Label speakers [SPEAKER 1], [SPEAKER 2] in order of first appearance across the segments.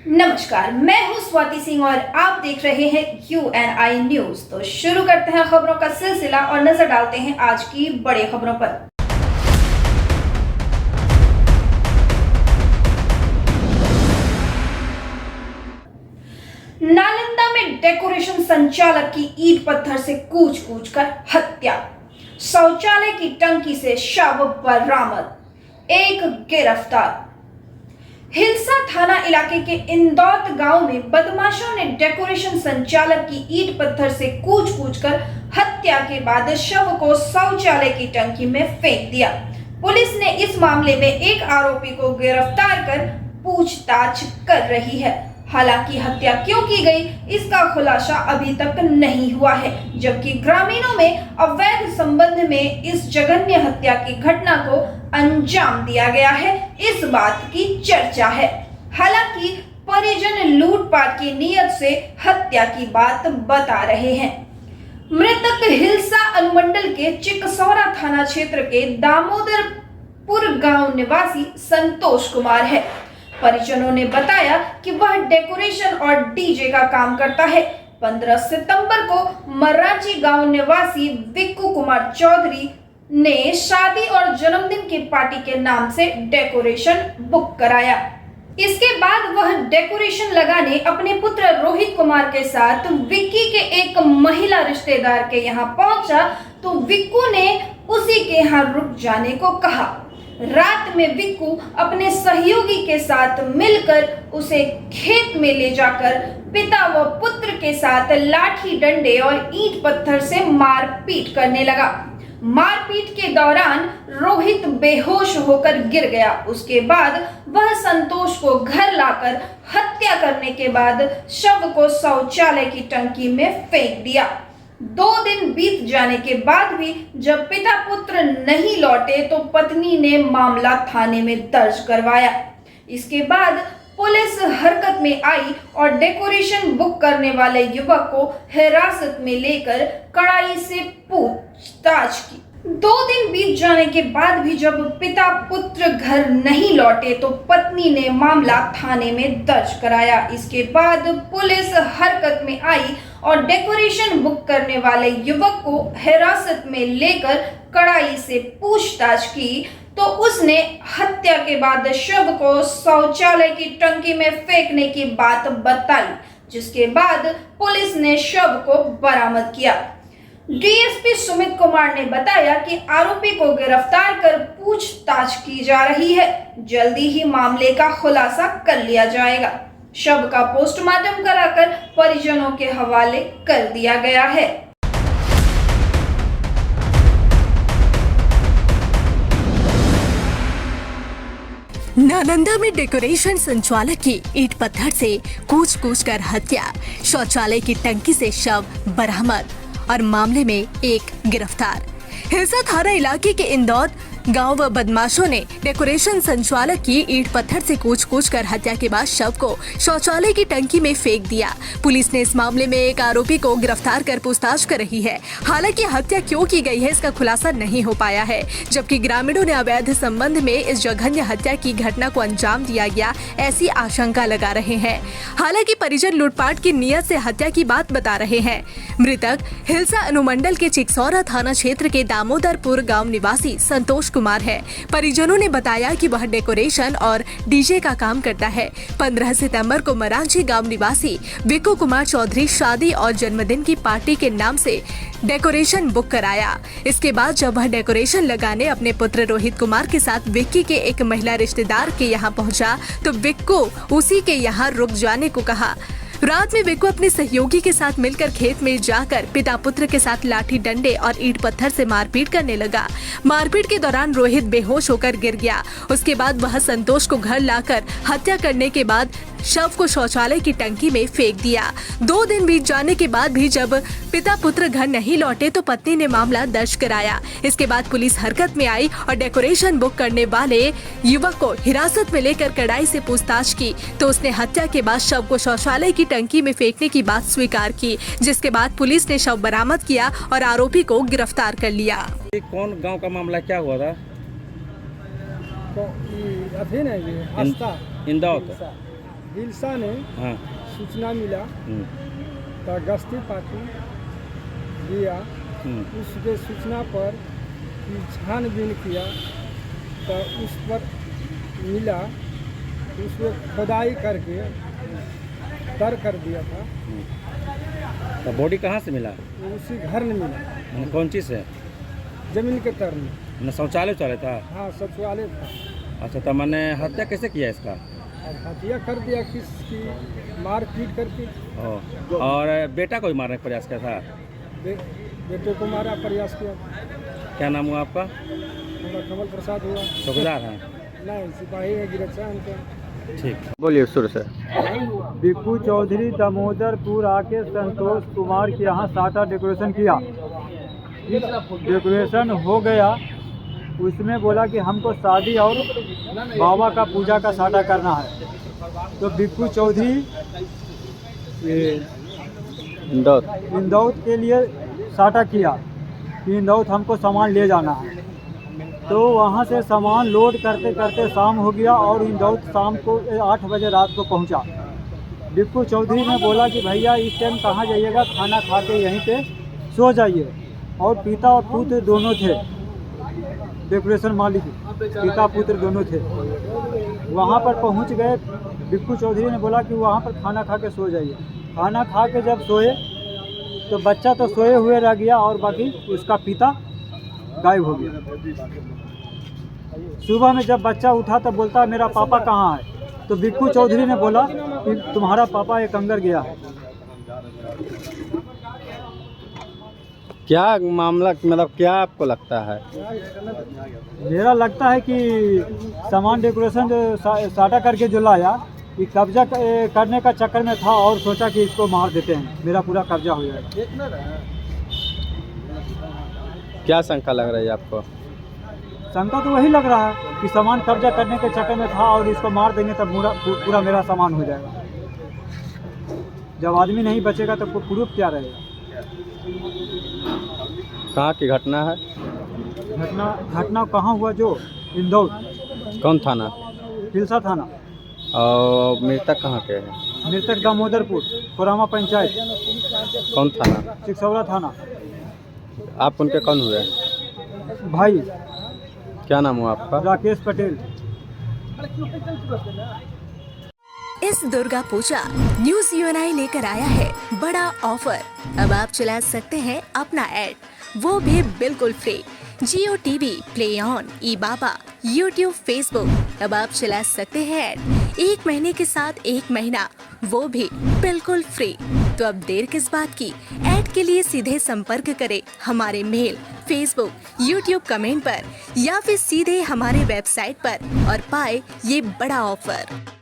[SPEAKER 1] नमस्कार, मैं हूं स्वाति सिंह और आप देख रहे हैं UNI न्यूज। तो शुरू करते हैं खबरों का सिलसिला और नजर डालते हैं आज की बड़ी खबरों पर। नालंदा में डेकोरेशन संचालक की ईंट पत्थर से कूच कर हत्या, शौचालय की टंकी से शव बरामद, एक गिरफ्तार। हिलसा थाना इलाके के इंदौत गांव में बदमाशों ने डेकोरेशन संचालक की ईंट पत्थर से कूच कर हत्या के बाद शव को शौचालय की टंकी में फेंक दिया। पुलिस ने इस मामले में एक आरोपी को गिरफ्तार कर पूछताछ कर रही है। हालांकि हत्या क्यों की गई इसका खुलासा अभी तक नहीं हुआ है, जबकि ग्रामीणों में अवैध संबंध में इस जघन्य हत्या की घटना को अंजाम दिया गया है, इस बात की चर्चा है। हालांकि परिजन लूटपाट की नियत से हत्या की बात बता रहे हैं। मृतक हिलसा अनुमंडल के चिकसौरा थाना क्षेत्र के दामोदरपुर गांव निवासी संतोष कुमार है। परिजनों ने बताया कि वह डेकोरेशन और डीजे का काम करता है। 15 सितंबर को मर्राची गांव निवासी विक्कू कुमार चौधरी ने शादी और जन्मदिन की पार्टी के नाम से डेकोरेशन बुक कराया। इसके बाद वह डेकोरेशन लगाने अपने पुत्र रोहित कुमार के साथ विक्की के एक महिला रिश्तेदार के यहाँ पहुंचा तो विक्कू ने उसी के यहाँ रुक जाने को कहा। रात में विक्कू अपने सहयोगी के साथ मिलकर उसे खेत में ले जाकर पिता व पुत्र के साथ लाठी डंडे और ईंट पत्थर से मारपीट करने लगा। मारपीट के दौरान रोहित बेहोश होकर गिर गया। उसके बाद वह संतोष को घर लाकर हत्या करने के बाद शव को शौचालय की टंकी में फेंक दिया। 2 दिन बीत जाने के बाद भी जब पिता पुत्र नहीं लौटे तो पत्नी ने मामला थाने में दर्ज करवाया। इसके बाद पुलिस हरकत में आई और डेकोरेशन बुक करने वाले युवक को हिरासत में लेकर कड़ाई से पूछताछ की। 2 दिन बीत जाने के बाद भी जब पिता पुत्र घर नहीं लौटे तो पत्नी ने मामला थाने में दर्ज कराया। इसके बाद पुलिस हरकत में आई और डेकोरेशन बुक करने वाले युवक को हिरासत में लेकर कड़ाई से पूछताछ की तो उसने हत्या के बाद शव को शौचालय की टंकी में फेंकने की बात बताई, जिसके बाद पुलिस ने शव को बरामद किया। डीएसपी सुमित कुमार ने बताया कि आरोपी को गिरफ्तार कर पूछताछ की जा रही है। जल्दी ही मामले का खुलासा कर लिया जाएगा। शव का पोस्टमार्टम कराकर परिजनों के हवाले कर दिया गया है।
[SPEAKER 2] नालंदा में डेकोरेशन संचालक की ईंट पत्थर से कूच कर हत्या, शौचालय की टंकी से शव बरामद और मामले में एक गिरफ्तार। हिलसा थाना इलाके के इंदौत गांव व बदमाशों ने डेकोरेशन संचालक की ईंट पत्थर से कूच कर हत्या के बाद शव को शौचालय की टंकी में फेंक दिया। पुलिस ने इस मामले में एक आरोपी को गिरफ्तार कर पूछताछ कर रही है। हालांकि हत्या क्यों की गई है इसका खुलासा नहीं हो पाया है, जबकि ग्रामीणों ने अवैध संबंध में इस जघन्य हत्या की घटना को अंजाम दिया गया ऐसी आशंका लगा रहे हैं। हालांकि परिजन लूटपाट की नियत से हत्या की बात बता रहे हैं। मृतक हिलसा अनुमंडल के चिकसौरा थाना क्षेत्र के दामोदरपुर गाँव निवासी संतोष कुमार है। परिजनों ने बताया कि वह डेकोरेशन और डीजे का काम करता है। 15 सितंबर को मरांची गांव निवासी विक्कू कुमार चौधरी शादी और जन्मदिन की पार्टी के नाम से डेकोरेशन बुक कराया। इसके बाद जब वह डेकोरेशन लगाने अपने पुत्र रोहित कुमार के साथ विक्की के एक महिला रिश्तेदार के यहाँ पहुंचा तो विक्कू उसी के यहाँ रुक जाने को कहा। रात में विक्कू अपने सहयोगी के साथ मिलकर खेत में जाकर पिता पुत्र के साथ लाठी डंडे और ईंट पत्थर से मारपीट करने लगा। मारपीट के दौरान रोहित बेहोश होकर गिर गया। उसके बाद वह संतोष को घर लाकर हत्या करने के बाद शव को शौचालय की टंकी में फेंक दिया। 2 दिन बीत जाने के बाद भी जब पिता पुत्र घर नहीं लौटे तो पत्नी ने मामला दर्ज कराया। इसके बाद पुलिस हरकत में आई और डेकोरेशन बुक करने वाले युवक को हिरासत में लेकर कड़ाई से पूछताछ की तो उसने हत्या के बाद शव को शौचालय की टंकी में फेंकने की बात स्वीकार की, जिसके बाद पुलिस ने शव बरामद किया और आरोपी को गिरफ्तार कर लिया।
[SPEAKER 3] कौन गांव का मामला क्या हुआ था?
[SPEAKER 4] तो अभी नहीं
[SPEAKER 3] इंदौत।
[SPEAKER 4] हिलसा ने
[SPEAKER 3] हाँ।
[SPEAKER 4] सूचना मिला तो गश्ती पार्टी गया, उसके सूचना पर छानबीन किया तो उस पर मिला, उसमें खुदाई करके तर कर दिया था।
[SPEAKER 3] तो बॉडी कहाँ से मिला?
[SPEAKER 4] उसी घर में मिला,
[SPEAKER 3] मैंने कौन चीज़ से?
[SPEAKER 4] जमीन के तर में।
[SPEAKER 3] मैंने शौचालय चला था।
[SPEAKER 4] हाँ, शौचालय था।
[SPEAKER 3] अच्छा, तो मैंने हत्या कैसे किया इसका?
[SPEAKER 4] और हत्या कर दिया किसकी, मार पीट करके।
[SPEAKER 3] और बेटा को भी मारने का प्रयास किया था?
[SPEAKER 4] बेटे को मारा, प्रयास किया।
[SPEAKER 3] क्या नाम हुआ आपका?
[SPEAKER 4] मेरा कमल प्रसाद हुआ।
[SPEAKER 3] चौकीदार हैं?
[SPEAKER 4] नहीं, सिपाही है, गिरफ्तार उनका।
[SPEAKER 3] ठीक, बोलिए शुरू से।
[SPEAKER 5] बिक्कू चौधरी दामोदरपुर आके संतोष कुमार के यहाँ साटा डेकोरेशन किया। डेकोरेशन हो गया, उसमें बोला कि हमको शादी और बाबा का पूजा का साटा करना है। तो बिक्कू चौधरी इंदौर के लिए साटा किया कि इंदौर हमको सामान ले जाना है। तो वहाँ से सामान लोड करते करते शाम हो गया और इंदौर शाम को 8 बजे रात को पहुँचा। बिक्कू चौधरी ने बोला कि भैया इस टाइम कहाँ जाइएगा, खाना खा के यहीं पे सो जाइए। और पिता और पुत्र दोनों थे, डेकोरेशन मालिक पिता पुत्र दोनों थे। वहाँ पर पहुँच गए, बिक्कू चौधरी ने बोला कि वहाँ पर खाना खा के सो जाइए। खाना खा के जब सोए तो बच्चा तो सोए हुए रह गया और बाकी उसका पिता गायब हो गया। सुबह में जब बच्चा उठा तो बोलता मेरा पापा कहाँ है? तो बिक्कू चौधरी ने बोला कि तुम्हारा पापा एक अंदर गया है।
[SPEAKER 6] क्या मामला, मतलब क्या आपको लगता है?
[SPEAKER 5] मेरा लगता है कि सामान डेकोरेशन जो साटा करके जो लाया, ये कब्जा करने का चक्कर में था और सोचा कि इसको मार देते हैं, मेरा पूरा कब्जा हो जाएगा।
[SPEAKER 6] क्या शंका लग रही है आपको?
[SPEAKER 5] शंका तो वही लग रहा है कि सामान कब्जा करने के चक्कर में था और इसको मार देंगे तब पूरा मेरा सामान हो जाएगा। जब आदमी नहीं बचेगा तो प्रूफ क्या रहेगा?
[SPEAKER 6] कहाँ की घटना है?
[SPEAKER 5] घटना कहाँ हुआ? जो इंदौर।
[SPEAKER 6] कौन थाना?
[SPEAKER 5] हिलसा थाना।
[SPEAKER 6] और मृतक कहाँ के हैं?
[SPEAKER 5] मृतक दामोदरपुर, कोरामा पंचायत।
[SPEAKER 6] कौन थाना?
[SPEAKER 5] चिकसौरा थाना।
[SPEAKER 6] आप उनके कौन हुए?
[SPEAKER 5] भाई।
[SPEAKER 6] क्या नाम हुआ आपका?
[SPEAKER 5] राकेश पटेल।
[SPEAKER 2] इस दुर्गा पूजा न्यूज यूएनआई लेकर आया है बड़ा ऑफर। अब आप चला सकते हैं अपना ऐड, वो भी बिल्कुल free. Jio TV, play on, E Baba, YouTube, Facebook. अब आप चला सकते हैं ऐड 1 महीने के साथ 1 महीना, वो भी बिल्कुल फ्री। तो अब देर किस बात की? ऐड के लिए सीधे संपर्क करें हमारे मेल, फेसबुक, यूट्यूब कमेंट पर या फिर सीधे हमारे वेबसाइट पर और पाए ये बड़ा ऑफर।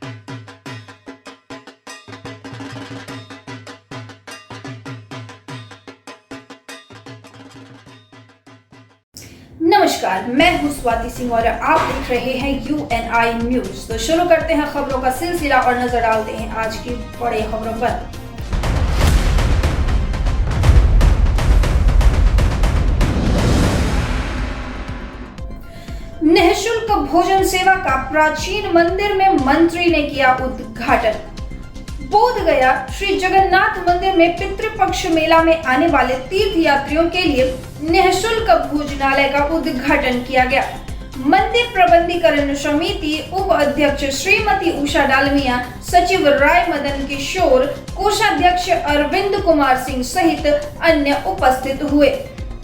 [SPEAKER 1] नमस्कार, मैं हूं स्वाति सिंह और आप देख रहे हैं यूएनआई न्यूज। तो शुरू करते हैं खबरों का सिलसिला और नजर डालते हैं आज की बड़ी खबरों पर। निःशुल्क भोजन सेवा का प्राचीन मंदिर में मंत्री ने किया उद्घाटन। बोध गया श्री जगन्नाथ मंदिर में पितृपक्ष मेला में आने वाले तीर्थ यात्रियों के लिए निःशुल्क भोजनालय का उद्घाटन किया गया। मंदिर प्रबंधीकरण समिति उप अध्यक्ष श्रीमती उषा डालमिया, सचिव राय मदन किशोर, कोषाध्यक्ष अरविंद कुमार सिंह सहित अन्य उपस्थित हुए।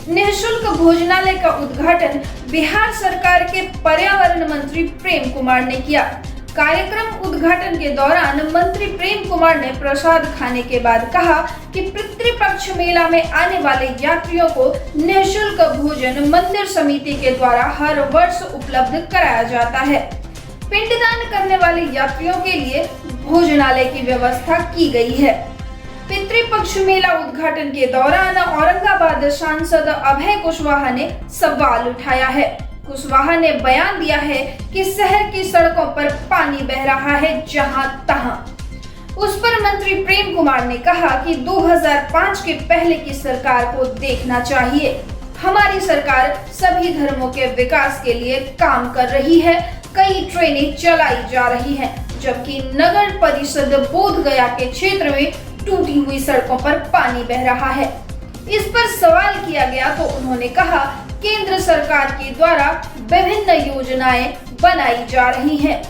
[SPEAKER 1] निःशुल्क भोजनालय का उद्घाटन बिहार सरकार के पर्यावरण मंत्री प्रेम कुमार ने किया। कार्यक्रम उद्घाटन के दौरान मंत्री प्रेम कुमार ने प्रसाद खाने के बाद कहा कि पितृपक्ष मेला में आने वाले यात्रियों को निःशुल्क भोजन मंदिर समिति के द्वारा हर वर्ष उपलब्ध कराया जाता है। पिंडदान करने वाले यात्रियों के लिए भोजनालय की व्यवस्था की गई है। पितृपक्ष मेला उद्घाटन के दौरान औरंगाबाद सांसद अभय कुशवाहा ने सवाल उठाया है। कुशवाहा ने बयान दिया है कि शहर की सड़कों पर पानी बह रहा है जहां तहां। उस पर मंत्री प्रेम कुमार ने कहा कि 2005 के पहले की सरकार को देखना चाहिए। हमारी सरकार सभी धर्मों के विकास के लिए काम कर रही है, कई ट्रेनें चलाई जा रही हैं, जबकि नगर परिषद बोध गया के क्षेत्र में टूटी हुई सड़कों पर पानी बह रहा है। इस पर सवाल किया गया तो उन्होंने कहा, केंद्र सरकार के द्वारा विभिन्न योजनाएं बनाई जा रही हैं।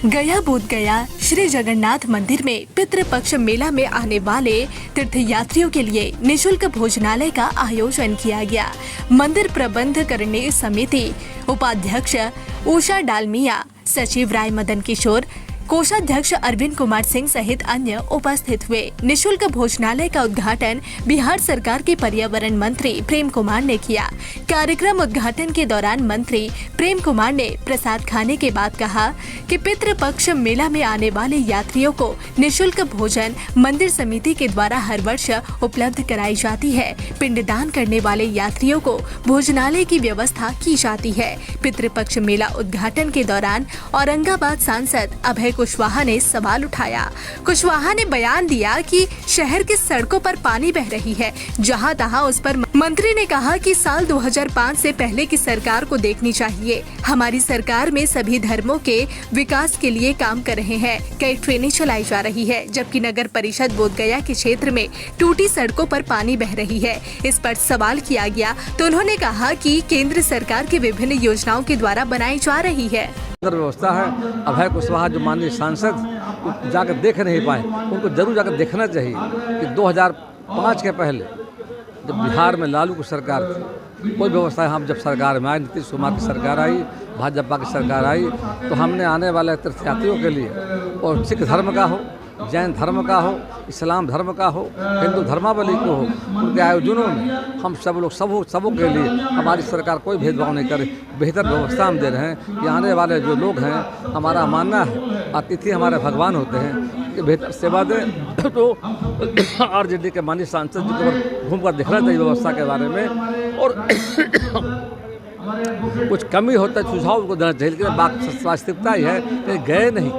[SPEAKER 2] गया बोध गया श्री जगन्नाथ मंदिर में पितृपक्ष मेला में आने वाले तीर्थयात्रियों के लिए निशुल्क भोजनालय का आयोजन किया गया। मंदिर प्रबंध करने समिति उपाध्यक्ष उषा डालमिया, सचिव राय मदन किशोर, कोषाध्यक्ष अरविंद कुमार सिंह सहित अन्य उपस्थित हुए। निशुल्क भोजनालय का उद्घाटन बिहार सरकार के पर्यावरण मंत्री प्रेम कुमार ने किया। कार्यक्रम उद्घाटन के दौरान मंत्री प्रेम कुमार ने प्रसाद खाने के बाद कहा कि पितृपक्ष मेला में आने वाले यात्रियों को निशुल्क भोजन मंदिर समिति के द्वारा हर वर्ष उपलब्ध कराई जाती है। पिंडदान करने वाले यात्रियों को भोजनालय की व्यवस्था की जाती है। पितृपक्ष मेला उद्घाटन के दौरान औरंगाबाद सांसद अभय कुशवाहा ने सवाल उठाया। कुशवाहा ने बयान दिया कि शहर की सड़कों पर पानी बह रही है, जहां तहां उस पर मंत्री ने कहा कि साल 2005 से पहले की सरकार को देखनी चाहिए। हमारी सरकार में सभी धर्मों के विकास के लिए काम कर रहे हैं। कई ट्रेनें चलाई जा रही है, जबकि नगर परिषद बोध गया के क्षेत्र में टूटी सड़कों पर पानी बह रही है। इस पर सवाल किया गया तो उन्होंने कहा कि केंद्र सरकार की विभिन्न योजनाओं के द्वारा बनाई जा रही है।
[SPEAKER 7] व्यवस्था है। अभय कुशवाहा जो माननीय सांसद जाकर देख नहीं पाए, उनको जरूर जाकर देखना चाहिए कि 2005 के पहले जब बिहार में लालू की सरकार थी, कोई व्यवस्था हम जब सरकार में आए, नीतीश कुमार की सरकार आई, भाजपा की सरकार आई, तो हमने आने वाले तीर्थयात्रियों के लिए, और सिख धर्म का हो, जैन धर्म का हो, इस्लाम धर्म का हो, हिंदू धर्मावली को हो, उनके आयोजनों में हम सब लोग सबों के लिए हमारी सरकार कोई भेदभाव नहीं करे, बेहतर व्यवस्था हम दे रहे हैं कि आने वाले जो लोग हैं, हमारा मानना है अतिथि हमारे भगवान होते हैं, कि बेहतर सेवा दें। तो आरजेडी के माननीय सांसद जी को घूम कर देखना चाहिए व्यवस्था के बारे में, और कुछ कमी होता है सुझाव उनको देना चाहिए। लेकिन बात वास्तविकता ही है कि गए नहीं,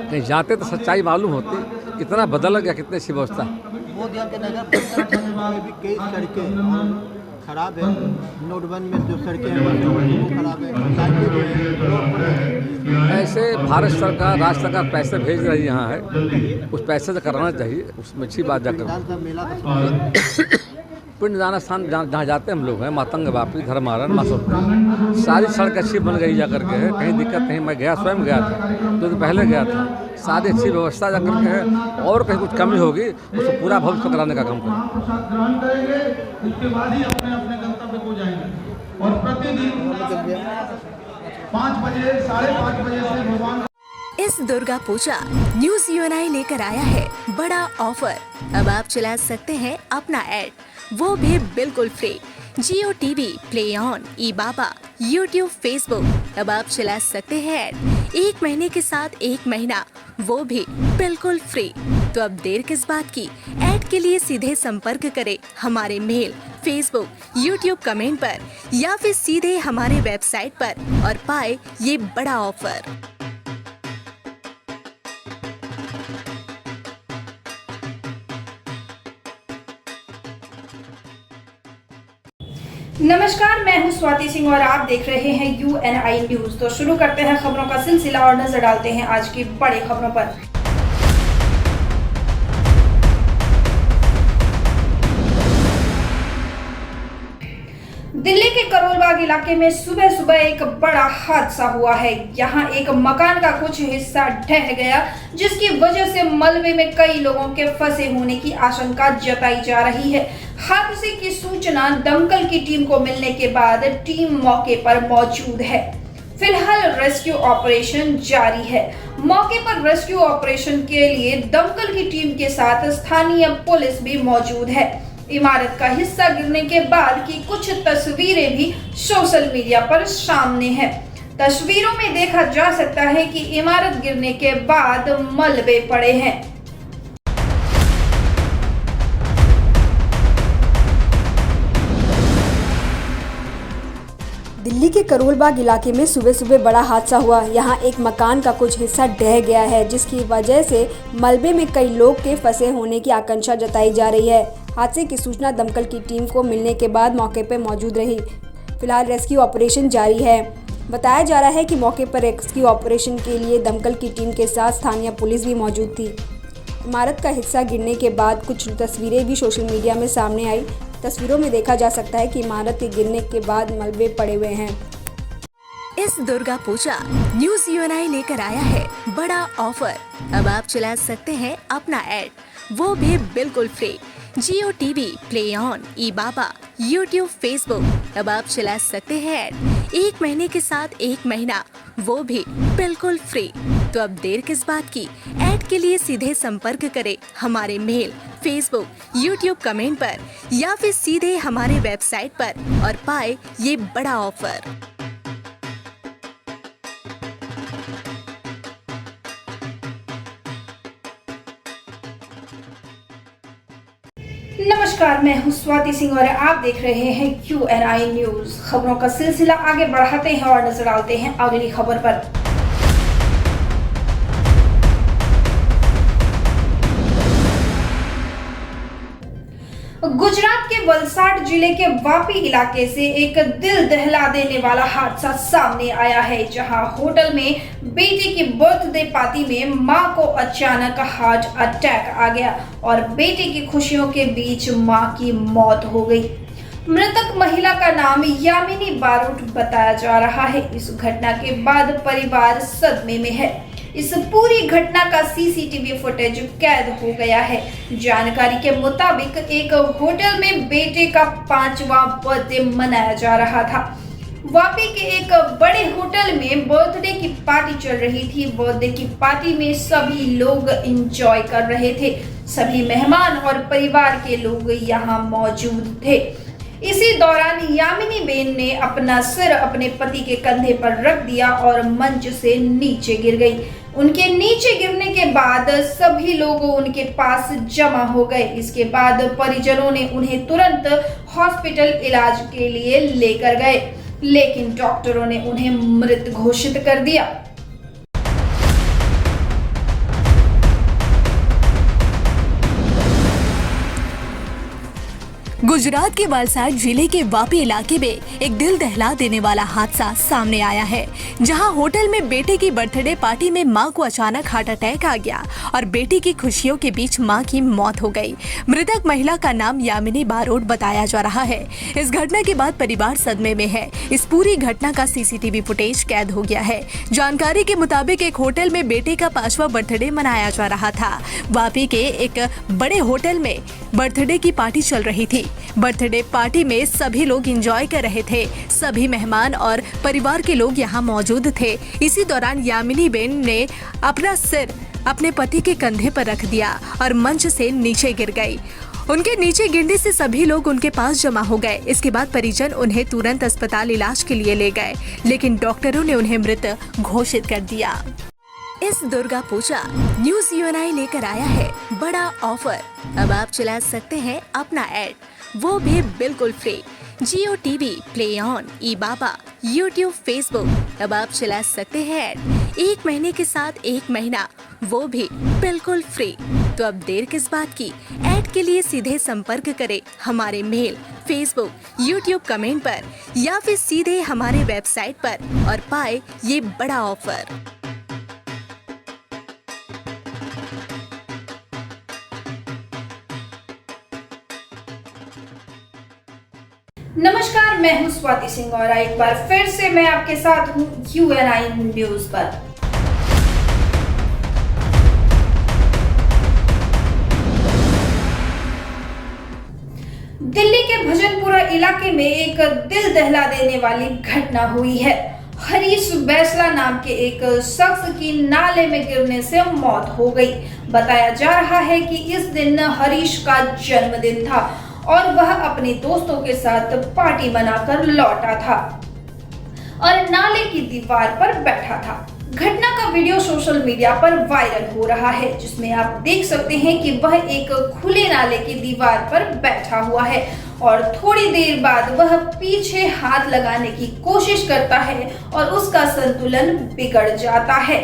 [SPEAKER 7] कहीं जाते तो सच्चाई मालूम होती, कितना बदल गया, कितनी सी व्यवस्था।
[SPEAKER 8] बोध गया के नगर परिषद में भी कई सड़कें खराब है। नोटबंद में जो सड़कें हैं वो खराब है।
[SPEAKER 7] ऐसे भारत सरकार, राज्य सरकार पैसे भेज रही यहाँ है, उस पैसे से कराना चाहिए, उसमें अच्छी बात जाकर पिंडदान स्थान जहाँ जाते हम लोग हैं, मातंग वापी, धर्मारण, मासोर, सारी सड़क अच्छी बन गई जा करके है। कहीं दिक्कत नहीं, मैं गया, स्वयं गया था, 2 दिन पहले गया था, सारी अच्छी व्यवस्था जा करके है। और कहीं कुछ कमी होगी उसको पूरा भविष्य कराने का काम करें।
[SPEAKER 9] उसके बाद ही अपने अपने गंतव्य को जाएंगे। और प्रतिदिन 5 बजे 5:30 बजे से भगवान
[SPEAKER 2] इस दुर्गा पूजा न्यूज यूएनआई लेकर आया है बड़ा ऑफर। अब आप चला सकते हैं अपना ऐड, वो भी बिल्कुल free. Jio TV, play on, E Baba, YouTube, Facebook, अब आप चला सकते हैं ऐड 1 महीने के साथ 1 महीना, वो भी बिल्कुल फ्री। तो अब देर किस बात की, ऐड के लिए सीधे संपर्क करें हमारे मेल, फेसबुक, यूट्यूब कमेंट पर, या फिर सीधे हमारे वेबसाइट पर और पाए ये बड़ा ऑफर।
[SPEAKER 1] नमस्कार, मैं हूं स्वाति सिंह और आप देख रहे हैं यूएनआई न्यूज। तो शुरू करते हैं खबरों का सिलसिला और नजर डालते हैं आज की बड़ी खबरों पर। दिल्ली के करोल बाग इलाके में सुबह सुबह एक बड़ा हादसा हुआ है। यहाँ एक मकान का कुछ हिस्सा ढह गया, जिसकी वजह से मलबे में कई लोगों के फंसे होने की आशंका जताई जा रही है। हादसे की सूचना दमकल की टीम को मिलने के बाद टीम मौके पर मौजूद है। फिलहाल रेस्क्यू ऑपरेशन जारी है। मौके पर रेस्क्यू ऑपरेशन के लिए दमकल की टीम के साथ स्थानीय पुलिस भी मौजूद है। इमारत का हिस्सा गिरने के बाद की कुछ तस्वीरें भी सोशल मीडिया पर सामने हैं। तस्वीरों में देखा जा सकता है कि इमारत गिरने के बाद मलबे पड़े हैं।
[SPEAKER 10] दिल्ली के करोल बाग इलाके में सुबह सुबह बड़ा हादसा हुआ। यहाँ एक मकान का कुछ हिस्सा ढह गया है, जिसकी वजह से मलबे में कई लोग के फंसे होने की आशंका जताई जा रही है। हादसे की सूचना दमकल की टीम को मिलने के बाद मौके पर मौजूद रही। फिलहाल रेस्क्यू ऑपरेशन जारी है। बताया जा रहा है कि मौके पर रेस्क्यू ऑपरेशन के लिए दमकल की टीम के साथ स्थानीय पुलिस भी मौजूद थी। इमारत का हिस्सा गिरने के बाद कुछ तस्वीरें भी सोशल मीडिया में सामने आई। तस्वीरों में देखा जा सकता है कि इमारत के गिरने के बाद मलबे पड़े हुए हैं।
[SPEAKER 2] इस दुर्गा पूजा न्यूज़ UNI लेकर आया है बड़ा ऑफर। अब आप चला सकते हैं अपना ऐड, वो भी बिल्कुल free. Jio TV, play on, ई-बाबा, यूट्यूब, फेसबुक। अब आप चला सकते हैं ऐड 1 महीने के साथ 1 महीना, वो भी बिल्कुल फ्री। तो अब देर किस बात की? ऐड के लिए सीधे संपर्क करें हमारे मेल, फेसबुक, यूट्यूब कमेंट पर या फिर सीधे हमारे वेबसाइट पर और पाए ये बड़ा ऑफर।
[SPEAKER 1] नमस्कार, मैं हूं स्वाति सिंह और आप देख रहे हैं QNI न्यूज। खबरों का सिलसिला आगे बढ़ाते हैं और नजर डालते हैं अगली खबर पर। गुजरात के वलसाड जिले के वापी इलाके से एक दिल दहला देने वाला हादसा सामने आया है, जहां होटल में बेटे की बर्थडे पार्टी में मां को अचानक हार्ट अटैक आ गया और बेटे की खुशियों के बीच मां की मौत हो गई। मृतक महिला का नाम यामिनी बारोट बताया जा रहा है। इस घटना के बाद परिवार सदमे में है। इस पूरी घटना का CCTV फुटेज कैद हो गया है। जानकारी के मुताबिक एक होटल में बेटे का 5वां बर्थडे मनाया जा रहा था। वापी के एक बड़े होटल में बर्थडे की पार्टी चल रही थी। बर्थडे की पार्टी में सभी लोग एंजॉय कर रहे थे। सभी मेहमान और परिवार के लोग यहाँ मौजूद थे। इसी दौरान यामिनी बेन ने अपना सिर अपने पति के कंधे पर रख दिया और मंच से नीचे गिर गई। उनके नीचे गिरने के बाद सभी लोग उनके पास जमा हो गए। इसके बाद परिजनों ने उन्हें तुरंत हॉस्पिटल इलाज के लिए लेकर गए, लेकिन डॉक्टरों ने उन्हें मृत घोषित कर दिया।
[SPEAKER 2] गुजरात के वलसाड जिले के वापी इलाके में एक दिल दहला देने वाला हादसा सामने आया है, जहां होटल में बेटे की बर्थडे पार्टी में मां को अचानक हार्ट अटैक आ गया और बेटी की खुशियों के बीच मां की मौत हो गई। मृतक महिला का नाम यामिनी बारोट बताया जा रहा है। इस घटना के बाद परिवार सदमे में है। इस पूरी घटना का CCTV फुटेज कैद हो गया है। जानकारी के मुताबिक एक होटल में बेटे का 5वां बर्थडे मनाया जा रहा था। वापी के एक बड़े होटल में बर्थडे की पार्टी चल रही थी। बर्थडे पार्टी में सभी लोग एंजॉय कर रहे थे। सभी मेहमान और परिवार के लोग यहाँ मौजूद थे। इसी दौरान यामिनी बेन ने अपना सिर अपने पति के कंधे पर रख दिया और मंच से नीचे गिर गई। उनके नीचे गिरने से सभी लोग उनके पास जमा हो गए। इसके बाद परिजन उन्हें तुरंत अस्पताल इलाज के लिए ले गए, लेकिन डॉक्टरों ने उन्हें मृत घोषित कर दिया। इस दुर्गा पूजा न्यूज़ UNI लेकर आया है बड़ा ऑफर। अब आप चला सकते हैं अपना ऐड, वो भी बिल्कुल free. Jio TV, play on, ई-बाबा, यूट्यूब, फेसबुक। अब आप चला सकते हैं ऐड 1 महीने के साथ 1 महीना, वो भी बिल्कुल फ्री। तो अब देर किस बात की? ऐड के लिए सीधे संपर्क करें हमारे मेल, फेसबुक, यूट्यूब कमेंट पर या फिर सीधे हमारे वेबसाइट पर और पाए ये बड़ा ऑफर।
[SPEAKER 1] नमस्कार, मैं हूं स्वाति सिंह और एक बार फिर से मैं आपके साथ हूं QNI न्यूज पर। दिल्ली के भजनपुरा इलाके में एक दिल दहला देने वाली घटना हुई है। हरीश बैसला नाम के एक शख्स की नाले में गिरने से मौत हो गई। बताया जा रहा है कि इस दिन हरीश का जन्मदिन था और वह अपने दोस्तों के साथ पार्टी मनाकर लौटा था और नाले की दीवार पर बैठा था। घटना का वीडियो सोशल मीडिया पर वायरल हो रहा है, जिसमें आप देख सकते हैं कि वह एक खुले नाले की दीवार पर बैठा हुआ है और थोड़ी देर बाद वह पीछे हाथ लगाने की कोशिश करता है और उसका संतुलन बिगड़ जाता है,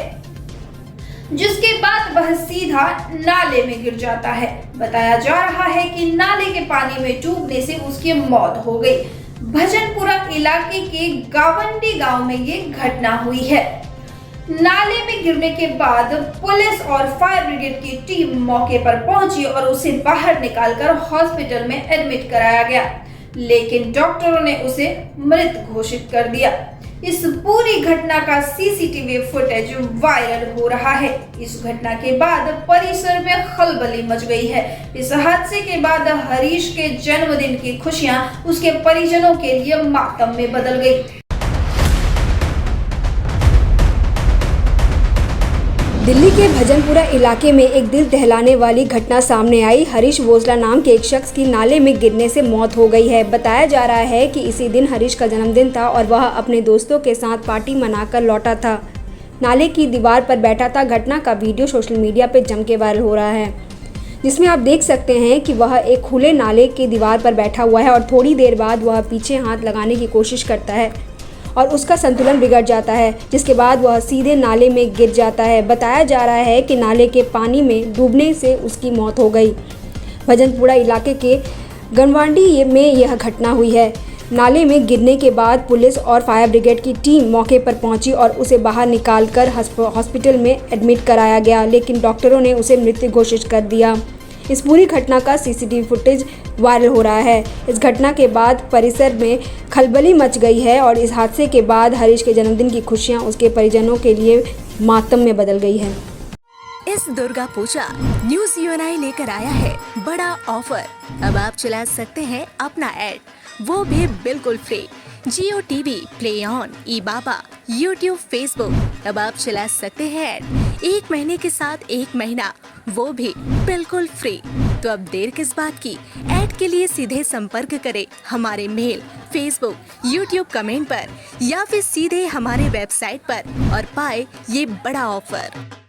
[SPEAKER 1] जिसके बाद वह सीधा नाले में गिर जाता है। बताया जा रहा है कि नाले के पानी में डूबने से उसकी मौत हो गई। भजनपुरा इलाके के गावंडी गांव में ये घटना हुई है। नाले में गिरने के बाद पुलिस और फायर ब्रिगेड की टीम मौके पर पहुंची और उसे बाहर निकालकर हॉस्पिटल में एडमिट कराया गया, लेकिन डॉक्टरों ने उसे मृत घोषित कर दिया। इस पूरी घटना का सीसीटीवी फुटेज वायरल हो रहा है। इस घटना के बाद परिसर में खलबली मच गई है। इस हादसे के बाद हरीश के जन्मदिन की खुशियां उसके परिजनों के लिए मातम में बदल गई।
[SPEAKER 10] दिल्ली के भजनपुरा इलाके में एक दिल दहलाने वाली घटना सामने आई। हरीश वोसला नाम के एक शख्स की नाले में गिरने से मौत हो गई है। बताया जा रहा है कि इसी दिन हरीश का जन्मदिन था और वह अपने दोस्तों के साथ पार्टी मनाकर लौटा था। नाले की दीवार पर बैठा था। घटना का वीडियो सोशल मीडिया पर जम के वायरल हो रहा है, जिसमें आप देख सकते हैं कि वह एक खुले नाले की दीवार पर बैठा हुआ है और थोड़ी देर बाद वह पीछे हाथ लगाने की कोशिश करता है और उसका संतुलन बिगड़ जाता है, जिसके बाद वह सीधे नाले में गिर जाता है। बताया जा रहा है कि नाले के पानी में डूबने से उसकी मौत हो गई। भजनपुरा इलाके के गनवांडी में यह घटना हुई है। नाले में गिरने के बाद पुलिस और फायर ब्रिगेड की टीम मौके पर पहुंची और उसे बाहर निकालकर हॉस्पिटल में एडमिट कराया गया, लेकिन डॉक्टरों ने उसे मृत घोषित कर दिया। इस पूरी घटना का सीसीटीवी फुटेज वायरल हो रहा है। इस घटना के बाद परिसर में खलबली मच गई है और इस हादसे के बाद हरीश के जन्मदिन की खुशियां उसके परिजनों के लिए मातम में बदल गई है।
[SPEAKER 2] इस दुर्गा पूजा न्यूज यूएनआई लेकर आया है बड़ा ऑफर। अब आप चला सकते हैं अपना ऐड, वो भी बिल्कुल free. Jio TV, play on, E Baba, YouTube, Facebook. अब आप चला सकते हैं ऐड 1 महीने के साथ 1 महीना, वो भी बिल्कुल फ्री। तो अब देर किस बात की, ऐड के लिए सीधे संपर्क करें हमारे मेल, फेसबुक, यूट्यूब कमेंट पर या फिर सीधे हमारे वेबसाइट पर और पाए ये बड़ा ऑफर।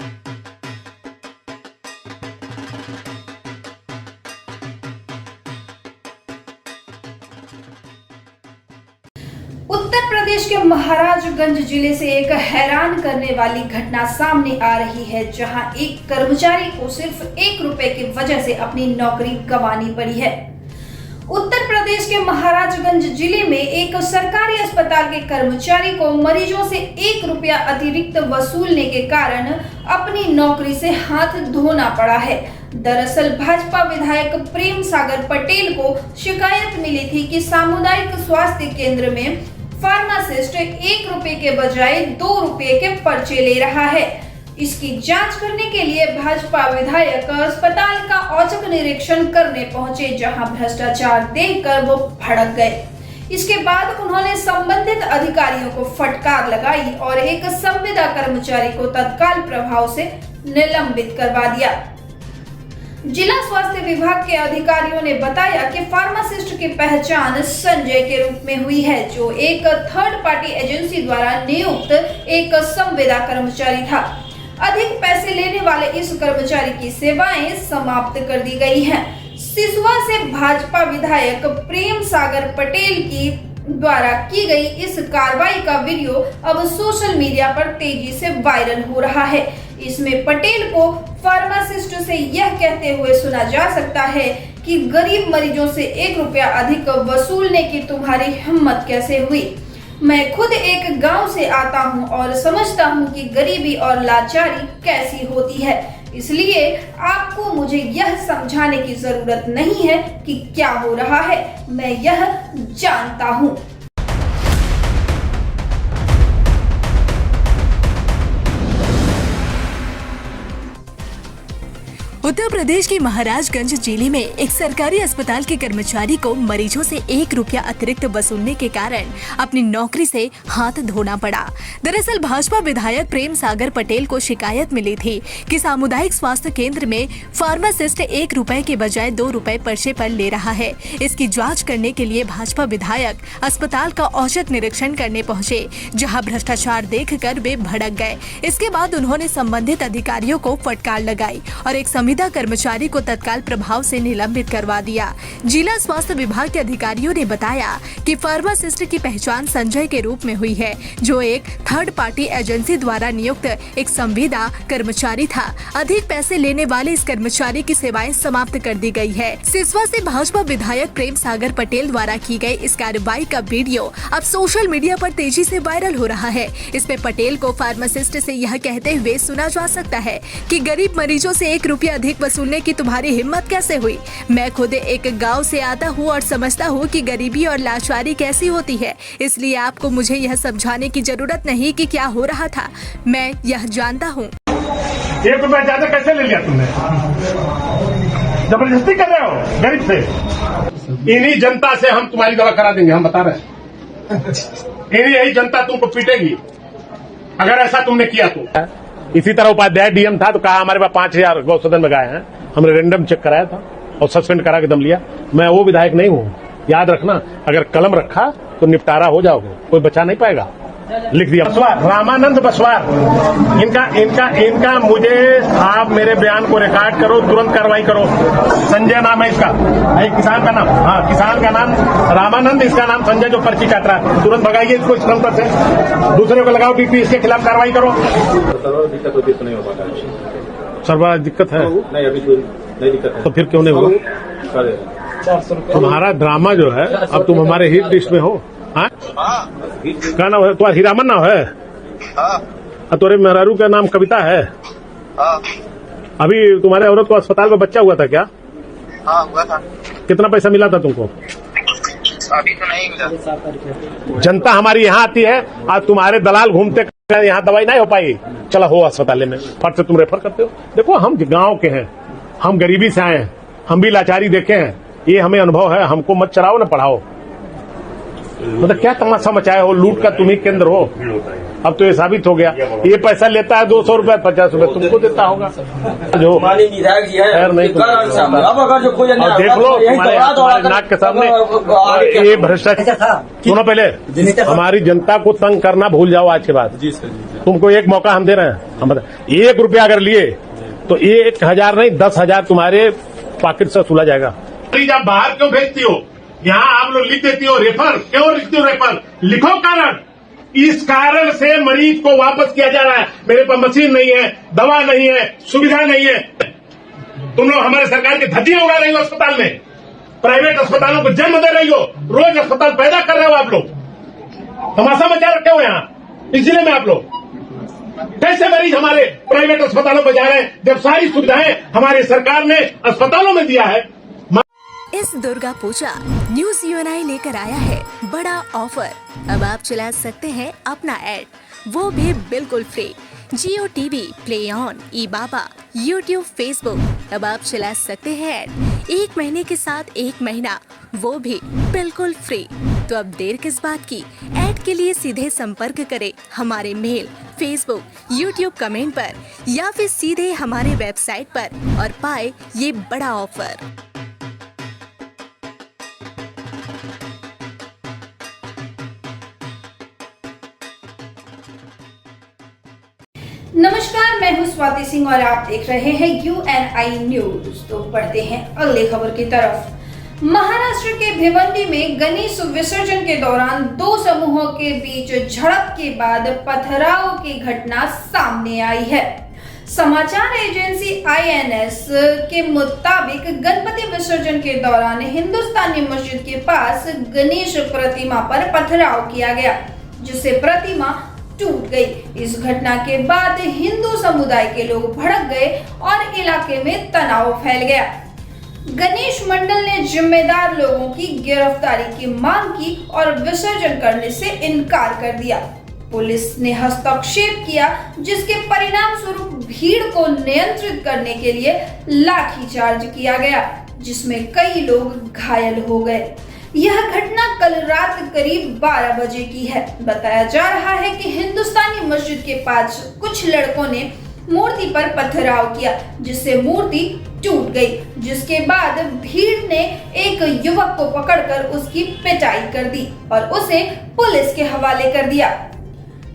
[SPEAKER 1] उत्तर प्रदेश के महाराजगंज जिले से एक हैरान करने वाली घटना सामने आ रही है, जहां एक कर्मचारी को सिर्फ 1 रुपए की वजह से अपनी नौकरी गंवानी पड़ी है। उत्तर प्रदेश के महाराजगंज जिले में एक सरकारी अस्पताल के कर्मचारी को मरीजों से 1 रुपया अतिरिक्त वसूलने के कारण अपनी नौकरी से हाथ धोना पड़ा है। दरअसल भाजपा विधायक प्रेम सागर पटेल को शिकायत मिली थी कि सामुदायिक स्वास्थ्य केंद्र में फार्मासिस्ट 1 रुपए के बजाय 2 रुपए के पर्चे ले रहा है। इसकी जांच करने के लिए भाजपा विधायक अस्पताल का औचक निरीक्षण करने पहुंचे, जहां भ्रष्टाचार देखकर वो भड़क गए। इसके बाद उन्होंने संबंधित अधिकारियों को फटकार लगाई और एक संविदा कर्मचारी को तत्काल प्रभाव से निलंबित करवा दिया। जिला स्वास्थ्य विभाग के अधिकारियों ने बताया कि फार्मासिस्ट की पहचान संजय के रूप में हुई है, जो एक थर्ड पार्टी एजेंसी द्वारा नियुक्त एक संविदा कर्मचारी था। अधिक पैसे लेने वाले इस कर्मचारी की सेवाएं समाप्त कर दी गई हैं। सिसवा से भाजपा विधायक प्रेम सागर पटेल की द्वारा की गई इस कार्रवाई का वीडियो अब सोशल मीडिया पर तेजी से वायरल हो रहा है। इसमें पटेल को फार्मासिस्ट से यह कहते हुए सुना जा सकता है कि गरीब मरीजों से 1 रुपया अधिक वसूलने की तुम्हारी हिम्मत कैसे हुई। मैं खुद एक गांव से आता हूं और समझता हूं कि गरीबी और लाचारी कैसी होती है, इसलिए आपको मुझे यह समझाने की जरूरत नहीं है कि क्या हो रहा है, मैं यह जानता हूं।
[SPEAKER 2] उत्तर प्रदेश के महाराजगंज जिले में एक सरकारी अस्पताल के कर्मचारी को मरीजों से 1 रुपया अतिरिक्त वसूलने के कारण अपनी नौकरी से हाथ धोना पड़ा। दरअसल भाजपा विधायक प्रेम सागर पटेल को शिकायत मिली थी कि सामुदायिक स्वास्थ्य केंद्र में फार्मासिस्ट 1 रुपए के बजाय 2 रुपए पर्चे पर ले रहा है। इसकी जाँच करने के लिए भाजपा विधायक अस्पताल का औचक निरीक्षण करने पहुँचे, जहाँ भ्रष्टाचार देखकर वे भड़क गए। इसके बाद उन्होंने संबंधित अधिकारियों को फटकार लगाई और एक संविदा कर्मचारी को तत्काल प्रभाव से निलंबित करवा दिया। जिला स्वास्थ्य विभाग के अधिकारियों ने बताया कि फार्मासिस्ट की पहचान संजय के रूप में हुई है, जो एक थर्ड पार्टी एजेंसी द्वारा नियुक्त एक संविदा कर्मचारी था। अधिक पैसे लेने वाले इस कर्मचारी की सेवाएं समाप्त कर दी गई है। सिसवा से भाजपा विधायक प्रेम सागर पटेल द्वारा की गई इस कार्रवाई का वीडियो अब सोशल मीडिया पर तेजी से वायरल हो रहा है। इसमें पटेल को फार्मासिस्ट से यह कहते हुए सुना जा सकता है कि गरीब मरीजों से 1 रुपया अधिक वसूलने की तुम्हारी हिम्मत कैसे हुई? मैं खुद एक गांव से आता हूं और समझता हूं कि गरीबी और लाचारी कैसी होती है, इसलिए आपको मुझे यह समझाने की जरूरत नहीं कि क्या हो रहा था। मैं यह जानता हूं।
[SPEAKER 9] 1 रुपया ज्यादा कैसे ले लिया तुमने? जबरदस्ती कर रहे हो गरीब से। इन्हीं जनता से हम तुम्हारी दवा करा देंगे, हम बता रहे हैं। यही जनता तुमको पीटेगी अगर ऐसा तुमने किया तो। इसी तरह उपाध्याय डीएम था तो कहा हमारे पास 5000 गौसदन में गाय हैं, हमने रेंडम चेक कराया था और सस्पेंड करा के दम लिया। मैं वो विधायक नहीं हूँ, याद रखना। अगर कलम रखा तो निपटारा हो जाओगे, कोई बचा नहीं पाएगा। लिख दिया बसवार, रामानंद बसवार। इनका मुझे आप मेरे बयान को रिकॉर्ड करो, तुरंत कार्रवाई करो। संजय नाम है इसका, किसान का नाम, हाँ किसान का नाम रामानंद, इसका नाम संजय जो पर्ची काट रहा है। तुरंत भगाइए इसको इस काउंटर से, दूसरे को लगाओ डीपी, इसके खिलाफ कार्रवाई करो। सर्वर दिक्कत है नहीं, अभी नहीं दिक्कत है तो फिर क्यों नहीं होगा? तुम्हारा ड्रामा जो है, अब तुम हमारे हिट लिस्ट में हो। क्या नाम है तुम्हारा? हीरामन नाम है? तुम्हारे मेहरारू का नाम कविता है? अभी तुम्हारे औरत को अस्पताल में बच्चा हुआ था क्या?
[SPEAKER 11] हुआ था।
[SPEAKER 9] कितना पैसा मिला था तुमको?
[SPEAKER 11] अभी तो नहीं मिला।
[SPEAKER 9] जनता हमारी यहाँ आती है, आज तुम्हारे दलाल घूमते यहाँ दवाई नहीं हो पाई, चला हो अस्पताल में, फट से तुम रेफर करते हो। देखो हम गांव के हैं, हम गरीबी से आए हैं, हम भी लाचारी देखे हैं, ये हमें अनुभव है। हमको मत चलाओ न पढ़ाओ। मतलब क्या तमाशा मचाए हो, लूट का तुम ही केंद्र हो। अब तो ये साबित हो गया। ये पैसा लेता है 200 रुपए, 50 रुपए तुमको देता होगा। जो
[SPEAKER 11] विधायक जी है
[SPEAKER 9] नहीं,
[SPEAKER 11] अब अगर जो कोई
[SPEAKER 9] देख लो तुम्हारे नाक के सामने ये भ्रष्टाचार। सुनो, पहले हमारी जनता को तंग करना भूल जाओ आज के बाद। तुमको एक मौका हम दे रहे हैं। हम 1 रुपया अगर लिए तो 1000 नहीं 10,000 तुम्हारे पॉकेट से सुला जाएगा। आप बाहर क्यों भेजती हो? यहाँ आप लोग लिख देती हो रेफर। क्यों लिखती हो रेफर? लिखो कारण। इस कारण से मरीज को वापस किया जा रहा है। मेरे पास मशीन नहीं है, दवा नहीं है, सुविधा नहीं है। तुम लोग हमारे सरकार की धज्जियां उड़ा रही हो अस्पताल में, प्राइवेट अस्पतालों को जन्म दे रही हो, रोज अस्पताल पैदा कर रहे हो आप लोग। तमाशा मचा रखे हो यहाँ इस जिले में आप लोग। कैसे मरीज हमारे प्राइवेट अस्पतालों में जा रहे हैं जब सारी सुविधाएं हमारी सरकार ने अस्पतालों में दिया है।
[SPEAKER 2] इस दुर्गा पूजा न्यूज यूएनआई लेकर आया है बड़ा ऑफर। अब आप चला सकते हैं अपना ऐड, वो भी बिल्कुल free. Jio TV, play on, E Baba, YouTube, Facebook. अब आप चला सकते हैं ऐड 1 महीने के साथ 1 महीना, वो भी बिल्कुल फ्री। तो अब देर किस बात की? ऐड के लिए सीधे संपर्क करें हमारे मेल, फेसबुक, यूट्यूब कमेंट पर या फिर सीधे हमारे वेबसाइट पर और पाए ये बड़ा ऑफर।
[SPEAKER 1] नमस्कार, मैं हूं स्वाति सिंह और आप देख रहे हैं यूएनआई न्यूज। तो बढ़ते हैं अगली खबर की तरफ। महाराष्ट्र के भिवंडी में गणेश विसर्जन के दौरान 2 समूहों के बीच झड़प के बाद पथराव की घटना सामने आई है। समाचार एजेंसी आईएनएस के मुताबिक गणपति विसर्जन के दौरान हिंदुस्तानी मस्जिद के पास गणेश प्रतिमा पर पथराव किया गया, जिससे प्रतिमा टूट गई। इस घटना के बाद हिंदू समुदाय के लोग भड़क गए और इलाके में तनाव फैल गया। गणेश मंडल ने जिम्मेदार लोगों की गिरफ्तारी की मांग की और विसर्जन करने से इनकार कर दिया। पुलिस ने हस्तक्षेप किया, जिसके परिणाम स्वरूप भीड़ को नियंत्रित करने के लिए लाठीचार्ज किया गया, जिसमें कई लोग घायल हो गए। यह घटना कल रात करीब 12 बजे की है। बताया जा रहा है कि हिंदुस्तानी मस्जिद के पास कुछ लड़कों ने मूर्ति पर पथराव किया, जिससे मूर्ति टूट गई, जिसके बाद भीड़ ने एक युवक को पकड़कर उसकी पिटाई कर दी और उसे पुलिस के हवाले कर दिया।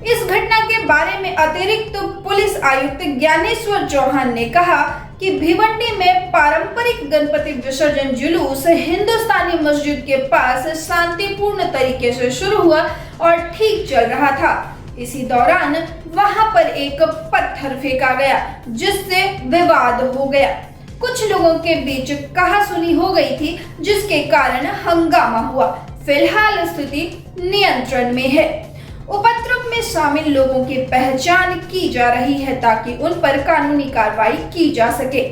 [SPEAKER 1] इस घटना के बारे में अतिरिक्त पुलिस आयुक्त ज्ञानेश्वर चौहान ने कहा कि भिवंडी में पारंपरिक गणपति विसर्जन जुलूस हिंदुस्तानी मस्जिद के पास शांतिपूर्ण तरीके से शुरू हुआ और ठीक चल रहा था। इसी दौरान वहां पर एक पत्थर फेंका गया, जिससे विवाद हो गया। कुछ लोगों के बीच कहासुनी हो गई थी, जिसके कारण हंगामा हुआ। फिलहाल स्थिति नियंत्रण में है। उपद्रव में शामिल लोगों की पहचान की जा रही है ताकि उन पर कानूनी कार्रवाई की जा सके।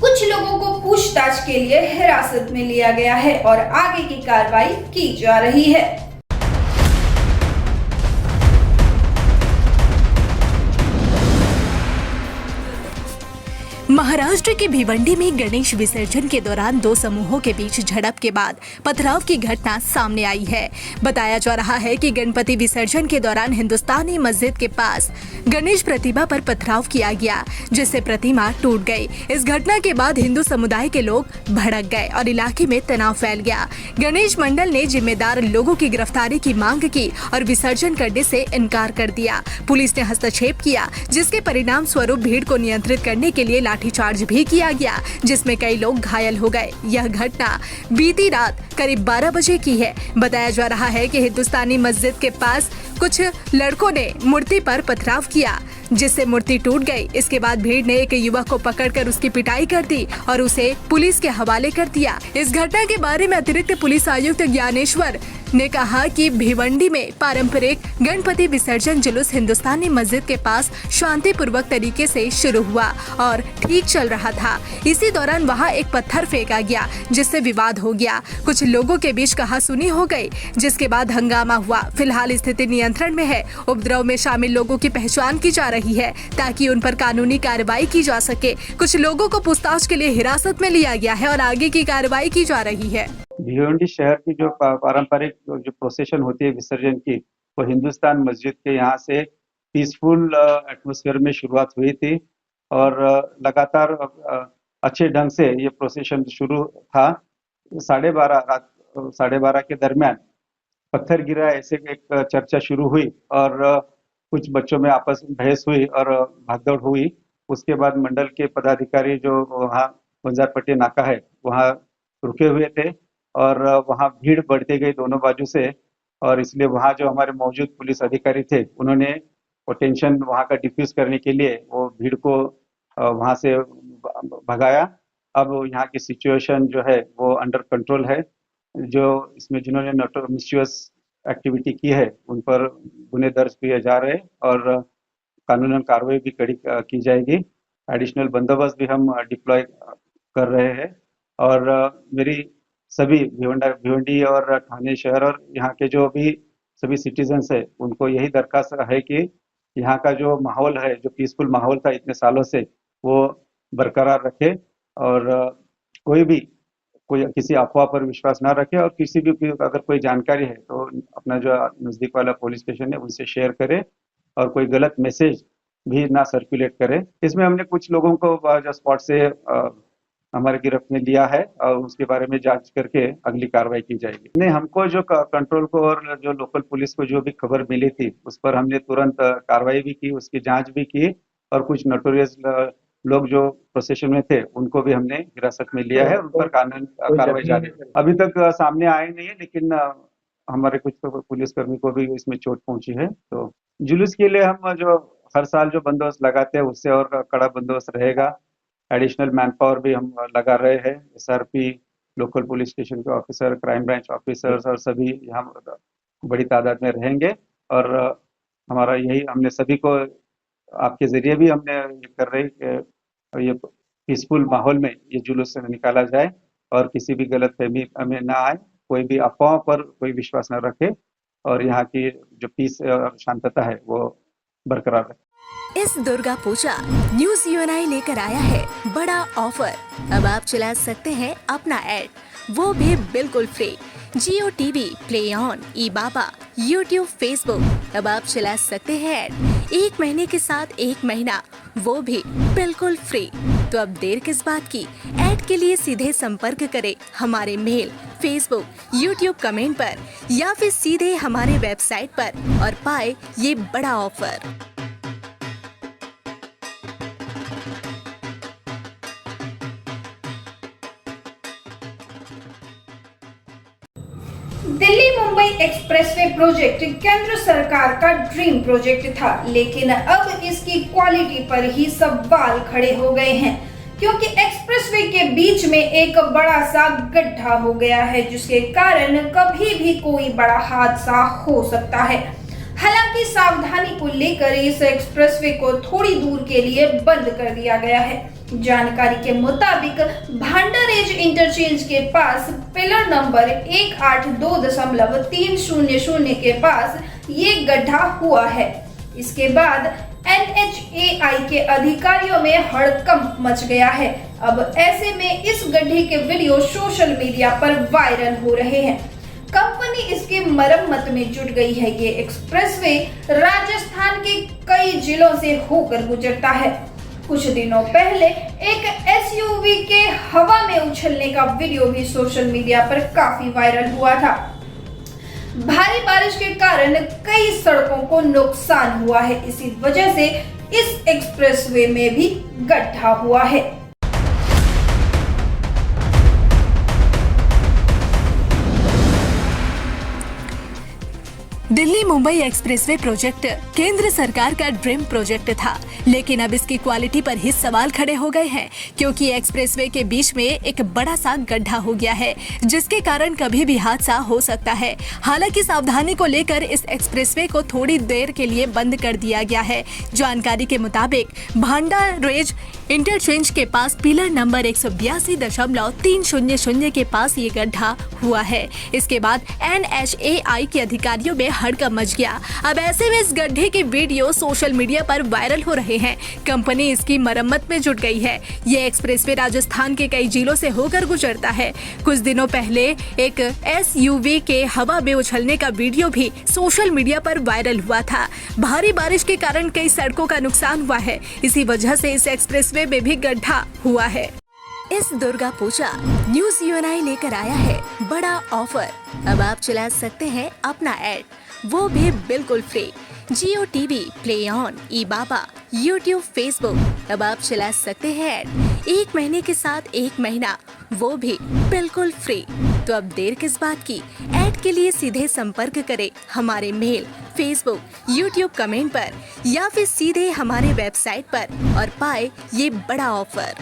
[SPEAKER 1] कुछ लोगों को पूछताछ के लिए हिरासत में लिया गया है और आगे की कार्रवाई की जा रही है।
[SPEAKER 2] महाराष्ट्र के भिवंडी में गणेश विसर्जन के दौरान दो समूहों के बीच झड़प के बाद पथराव की घटना सामने आई है। बताया जा रहा है कि गणपति विसर्जन के दौरान हिंदुस्तानी मस्जिद के पास गणेश प्रतिमा पर पथराव किया गया, जिससे प्रतिमा टूट गई। इस घटना के बाद हिंदू समुदाय के लोग भड़क गए और इलाके में तनाव फैल गया। गणेश मंडल ने जिम्मेदार लोगों की गिरफ्तारी की मांग की और विसर्जन करने से इनकार कर दिया। पुलिस ने हस्तक्षेप किया, जिसके परिणाम स्वरूप भीड़ को नियंत्रित करने के लिए लाठीचार्ज भी किया गया, जिसमें कई लोग घायल हो गए। यह घटना बीती रात करीब 12 बजे की है। बताया जा रहा है कि हिंदुस्तानी मस्जिद के पास कुछ लड़कों ने मूर्ति पर पथराव किया, जिससे मूर्ति टूट गई। इसके बाद भीड़ ने एक युवक को पकड़कर उसकी पिटाई कर दी और उसे पुलिस के हवाले कर दिया। इस घटना के बारे में अतिरिक्त पुलिस आयुक्त ज्ञानेश्वर ने कहा कि भिवंडी में पारंपरिक गणपति विसर्जन जुलूस हिंदुस्तानी मस्जिद के पास शांतिपूर्वक तरीके से शुरू हुआ और ठीक चल रहा था। इसी दौरान वहां एक पत्थर फेंका गया, जिससे विवाद हो गया। कुछ लोगों के बीच कहासुनी हो गई, जिसके बाद हंगामा हुआ। फिलहाल स्थिति नियंत्रण में है। उपद्रव में शामिल लोगों की पहचान की जा रही है ताकि उन पर कानूनी कार्रवाई की जा सके। कुछ लोगों को पूछताछ के लिए हिरासत में लिया गया है और आगे की कार्रवाई की जा रही है।
[SPEAKER 12] भिवंडी शहर की जो पारंपरिक जो प्रोसेशन होती है विसर्जन की, वो हिंदुस्तान मस्जिद के यहाँ से पीसफुल एटमॉस्फेयर में शुरुआत हुई थी और लगातार अच्छे ढंग से ये प्रोसेशन शुरू था। 12:30 रात 12:30 के दरमियान पत्थर गिरा ऐसे एक चर्चा शुरू हुई और कुछ बच्चों में आपस में बहस हुई और भागदौड़ हुई। उसके बाद मंडल के पदाधिकारी जो वहाँ बंजारपट्टी नाका है वहाँ रुके हुए थे और वहाँ भीड़ बढ़ती गई दोनों बाजू से, और इसलिए वहाँ जो हमारे मौजूद पुलिस अधिकारी थे उन्होंने वो टेंशन वहाँ का डिफ्यूज करने के लिए वो भीड़ को वहाँ से भगाया। अब यहाँ की सिचुएशन जो है वो अंडर कंट्रोल है। जो इसमें जिन्होंने मिसयूज एक्टिविटी की है उन पर गुने दर्ज किए जा रहे और कानूनन कार्रवाई भी कड़ी की जाएगी। एडिशनल बंदोबस्त भी हम डिप्लॉय कर रहे हैं और मेरी सभी भिवंडी और ठाणे शहर और यहाँ के जो भी सभी सिटीजन्स है उनको यही दरखास्त है कि यहाँ का जो माहौल है, जो पीसफुल माहौल था इतने सालों से, वो बरकरार रखे और कोई किसी अफवाह पर विश्वास ना रखे और किसी भी अगर कोई जानकारी है तो अपना जो नज़दीक वाला पुलिस स्टेशन है उनसे शेयर करे और कोई गलत मैसेज भी ना सर्कुलेट करे। इसमें हमने कुछ लोगों को जो स्पॉट से हमारे गिरफ्त में लिया है और उसके बारे में जांच करके अगली कार्रवाई की जाएगी। नहीं, हमको जो कंट्रोल को और जो लोकल पुलिस को जो भी खबर मिली थी उस पर हमने तुरंत कार्रवाई भी की, उसकी जांच भी की और कुछ नोटोरियस लोग जो प्रोसेशन में थे उनको भी हमने हिरासत में लिया है और उन पर कानून कार्रवाई जारी है। अभी तक सामने आए नहीं है, लेकिन हमारे कुछ पुलिसकर्मी को भी इसमें चोट पहुंची है। तो जुलूस के लिए हम जो हर साल जो बंदोबस्त लगाते हैं उससे और कड़ा बंदोबस्त रहेगा। एडिशनल मैन पावर भी हम लगा रहे हैं। SRP, लोकल पुलिस स्टेशन के ऑफिसर, क्राइम ब्रांच ऑफिसर्स और सभी यहाँ बड़ी तादाद में रहेंगे और हमारा यही, हमने सभी को आपके जरिए भी हमने ये कर रहे कि ये पीसफुल माहौल में ये जुलूस निकाला जाए और किसी भी गलत फहमी में ना आए, कोई भी अफवाह पर कोई विश्वास न रखे और यहाँ की जो पीस और शांतता है वो बरकरार रहे।
[SPEAKER 2] इस दुर्गा पूजा न्यूज यूएनआई लेकर आया है बड़ा ऑफर। अब आप चला सकते हैं अपना ऐड, वो भी बिल्कुल free. Jio TV, play on, E Baba, YouTube, Facebook. अब आप चला सकते हैं ऐड 1 महीने के साथ 1 महीना, वो भी बिल्कुल फ्री। तो अब देर किस बात की, ऐड के लिए सीधे संपर्क करें हमारे मेल, फेसबुक, यूट्यूब कमेंट पर या फिर सीधे हमारे वेबसाइट पर और पाए ये बड़ा offer.
[SPEAKER 1] Delhi Mumbai expressway project केंद्र सरकार का ड्रीम प्रोजेक्ट था, लेकिन अब इसकी क्वालिटी पर ही सवाल खड़े हो गए हैं, क्योंकि एक्सप्रेसवे के बीच में एक बड़ा सा गड्ढा हो गया है, जिसके कारण कभी भी कोई बड़ा हादसा हो सकता है। हालांकि सावधानी को लेकर इस एक्सप्रेसवे को थोड़ी दूर के लिए बंद कर दिया गया है। जानकारी के मुताबिक भांडारेज इंटरचेंज के पास पिलर नंबर 182.300 के पास ये गड्ढा हुआ है। इसके बाद NHAI के अधिकारियों में हड़कंप मच गया है। अब ऐसे में इस गड्ढे के वीडियो सोशल मीडिया पर वायरल हो रहे हैं। कंपनी इसकी मरम्मत में जुट गई है। ये एक्सप्रेसवे राजस्थान के कई जिलों से होकर गुजरता है। कुछ दिनों पहले एक SUV के हवा में उछलने का वीडियो भी सोशल मीडिया पर काफी वायरल हुआ था। भारी बारिश के कारण कई सड़कों को नुकसान हुआ है। इसी वजह से इस एक्सप्रेसवे में भी गड्ढा हुआ है।
[SPEAKER 2] दिल्ली मुंबई एक्सप्रेसवे प्रोजेक्ट केंद्र सरकार का ड्रीम प्रोजेक्ट था, लेकिन अब इसकी क्वालिटी पर ही सवाल खड़े हो गए हैं, क्योंकि एक्सप्रेसवे के बीच में एक बड़ा सा गड्ढा हो गया है, जिसके कारण कभी भी हादसा हो सकता है। हालांकि सावधानी को लेकर इस एक्सप्रेसवे को थोड़ी देर के लिए बंद कर दिया गया है। जानकारी के मुताबिक भांडारेज इंटरचेंज के पास पिलर नंबर 182.300 के पास ये गड्ढा हुआ है। इसके बाद NHAI के अधिकारियों में हड़कंप मच गया। अब ऐसे में इस गड्ढे के वीडियो सोशल मीडिया पर वायरल हो रहे हैं। कंपनी इसकी मरम्मत में जुट गई है। ये एक्सप्रेसवे राजस्थान के कई जिलों से होकर गुजरता है। कुछ दिनों पहले एक SUV के हवा में उछलने का वीडियो भी सोशल मीडिया पर वायरल हुआ था। भारी बारिश के कारण कई सड़कों का नुकसान हुआ है। इसी वजह से इस एक्सप्रेसवे में भी गड्ढा हुआ है। इस दुर्गा पूजा न्यूज यूएनआई लेकर आया है बड़ा ऑफर। अब आप चला सकते हैं अपना ऐड, वो भी बिल्कुल free. Jio TV, play on, E Baba, YouTube, Facebook. अब आप चला सकते हैं ऐड 1 महीने के साथ 1 महीना, वो भी बिल्कुल फ्री। तो अब देर किस बात की, ऐड के लिए सीधे संपर्क करें हमारे मेल, फेसबुक, यूट्यूब कमेंट पर या फिर सीधे हमारे वेबसाइट पर और पाए ये बड़ा ऑफर।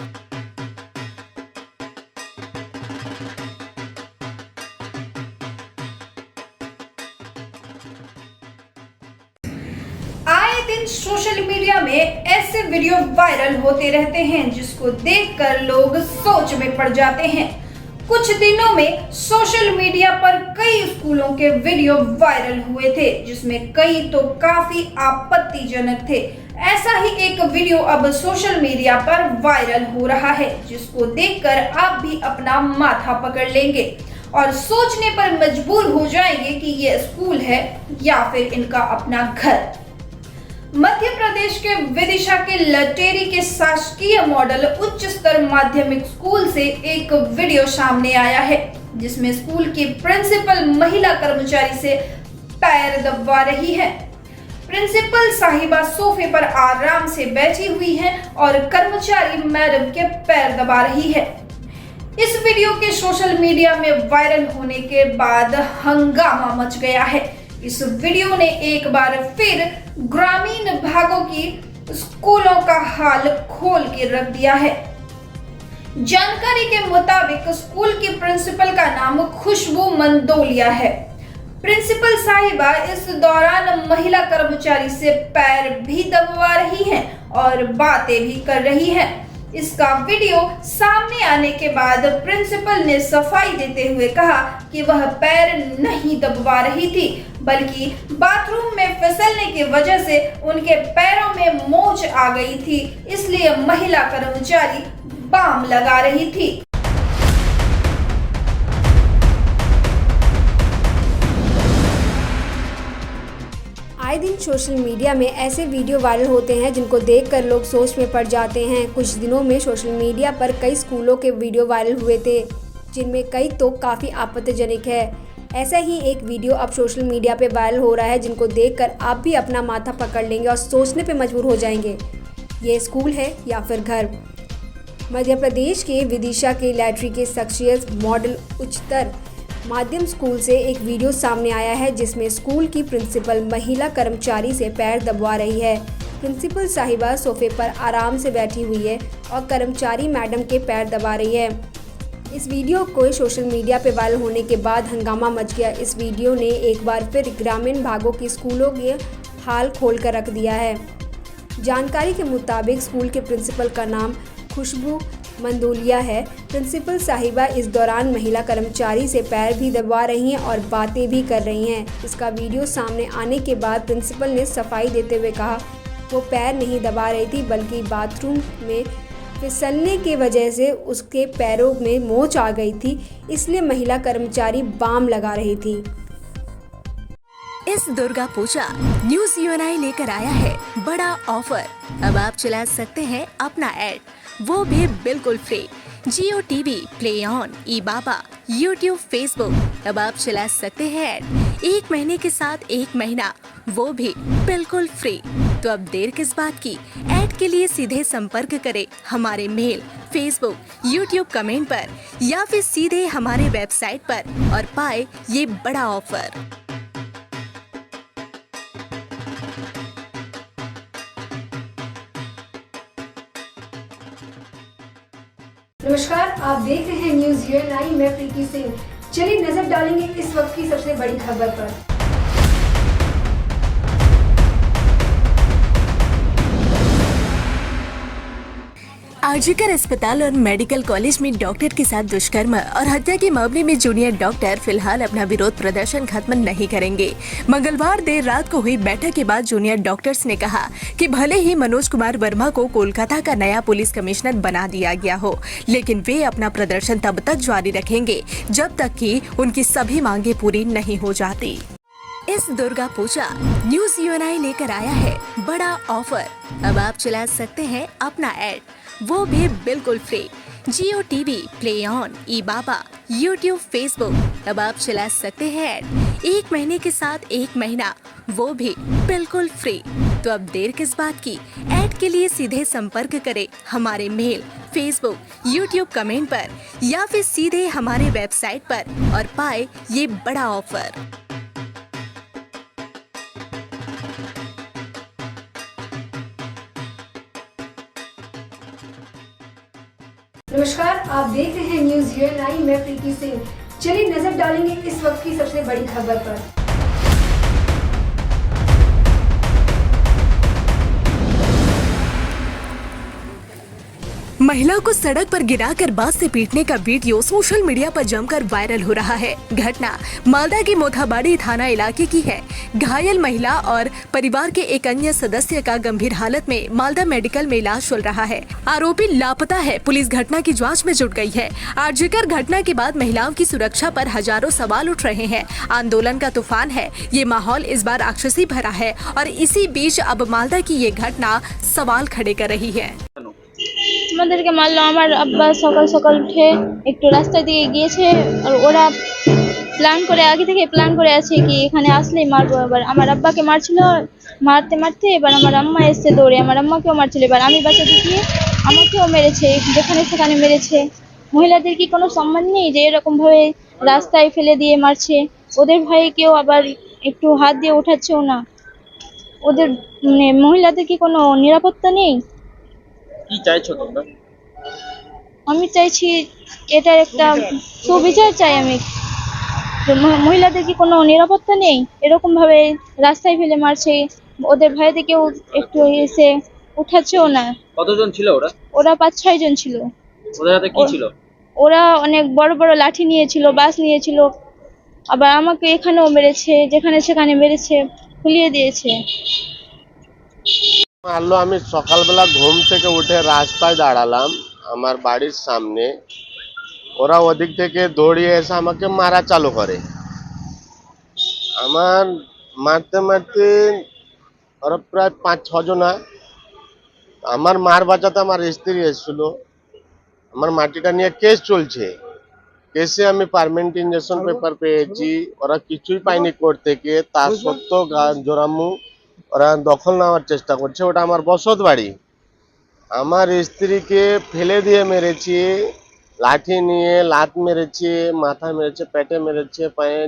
[SPEAKER 1] सोशल मीडिया में ऐसे वीडियो वायरल होते रहते हैं, जिसको देखकर लोग सोच में पड़ जाते हैं। कुछ दिनों में सोशल मीडिया पर कई स्कूलों के वीडियो वायरल हुए थे, जिसमें कई तो काफी आपत्तिजनक थे। ऐसा ही एक वीडियो अब सोशल मीडिया पर वायरल हो रहा है, जिसको देखकर आप भी अपना माथा पकड़ लेंगे और सोचने पर मजबूर हो जाएंगे कि ये स्कूल है या फिर इनका अपना घर। मध्य प्रदेश के विदिशा के लटेरी के शासकीय मॉडल उच्च स्तर माध्यमिक स्कूल से एक वीडियो सामने आया है, जिसमें स्कूल की प्रिंसिपल महिला कर्मचारी से पैर दबा रही है। प्रिंसिपल साहिबा सोफे पर आराम से बैठी हुई है और कर्मचारी मैडम के पैर दबा रही है। इस वीडियो के सोशल मीडिया में वायरल होने के बाद हंगामा मच गया है। इस वीडियो ने एक बार फिर ग्रामीण भागों की स्कूलों का हाल खोल के रख दिया है। जानकारी के मुताबिक स्कूल की प्रिंसिपल का नाम खुशबू मंदोलिया है। प्रिंसिपल साहिबा इस दौरान महिला कर्मचारी से पैर भी दबवा रही हैं और बातें भी कर रही हैं। इसका वीडियो सामने आने के बाद प्रिंसिपल ने सफाई देते हुए कहा कि वह पैर नहीं दबवा रही थी, बल्कि बाथरूम में फिसलने की वजह से उनके पैरों में मोच आ गई थी, इसलिए महिला कर्मचारी बाम लगा रही थी।
[SPEAKER 10] आए दिन सोशल मीडिया में ऐसे वीडियो वायरल होते हैं जिनको देखकर लोग सोच में पड़ जाते हैं। कुछ दिनों में सोशल मीडिया पर कई स्कूलों के वीडियो वायरल हुए थे, जिनमें कई तो काफ़ी आपत्तिजनक है। ऐसा ही एक वीडियो अब सोशल मीडिया पे वायरल हो रहा है, जिनको देखकर आप भी अपना माथा पकड़ लेंगे और सोचने पे मजबूर हो जाएंगे, ये स्कूल है या फिर घर। मध्य प्रदेश के विदिशा के लैट्री के सक्सेस मॉडल उच्चतर माध्यम स्कूल से एक वीडियो सामने आया है, जिसमें स्कूल की प्रिंसिपल महिला कर्मचारी से पैर दबवा रही है। प्रिंसिपल साहिबा सोफे पर आराम से बैठी हुई है और कर्मचारी मैडम के पैर दबा रही है। इस वीडियो को सोशल मीडिया पर वायरल होने के बाद हंगामा मच गया। इस वीडियो ने एक बार फिर ग्रामीण भागों की स्कूलों के हाल खोल कर रख दिया है। जानकारी के मुताबिक स्कूल के प्रिंसिपल का नाम खुशबू मंदोलिया है। प्रिंसिपल साहिबा इस दौरान महिला कर्मचारी से पैर भी दबा रही हैं और बातें भी कर रही हैं। इसका वीडियो सामने आने के बाद प्रिंसिपल ने सफाई देते हुए कहा वो पैर नहीं दबा रही थी, बल्कि बाथरूम में फिसलने की वजह से उसके पैरों में मोच आ गई थी, इसलिए महिला कर्मचारी बाम लगा रही थी।
[SPEAKER 2] इस दुर्गा पूजा न्यूज़ UNI लेकर आया है बड़ा ऑफर। अब आप चला सकते हैं अपना ऐड, वो भी बिल्कुल free. Jio TV, play on, ई-बाबा, YouTube, Facebook। अब आप चला सकते हैं ऐड 1 महीने के साथ 1 महीना, वो भी बिल्कुल फ्री। तो अब देर किस बात की, ऐड के लिए सीधे संपर्क करें हमारे मेल, Facebook, YouTube कमेंट पर या फिर सीधे हमारे वेबसाइट पर और पाए ये बड़ा ऑफर।
[SPEAKER 10] नमस्कार, आप देख रहे हैं न्यूज़ UNI, मैं प्रीति सिंह। चलिए नजर डालेंगे इस वक्त की सबसे बड़ी खबर पर।
[SPEAKER 2] आरजीकर अस्पताल और मेडिकल कॉलेज में डॉक्टर के साथ दुष्कर्म और हत्या के मामले में जूनियर डॉक्टर फिलहाल अपना विरोध प्रदर्शन खत्म नहीं करेंगे। मंगलवार देर रात को हुई बैठक के बाद जूनियर डॉक्टर्स ने कहा कि भले ही मनोज कुमार वर्मा को कोलकाता का नया पुलिस कमिश्नर बना दिया गया हो, लेकिन वे अपना प्रदर्शन तब तक जारी रखेंगे जब तक कि उनकी सभी मांगे पूरी नहीं हो जाती। इस दुर्गा पूजा न्यूज़ UNI लेकर आया है बड़ा ऑफर। अब आप चला सकते हैं अपना ऐड, वो भी बिल्कुल free. Jio TV, play on, ई-बाबा, YouTube, Facebook। अब आप चला सकते हैं ऐड 1 महीने के साथ 1 महीना, वो भी बिल्कुल फ्री। तो अब देर किस बात की, ऐड के लिए सीधे संपर्क करें हमारे मेल, Facebook, YouTube कमेंट पर या फिर सीधे हमारे वेबसाइट पर और पाए ये बड़ा ऑफर।
[SPEAKER 10] नमस्कार, आप देख रहे हैं न्यूज़ UNI, मैं प्रीति सिंह। चलिए नजर डालेंगे इस वक्त की सबसे बड़ी खबर पर।
[SPEAKER 2] महिला को सड़क पर गिराकर बस से पीटने का वीडियो सोशल मीडिया पर जमकर वायरल हो रहा है। घटना मालदा के मोथाबाड़ी थाना इलाके की है। घायल महिला और परिवार के एक अन्य सदस्य का गंभीर हालत में मालदा मेडिकल में इलाज चल रहा है। आरोपी लापता है। पुलिस घटना की जांच में जुट गई है। आरजीकर घटना के बाद महिलाओं की सुरक्षा पर हजारों सवाल उठ रहे हैं। आंदोलन का तूफान है। ये माहौल इस बार राक्षसी भरा है और इसी बीच अब मालदा की ये घटना सवाल खड़े कर रही है।
[SPEAKER 13] আমাদেরকে মারলো। আমার আব্বা সকাল সকাল উঠে একটু রাস্তা দিকে গিয়েছে আর ওরা প্ল্যান করে আগে থেকে প্ল্যান করে আছে কি এখানে আসলেই মারবো। এবার আমার আব্বাকে মারছিল, মারতে মারতে এবার আমার আম্মা এসে দৌড়ে আমার আম্মাকেও মারছিল। এবার আমি বাঁচাতে গিয়ে আমাকেও মেরেছে, যেখানে সেখানে মেরেছে। মহিলাদের কি কোনো সম্মান নেই যে এরকম ভাবে রাস্তায় ফেলে দিয়ে মারছে? ওদের ভয়ে কেউ আবার একটু হাত দিয়ে ওঠাচ্ছেও না। ওদের মহিলাদের কি কোনো নিরাপত্তা নেই?
[SPEAKER 11] কি চাইছো তোমরা?
[SPEAKER 13] আমি চাইছি এটা একটা সুবিচার চাই আমি। মহিলাদের কি কোনো নিরাপত্তা নেই? এরকম ভাবে রাস্তায় ফেলে মারছে, ওদের ভয়তে কেউ একটু এসে উঠাচ্ছেও না।
[SPEAKER 11] কতজন ছিল ওরা?
[SPEAKER 13] ওরা 5-6 জন ছিল।
[SPEAKER 11] ওদের হাতে কি ছিল?
[SPEAKER 13] ওরা অনেক বড় বড় লাঠি নিয়েছিল, বাস নিয়েছিল, আবার আমাকে এখানেও মেরেছে, যেখানে সেখানে মেরেছে, ফুলিয়ে দিয়েছে।
[SPEAKER 9] মারলো। আমি সকালবেলা ঘুম থেকে উঠে রাস্তায় দাঁড়ালাম আমার বাড়ির সামনে, ওরা ওদিক থেকে দৌড়িয়ে এসে আমাকে মারা চালু করে। আমার মারতে মারতে ওরা প্রায় 5-6 জনা। আমার মার বাঁচাতে আমার স্ত্রী এসেছিল। আমার মাটিটা নিয়ে কেস চলছে, কেসে আমি পার্মানেন্ট ইনজেকশন পেপার পেয়েছি, ওরা কিছুই পায়নি কোর্ট থেকে। তার সত্ত্বেও জোরামু ওরা দখল নেওয়ার চেষ্টা করছে। ওটা আমার বসত বাড়ি। আমার স্ত্রীকে ফেলে দিয়ে মেরেছে, লাঠি নিয়ে লাত মেরেছে, মাথা মেরেছে, পেটে মেরেছে, পায়ে,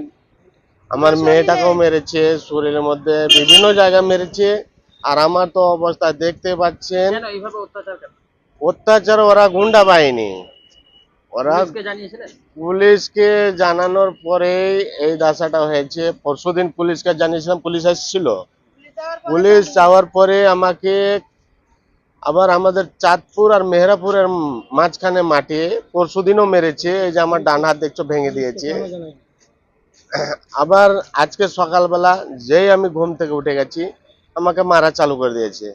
[SPEAKER 9] আমার মেয়েটাকেও মেরেছে, শরীরের মধ্যে বিভিন্ন জায়গায় মেরেছে। আর আমার তো অবস্থা দেখতে পাচ্ছেন।
[SPEAKER 11] কেন এইভাবে অত্যাচার কেন?
[SPEAKER 9] অত্যাচার ওরা গুন্ডা বাহিনী। ওরা
[SPEAKER 11] পুলিশকে জানিয়েছিলেন?
[SPEAKER 9] পুলিশকে জানানোর পরে এই দশাটা হয়েছে। পরশুদিন পুলিশকে জানিয়েছিলাম, পুলিশ এসেছিল। পুলিশ যাওয়ার পরে আমাকে আবার আমাদের চাঁদপুর আর মেহরাপুরের মাঝখানে মাঠে পরশুদিনও মেরেছে। এই যে আমার ডান হাত দেখছো ভেঙে দিয়েছে। আবার আজকে সকালবেলা যেই আমি ঘুম থেকে উঠে গেছি আমাকে মারা চালু করে দিয়েছে।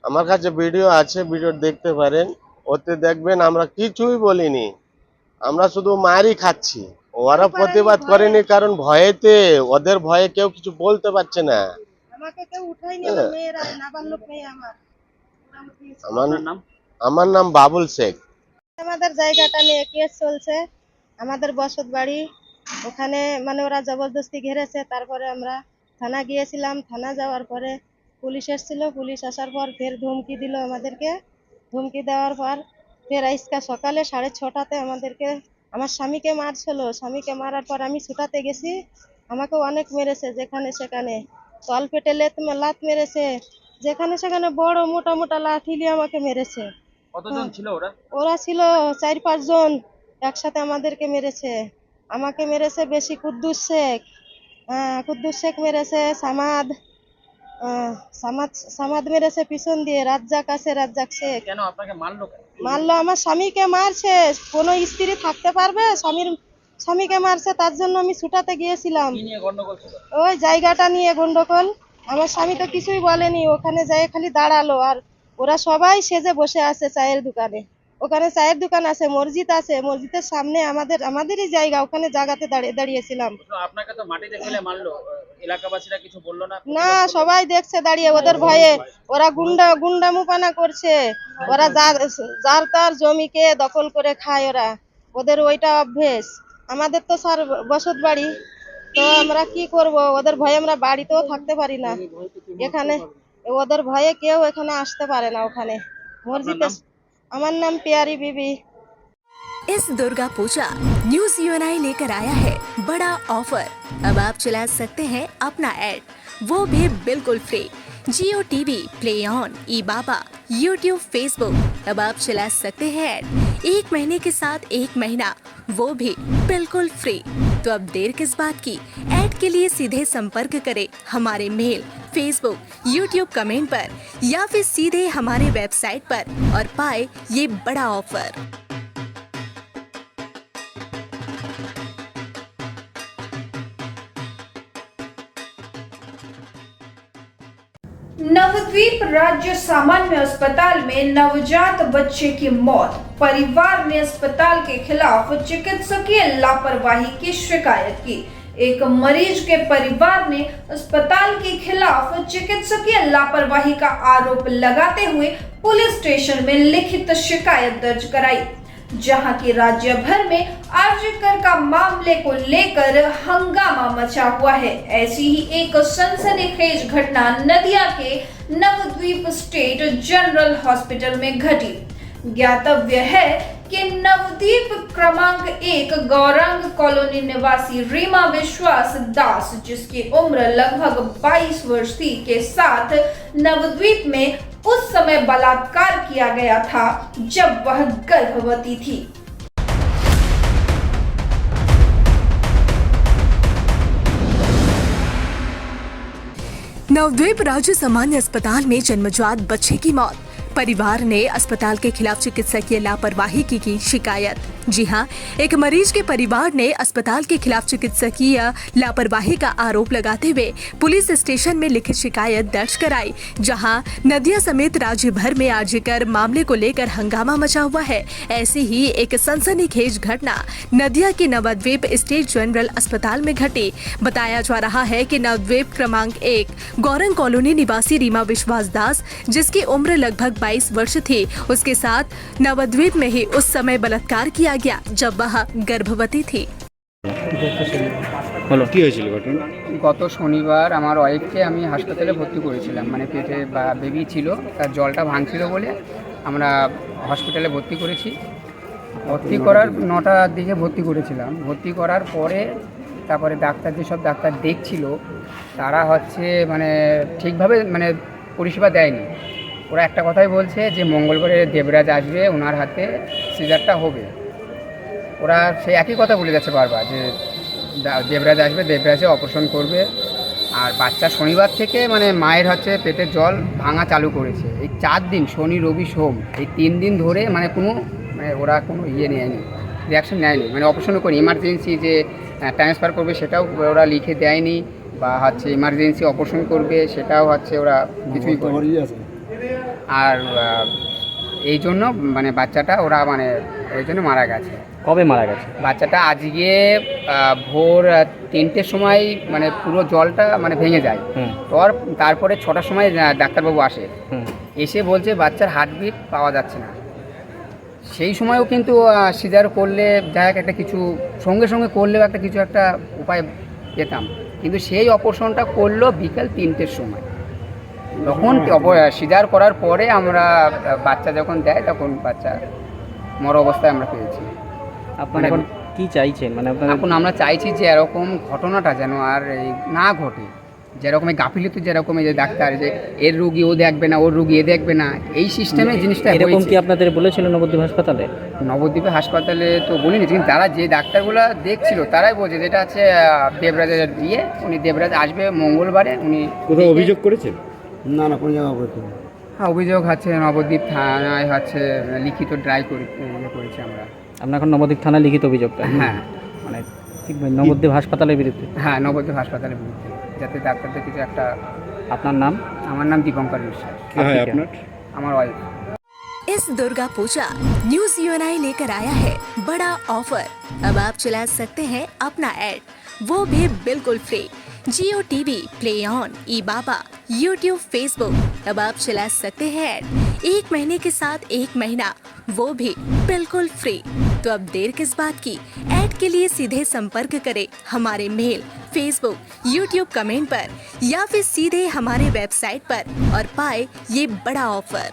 [SPEAKER 9] আমার কাছে ভিডিও আছে, ভিডিও দেখতে পারেন। ওতে দেখবেন আমরা কিছুই বলিনি, আমরা শুধু মারই খাচ্ছি। ওরা প্রতিবাদ করেনি, কারণ ভয়েতে, ওদের ভয়ে কেউ কিছু বলতে পারছে না। আমার নাম বাবুল শেখ।
[SPEAKER 14] আমাদের জায়গাটা নিয়ে কেস চলছে, আমাদের বসত বাড়ি ওখানে, মানে ওরা জবরদস্তি ঘেরেছে। তারপরে আমরা থানা গিয়েছিলাম, থানা যাওয়ার পরে পুলিশ এসেছিল, পুলিশ আসার পর ফের ধমকি দিল আমাদেরকে। ধমকি দেওয়ার পর ফের আজকে সকালে 6:30টাতে আমাদেরকে, আমার স্বামীকে মারছিল। স্বামীকে মারার পর আমি ছুটাতে গেছি, আমাকে অনেক মেরেছে, যেখানে সেখানে তল পেটে লাত মেরেছে, যেখানে সেখানে বড় মোটা মোটা লাঠি দিয়ে আমাকে মেরেছে।
[SPEAKER 11] কতজন ছিল ওরা?
[SPEAKER 14] ওরা ছিল 4-5 জন একসাথে আমাদেরকে মেরেছে। আমাকে মেরেছে বেশি কুদ্দুস শেখ, কুদ্দুস শেখ মেরেছে, সামাদ মেরেছে পিছন দিয়ে, রাজ্জাক আছে, রাজ্জাক শেখ।
[SPEAKER 11] কেন আপনাকে মারলো?
[SPEAKER 14] মারলো আমার স্বামীকে মারছে। কোনো স্ত্রী থাকতে পারবে? স্বামীকে মারছে, তার জন্য আমি ছুটাতে গিয়েছিলাম।
[SPEAKER 11] কি নিয়ে গন্ডগোল ছিল?
[SPEAKER 14] ওই জায়গাটা নিয়ে গন্ডগোল। আমার স্বামী তো কিছুই বলেনি, ওখানে যাই খালি দাঁড়ালো। আর ওরা সবাই সেজে বসে আছে চায়ের দোকানে। ওখানে চায়ের দোকান আছে, মসজিদ আছে, মসজিদের সামনে আমাদেরই জায়গা, ওখানে জায়গাতে দাঁড়িয়েছিলাম।
[SPEAKER 11] আপনাকে তো মাটিতে ফেলে মারলো, এলাকাবাসীরা কিছু বললো না?
[SPEAKER 14] না, সবাই দেখছে দাঁড়িয়ে, ওদের ভয়ে। ওরা গুন্ডামুপানা করছে। ওরা যার তার জমিকে দখল করে খায় ওরা, ওদের ওইটা অভ্যেস। আমাদের তো স্যার বসত বাড়ি, তো আমরা কি করব? ওদের ভয়ে আমরা বাড়িতেও থাকতে পারি না। এখানে ওদের ভয়ে কেউ এখানে আসতে পারে না। ওখানে মসজিদে। আমার নাম प्यारी बीबी।
[SPEAKER 2] इस दुर्गा पूजा न्यूज यूएनआई लेकर आया है बड़ा ऑफर। अब आप चला सकते हैं अपना ऐड, वो भी बिल्कुल free. Jio TV, play on, E Baba, YouTube, Facebook. अब आप चला सकते हैं ऐड 1 महीने के साथ 1 महीना, वो भी बिल्कुल फ्री। तो अब देर किस बात की? ऐड के लिए सीधे संपर्क करें हमारे मेल, फेसबुक, यूट्यूब कमेंट पर या फिर सीधे हमारे वेबसाइट पर और पाए ये बड़ा ऑफर।
[SPEAKER 1] नवद्वीप राज्य सामान्य अस्पताल में नवजात बच्चे की मौत। परिवार ने अस्पताल के खिलाफ चिकित्सकीय लापरवाही की शिकायत की। एक मरीज के परिवार ने अस्पताल के खिलाफ चिकित्सकीय लापरवाही का आरोप लगाते हुए पुलिस स्टेशन में लिखित शिकायत दर्ज कराई, जहां की राज्य भर में आर्जिकर का मामले को लेकर हंगामा मचा हुआ है। ऐसी ही एक सनसनीखेज घटना नदिया के नवद्वीप स्टेट जनरल हॉस्पिटल में घटी। ज्ञातव्य है कि नवद्वीप क्रमांक 1 गौरांग कॉलोनी निवासी रीमा विश्वास दास, जिसकी उम्र लगभग 22 वर्ष थी, के साथ नवद्वीप में उस समय बलात्कार किया गया था जब वह गर्भवती थी।
[SPEAKER 2] नवद्वीप राज्य सामान्य अस्पताल में जन्मजात बच्चे की मौत। परिवार ने अस्पताल के खिलाफ चिकित्सकीय लापरवाही की शिकायत। जी हां, एक मरीज के परिवार ने अस्पताल के खिलाफ चिकित्सकीय लापरवाही का आरोप लगाते हुए पुलिस स्टेशन में लिखित शिकायत दर्ज कराई, जहां नदिया समेत राज्य भर में आर्जिकर मामले को लेकर हंगामा मचा हुआ है। ऐसी ही एक सनसनीखेज घटना नदिया के नवद्वीप स्टेट जनरल अस्पताल में घटी। बताया जा रहा है कि नवद्वीप क्रमांक 1 गौरंग कॉलोनी निवासी रीमा विश्वास दास, जिसकी उम्र लगभग 22 वर्ष थी, उसके साथ नवद्वीप में ही उस समय बलात्कार किया गया जब वह गर्भवती थी।
[SPEAKER 15] গত শনিবার আমার ওয়াইফকে আমি হাসপাতালে ভর্তি করেছিলাম, মানে পেটে বেবি ছিল, তার জলটা ভাঙছিল বলে আমরা হসপিটালে ভর্তি করেছি। ভর্তি করার 9টার দিকে ভর্তি করেছিলাম। ভর্তি করার পরে তারপরে ডাক্তার যেসব ডাক্তার দেখছিল তারা মানে ঠিকভাবে মানে পরিষেবা দেয়নি। ওরা একটা কথাই বলছে যে মঙ্গলবারে দেবরাজ আসবে, ওনার হাতে সিজারটা হবে। ওরা সেই একই কথা বলে যাচ্ছে বারবার যে দেবরাজ আসবে, দেবরাজে অপারেশন করবে। আর বাচ্চা শনিবার থেকে মানে মায়ের পেটের জল ভাঙা চালু করেছে। এই 4 দিন শনি রবি সোম এই 3 দিন ধরে মানে ওরা কোনো নেয়নি, রিয়াকশন নেয়নি, মানে অপারেশনও করি ইমার্জেন্সি যে ট্রান্সফার করবে সেটাও ওরা লিখে দেয়নি, বা ইমার্জেন্সি অপারেশন করবে সেটাও ওরা কিছুই করেনি। আর এই জন্য মানে বাচ্চাটা ওরা মানে এই জন্য মারা গেছে।
[SPEAKER 11] কবে মারা গেছে
[SPEAKER 15] বাচ্চাটা? আজকে ভোর 3টের সময় মানে পুরো জলটা মানে ভেঙে যায়। তারপরে 6টার সময় ডাক্তারবাবু আসে, এসে বলছে বাচ্চার হার্টবিট পাওয়া যাচ্ছে না। সেই সময়ও কিন্তু সিজার করলে যা একটা কিছু সঙ্গে সঙ্গে করলেও একটা কিছু একটা উপায় পেতাম, কিন্তু সেই অপারেশনটা করলো বিকাল 3টের সময়। তখন সিজার করার পরে আমরা বাচ্চা যখন দেয় তখন বাচ্চা মর অবস্থায় আমরা পেয়েছি।
[SPEAKER 11] আপনারা এখন কি চাইছেন? মানে
[SPEAKER 15] এখন আমরা চাইছি যে এরকম ঘটনাটা যেন আর না ঘটে, যেরকম গাফিলতি, যেরকম যে ডাক্তার যে এর রুগী ও দেখবে না, ওর রুগী এ দেখবে না, এই সিস্টেমে জিনিসটা
[SPEAKER 11] এরকম কি আপনাদের বলেছিল নবদ্বীপ হাসপাতালে?
[SPEAKER 15] নবদ্বীপে হাসপাতালে তো বলিনি, কিন্তু তারা যে ডাক্তারগুলো দেখছিল তারাই বলছে যেটা আছে দেবরাজের উনি দেবরাজ আসবে মঙ্গলবারে। উনি
[SPEAKER 3] কোথাও অভিযোগ করেছেন?
[SPEAKER 15] না কোনো জায়গা বলছেন। হ্যাঁ, অভিযোগ নবদ্বীপ থানায় লিখিত করেছি আমরা।
[SPEAKER 11] আমরা এখন নবদ্বীপ থানায় লিখিত অভিযোগটা?
[SPEAKER 15] হ্যাঁ,
[SPEAKER 11] মানে ঠিক নবদ্বীপ হাসপাতালের বিরুদ্ধে?
[SPEAKER 15] হ্যাঁ, নবদ্বীপ হাসপাতালের বিরুদ্ধে, যাতে ডাক্তারদের কিছু একটা।
[SPEAKER 11] আপনার নাম?
[SPEAKER 15] আমার নাম দীপঙ্কর বিশ্বাস। আমার ওয়াইফ।
[SPEAKER 2] इस दुर्गा पूजा न्यूज यूएनआई लेकर आया है बड़ा ऑफर। अब आप चला सकते हैं अपना ऐड, वो भी बिल्कुल free. Jio TV, play on, E Baba, YouTube, Facebook, अब आप चला सकते हैं ऐड 1 महीने के साथ 1 महीना, वो भी बिल्कुल फ्री। तो अब देर किस बात की? ऐड के लिए सीधे संपर्क करें हमारे मेल, फेसबुक, यूट्यूब कमेंट पर या फिर सीधे हमारे वेबसाइट पर और पाए ये बड़ा ऑफर।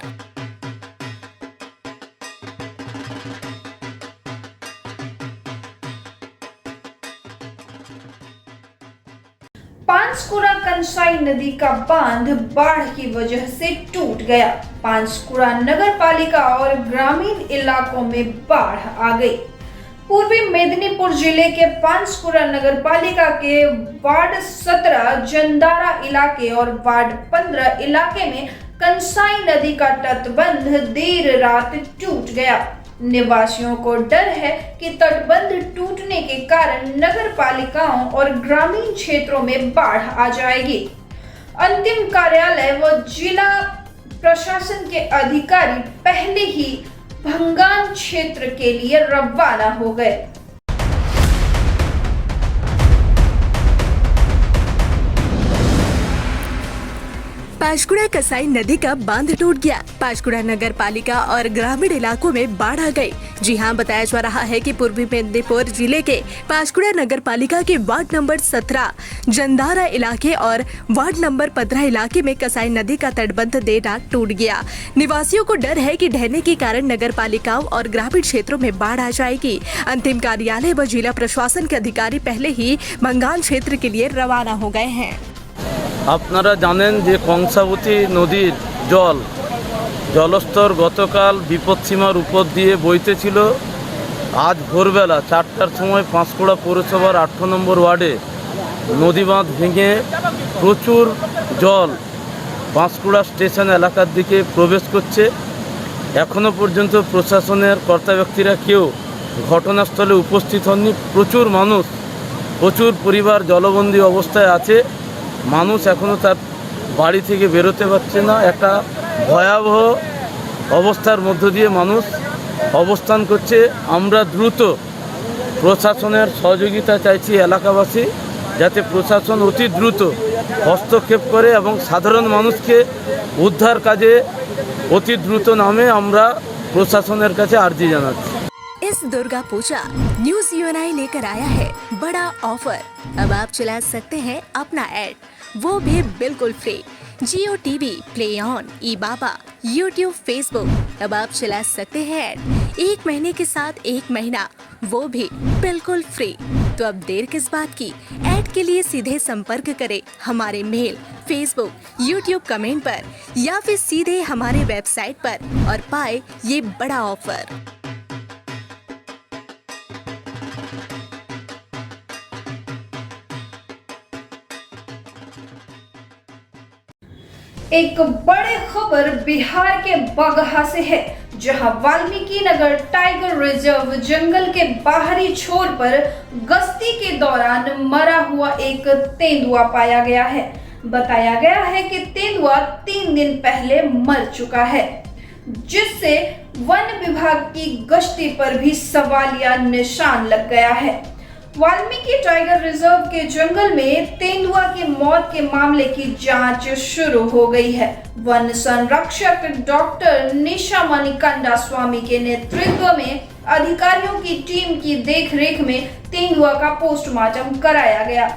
[SPEAKER 1] पांसकुरा कंसाई नदी का बांध बाढ़ की वजह से टूट गया। पांसकुरा नगर पालिका और ग्रामीण इलाकों में बाढ़ आ गई। पूर्वी मेदिनीपुर जिले के पांसकुरा नगर पालिका के वार्ड 17 जंदारा इलाके और वार्ड 15 इलाके में कंसाई नदी का तटबंध देर रात टूट गया। निवासियों को डर है कि तटबंध टूटने के कारण नगर पालिकाओं और ग्रामीण क्षेत्रों में बाढ़ आ जाएगी। अंतिम कार्यालय व जिला प्रशासन के अधिकारी पहले ही भंगान क्षेत्र के लिए रवाना हो गए।
[SPEAKER 2] पांसकुरा कसाई नदी का बांध टूट गया। पांसकुरा नगर पालिका और ग्रामीण इलाकों में बाढ़ आ गई। जी हां, बताया जा रहा है कि पूर्वी मेदिनीपुर जिले के पांसकुरा नगर पालिका के वार्ड नंबर 17 जंदारा इलाके और वार्ड नंबर 15 इलाके में कसाई नदी का तटबंध देर रात टूट गया। निवासियों को डर है कि ढहने के कारण नगर पालिकाओं और ग्रामीण क्षेत्रों में बाढ़ आ जाएगी। अंतिम कार्यालय व जिला प्रशासन के अधिकारी पहले ही भंगान क्षेत्र के लिए रवाना हो गए हैं।
[SPEAKER 16] আপনারা জানেন যে কংসাবতী নদীর জলস্তর গতকাল বিপদসীমার উপর দিয়ে বইতেছিল। আজ ভোরবেলা 4টার সময় পাঁশকুড়া পৌরসভার 8 নম্বর ওয়ার্ডে নদীবাঁধ ভেঙে প্রচুর জল পাঁশকুড়া স্টেশন এলাকার দিকে প্রবেশ করছে। এখনও পর্যন্ত প্রশাসনের কর্তা ব্যক্তিরা কেউ ঘটনাস্থলে উপস্থিত হননি। প্রচুর মানুষ, প্রচুর পরিবার জলবন্দী অবস্থায় আছে। মানুষ এখনও তার বাড়ি থেকে বেরোতে পারছে না। একটা ভয়াবহ অবস্থার মধ্য দিয়ে মানুষ অবস্থান করছে। আমরা দ্রুত প্রশাসনের সহযোগিতা চাইছি এলাকাবাসী, যাতে প্রশাসন অতি দ্রুত হস্তক্ষেপ করে এবং সাধারণ মানুষকে উদ্ধার কাজে অতি দ্রুত নামে আমরা প্রশাসনের কাছে আর্জি জানাচ্ছি।
[SPEAKER 2] इस दुर्गा पूजा न्यूज यूएनआई लेकर आया है बड़ा ऑफर। अब आप चला सकते हैं अपना ऐड, वो भी बिल्कुल free. Jio TV, play on, E Baba, YouTube, Facebook. अब आप चला सकते हैं ऐड 1 महीने के साथ 1 महीना, वो भी बिल्कुल फ्री। तो अब देर किस बात की, ऐड के लिए सीधे संपर्क करें हमारे मेल, फेसबुक, यूट्यूब कमेंट पर या फिर सीधे हमारे वेबसाइट पर और पाए ये बड़ा ऑफर।
[SPEAKER 1] एक बड़ी खबर बिहार के बगहा से है, जहां वाल्मीकि नगर टाइगर रिजर्व जंगल के बाहरी छोर पर गश्ती के दौरान मरा हुआ एक तेंदुआ पाया गया है। बताया गया है कि तेंदुआ 3 दिन पहले मर चुका है, जिससे वन विभाग की गश्ती पर भी सवालिया निशान लग गया है। वाल्मीकि टाइगर रिजर्व के जंगल में तेंदुआ की मौत के मामले की जांच शुरू हो गई है। वन संरक्षक डॉक्टर निशा मणिकंडा स्वामी के नेतृत्व में अधिकारियों की टीम की देखरेख में तेंदुआ का पोस्टमार्टम कराया गया।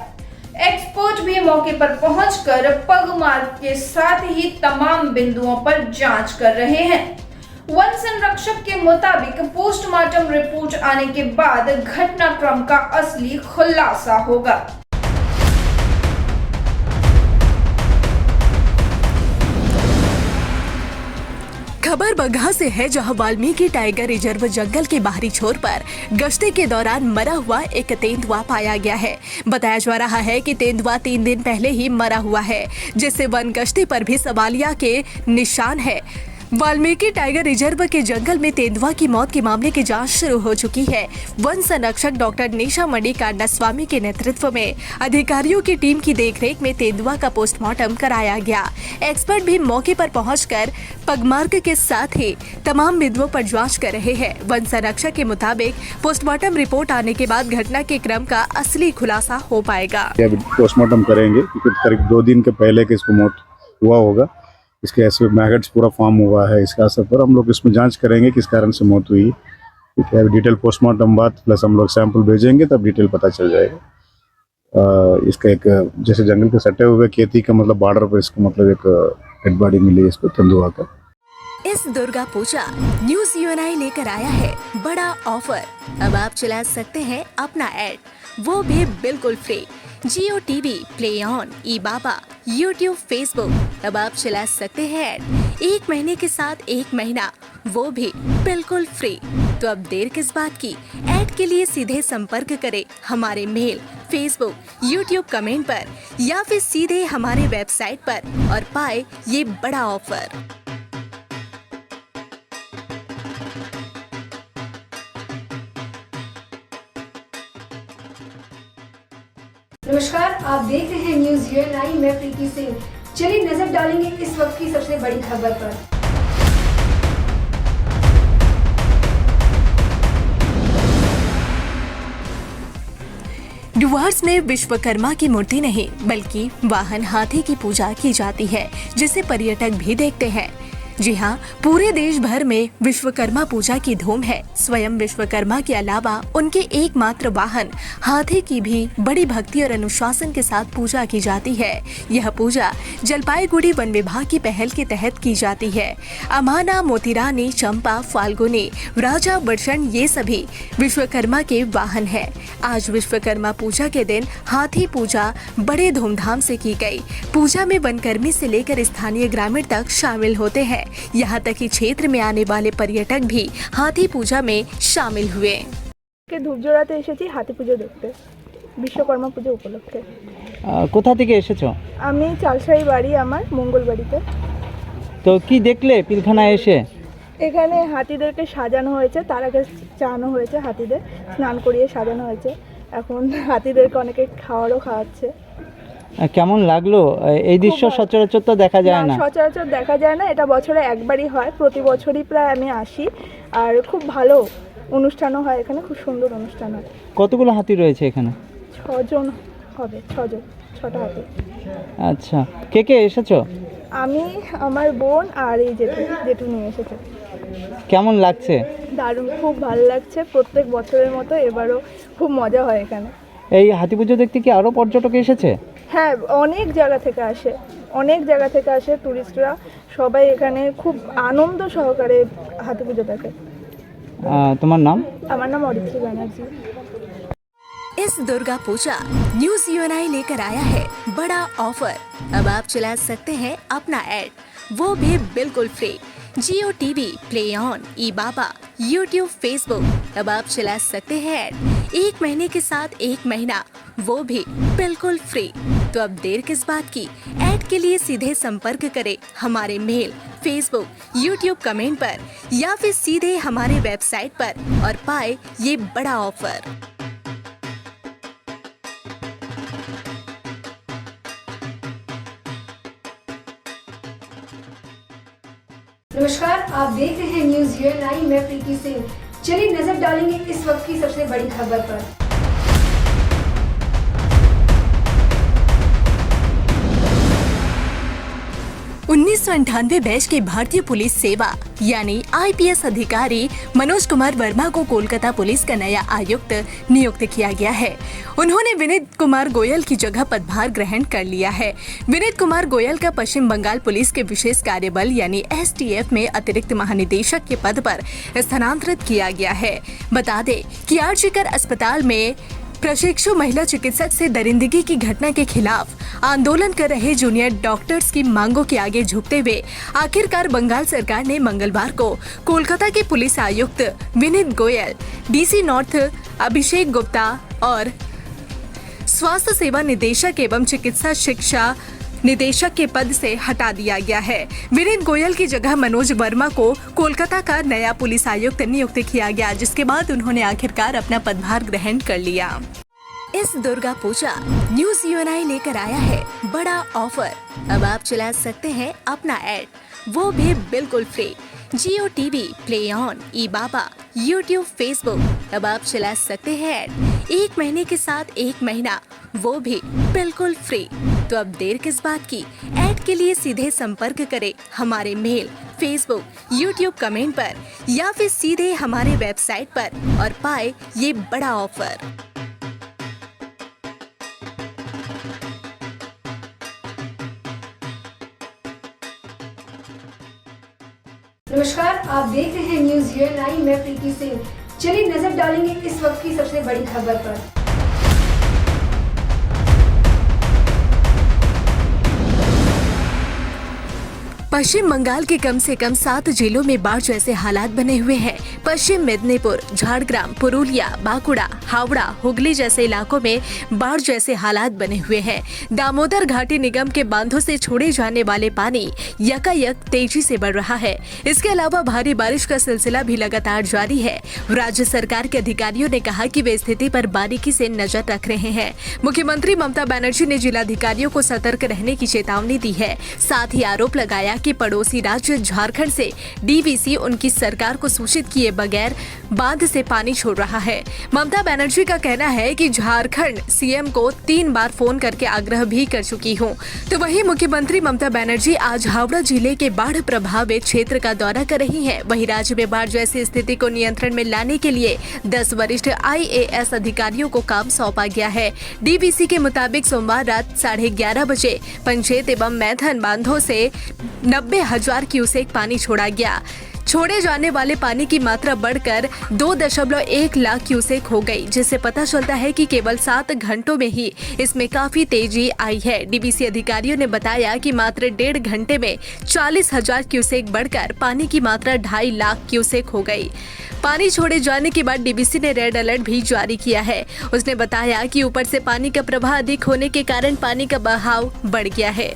[SPEAKER 1] एक्सपर्ट भी मौके पर पहुंचकर पगमार्क के साथ ही तमाम बिंदुओं पर जांच कर रहे हैं। वन संरक्षक के मुताबिक पोस्टमार्टम रिपोर्ट आने के बाद घटनाक्रम का असली खुलासा होगा।
[SPEAKER 2] खबर बगहा से है, जहां वाल्मीकि टाइगर रिजर्व जंगल के बाहरी छोर पर गश्ती के दौरान मरा हुआ एक तेंदुआ पाया गया है। बताया जा रहा है कि तेंदुआ 3 दिन पहले ही मरा हुआ है, जिससे वन गश्ती पर भी सवालिया के निशान है। वाल्मीकि टाइगर रिजर्व के जंगल में तेंदुआ की मौत के मामले की जांच शुरू हो चुकी है। वन संरक्षक डॉक्टर निशा मणिकंडा स्वामी के नेतृत्व में अधिकारियों की टीम की देखरेख में तेंदुआ का पोस्टमार्टम कराया गया। एक्सपर्ट भी मौके पर पहुंचकर पगमार्क के साथ ही तमाम बिंदुओं पर जांच कर रहे हैं। वन संरक्षक के मुताबिक पोस्टमार्टम रिपोर्ट आने के बाद घटना के क्रम का असली खुलासा हो पाएगा।
[SPEAKER 17] पोस्टमार्टम करेंगे क्योंकि करीब 2 दिन के पहले के इसको मौत हुआ होगा। इसके ऐसे मैगट्स पूरा फॉर्म हुआ है इसका असर पर। हम लोग इसमें जांच करेंगे किस कारण से मौत हुई। ठीक है, डिटेल पोस्टमार्टम बाद प्लस हम लोग सैंपल भेजेंगे तब डिटेल पता चल जाएगा। इसका एक जैसे जंगल के सटे हुए खेती का मतलब बॉर्डर पर इसको मतलब एक डेड बॉडी मिली इसको तेंदुआ का।
[SPEAKER 2] इस दुर्गा पूजा न्यूज यूएनआई लेकर आया है बड़ा ऑफर। अब आप चला सकते हैं अपना ऐड, वो भी बिल्कुल free. Jio TV, play on, E Baba, YouTube, Facebook. अब आप चला सकते हैं ऐड 1 महीने के साथ 1 महीना, वो भी बिल्कुल फ्री। तो अब देर किस बात की, ऐड के लिए सीधे संपर्क करें हमारे मेल, फेसबुक, यूट्यूब कमेंट पर या फिर सीधे हमारे वेबसाइट पर और पाए ये बड़ा ऑफर।
[SPEAKER 10] नमस्कार, आप देख रहे हैं न्यूज यूएनआई। मैं प्रीति सिंह। चलिए नजर डालेंगे इस वक्त की सबसे बड़ी खबर पर।
[SPEAKER 2] डुवर्स में विश्वकर्मा की मूर्ति नहीं बल्कि वाहन हाथी की पूजा की जाती है, जिसे पर्यटक भी देखते हैं। जी हाँ, पूरे देश भर में विश्वकर्मा पूजा की धूम है। स्वयं विश्वकर्मा के अलावा उनके एकमात्र वाहन हाथी की भी बड़ी भक्ति और अनुशासन के साथ पूजा की जाती है। यह पूजा जलपाईगुड़ी वन विभाग की पहल के तहत की जाती है। अमाना, मोतीरानी, चंपा, फाल्गुनी, राजा, वर्षण ये सभी विश्वकर्मा के वाहन है। आज विश्वकर्मा पूजा के दिन हाथी पूजा बड़े धूमधाम से की गई। पूजा में वनकर्मी से लेकर स्थानीय ग्रामीण तक शामिल होते हैं। यहाँ तक कि क्षेत्र में आने वाले पर्यटक भी हाथी पूजा में शामिल हुए।
[SPEAKER 18] ধূপজোড়াতে এসেছি হাতি পুজো দেখতে, বিশ্বকর্মা পুজো উপলক্ষে।
[SPEAKER 19] কোথা থেকে এসেছো?
[SPEAKER 18] আমি চালসাই বাড়ি, আমার মঙ্গলবাড়িতে।
[SPEAKER 19] তো কি দেখলে পিলখানায় এসে?
[SPEAKER 18] এখানে হাতিদেরকে সাজানো হয়েছে, তার আগে চানো হয়েছে, হাতিদের স্নান করিয়ে সাজানো হয়েছে। এখন হাতিদেরকে অনেকে খাওয়ারও খাওয়াচ্ছে।
[SPEAKER 19] কেমন লাগলো? এই দৃশ্য সচরাচর তো দেখা যায় না।
[SPEAKER 18] সচরাচর দেখা যায় না, এটা বছরে একবারই হয়, প্রতি বছরই প্রায় আমি আসি। আর খুব ভালো অনুষ্ঠানও হয় এখানে, খুব সুন্দর অনুষ্ঠান হয়।
[SPEAKER 19] কতগুলো হাতি রয়েছে এখানে?
[SPEAKER 18] 6 জন হবে, 6টা হাতি।
[SPEAKER 19] আচ্ছা, কে কে এসেছো?
[SPEAKER 18] আমি, আমার বোন আর এই জেঠু নিয়ে এসেছে।
[SPEAKER 19] কেমন লাগছে?
[SPEAKER 18] দারুণ, খুব ভালো লাগছে। প্রত্যেক বছরের মতো এবারও খুব মজা হয় এখানে।
[SPEAKER 19] এই হাতি পুজো দেখতে কি আরও পর্যটক এসেছে?
[SPEAKER 18] হ্যাঁ, অনেক জায়গা থেকে আসে টুরিস্টরা, সবাই এখানে খুব আনন্দ সহকারে হাতি পুজো দেখে।
[SPEAKER 19] তোমার নাম?
[SPEAKER 18] আমার নাম অরিত্রী ব্যানার্জি।
[SPEAKER 2] इस दुर्गा पूजा न्यूज यूएनआई लेकर आया है बड़ा ऑफर। अब आप चला सकते हैं अपना ऐड, वो भी बिल्कुल free. Jio TV, play on, E Baba, YouTube, Facebook, अब आप चला सकते हैं ऐड 1 महीने के साथ 1 महीना, वो भी बिल्कुल फ्री। तो अब देर किस बात की? ऐड के लिए सीधे संपर्क करें हमारे मेल, फेसबुक, यूट्यूब कमेंट पर या फिर सीधे हमारे वेबसाइट पर और पाए ये बड़ा ऑफर।
[SPEAKER 10] नमस्कार, आप देख रहे हैं न्यूज यूएनआई, मैं प्रीति सिंह। चलिए नजर डालेंगे इस वक्त की सबसे बड़ी खबर पर।
[SPEAKER 2] 1998 बैच के भारतीय पुलिस सेवा यानी आईपीएस अधिकारी मनोज कुमार वर्मा को कोलकाता पुलिस का नया आयुक्त नियुक्त किया गया है। उन्होंने विनीत कुमार गोयल की जगह पदभार ग्रहण कर लिया है। विनीत कुमार गोयल का पश्चिम बंगाल पुलिस के विशेष कार्यबल यानी एसटीएफ में अतिरिक्त महानिदेशक के पद पर स्थानांतरित किया गया है। बता दें कि आरजीकर अस्पताल में प्रशिक्षु महिला चिकित्सक से दरिंदगी की घटना के खिलाफ आंदोलन कर रहे जूनियर डॉक्टर्स की मांगों के आगे झुकते हुए आखिरकार बंगाल सरकार ने मंगलवार को कोलकाता के पुलिस आयुक्त विनीत गोयल, डीसी नॉर्थ अभिषेक गुप्ता और स्वास्थ्य सेवा निदेशक एवं चिकित्सा शिक्षा निदेशक के पद से हटा दिया गया है। विनीत गोयल की जगह मनोज वर्मा को कोलकाता का नया पुलिस आयुक्त नियुक्त किया गया, जिसके बाद उन्होंने आखिरकार अपना पदभार ग्रहण कर लिया। इस दुर्गा पूजा न्यूज यूएनआई लेकर आया है बड़ा ऑफर। अब आप चला सकते हैं अपना ऐड, वो भी बिल्कुल free. Jio TV, play on, E Baba, YouTube, Facebook, अब आप चला सकते हैं ऐड 1 महीने के साथ 1 महीना, वो भी बिल्कुल फ्री। तो अब देर किस बात की? ऐड के लिए सीधे संपर्क करें हमारे मेल, फेसबुक, यूट्यूब कमेंट पर या फिर सीधे हमारे वेबसाइट पर और पाए ये बड़ा ऑफर।
[SPEAKER 10] नमस्कार, आप देख रहे हैं न्यूज यूएनआई, मैं प्रीति सिंह। चलिए नजर डालेंगे इस वक्त की सबसे बड़ी खबर पर।
[SPEAKER 2] पश्चिम बंगाल के कम से कम 7 जिलों में बाढ़ जैसे हालात बने हुए हैं। पश्चिम मेदिनीपुर, झारग्राम, पुरुलिया, बांकुड़ा, हावड़ा, हुगली जैसे इलाकों में बाढ़ जैसे हालात बने हुए हैं। दामोदर घाटी निगम के बांधों से छोड़े जाने वाले पानी यकायक तेजी से बढ़ रहा है। इसके अलावा भारी बारिश का सिलसिला भी लगातार जारी है। राज्य सरकार के अधिकारियों ने कहा कि वे स्थिति पर बारीकी से नजर रख रहे हैं। मुख्यमंत्री ममता बनर्जी ने जिलाधिकारियों को सतर्क रहने की चेतावनी दी है। साथ ही आरोप लगाया कि पड़ोसी राज्य झारखंड से डीवीसी उनकी सरकार को सूचित किए बगैर बांध से पानी छोड़ रहा है। ममता बनर्जी का कहना है कि झारखंड सीएम को 3 बार फोन करके आग्रह भी कर चुकी हूं। तो वहीं मुख्यमंत्री ममता बनर्जी आज हावड़ा जिले के बाढ़ प्रभावित क्षेत्र का दौरा कर रही हैं। वहीं राज्य में बाढ़ जैसी स्थिति को नियंत्रण में लाने के लिए 10 वरिष्ठ IAS अधिकारियों को काम सौंपा गया है। डीवीसी के मुताबिक सोमवार रात 11:30 बजे पंचेत एवं मैथन बांधों से 90,000 क्यूसेक पानी छोड़ा गया। छोड़े जाने वाले पानी की मात्रा बढ़कर 2.1 लाख क्यूसेक हो गई, जिससे पता चलता है कि केवल 7 घंटों में ही इसमें काफी तेजी आई है। डीवीसी अधिकारियों ने बताया कि मात्र 1.5 घंटे में 40,000 क्यूसेक बढ़कर पानी की मात्रा 2.5 लाख क्यूसेक हो गई। पानी छोड़े जाने के बाद डीवीसी ने रेड अलर्ट भी जारी किया है। उसने बताया कि ऊपर से पानी का प्रवाह अधिक होने के कारण पानी का बहाव बढ़ गया है।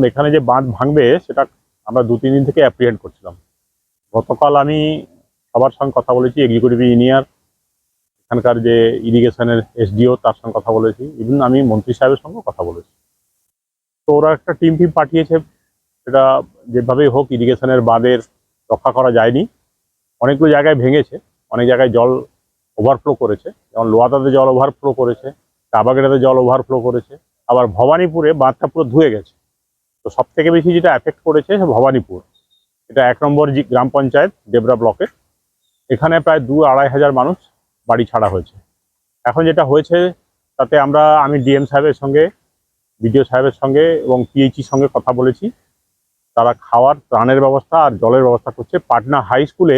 [SPEAKER 9] এখানে যে বাঁধ ভাঙবে সেটা আমরা 2-3 দিন থেকে অ্যাপ্রিহেন্ড করছিলাম। গতকাল আমি সবার সঙ্গে কথা বলেছি, এক্সিকিউটিভ ইঞ্জিনিয়ার, এখানকার যে ইরিগেশনের এসডিও তার সঙ্গে কথা বলেছি, ইভেন আমি মন্ত্রী সাহেবের সঙ্গে কথা বলেছি। তো ওরা একটা টিম পাঠিয়েছে, সেটা যেভাবেই হোক ইরিগেশনের বাঁধের রক্ষা করা যায়নি। অনেকগুলো জায়গায় ভেঙেছে, অনেক জায়গায় জল ওভারফ্লো করেছে, যেমন লোয়াদাতে জল ওভারফ্লো করেছে, কাবাগেড়াতে জল ওভারফ্লো করেছে, আবার ভবানীপুরে বাঁধটা পুরো ধুয়ে গেছে। তো সব থেকে বেশি যেটা এফেক্ট করেছে ভবানীপুর, এটা 1 নম্বর গ্রাম পঞ্চায়েত ডেবরা ব্লকের। এখানে প্রায় 2-2.5 হাজার মানুষ বাড়ি ছাড়া হয়েছে। এখন যেটা হয়েছে তাতে আমি ডিএম সাহেবের সঙ্গে, বিডিও সাহেবের সঙ্গে এবং পিএইচির সঙ্গে কথা বলেছি। তারা খাওয়ার ত্রাণের ব্যবস্থা আর জলের ব্যবস্থা করছে। পাটনা হাই স্কুলে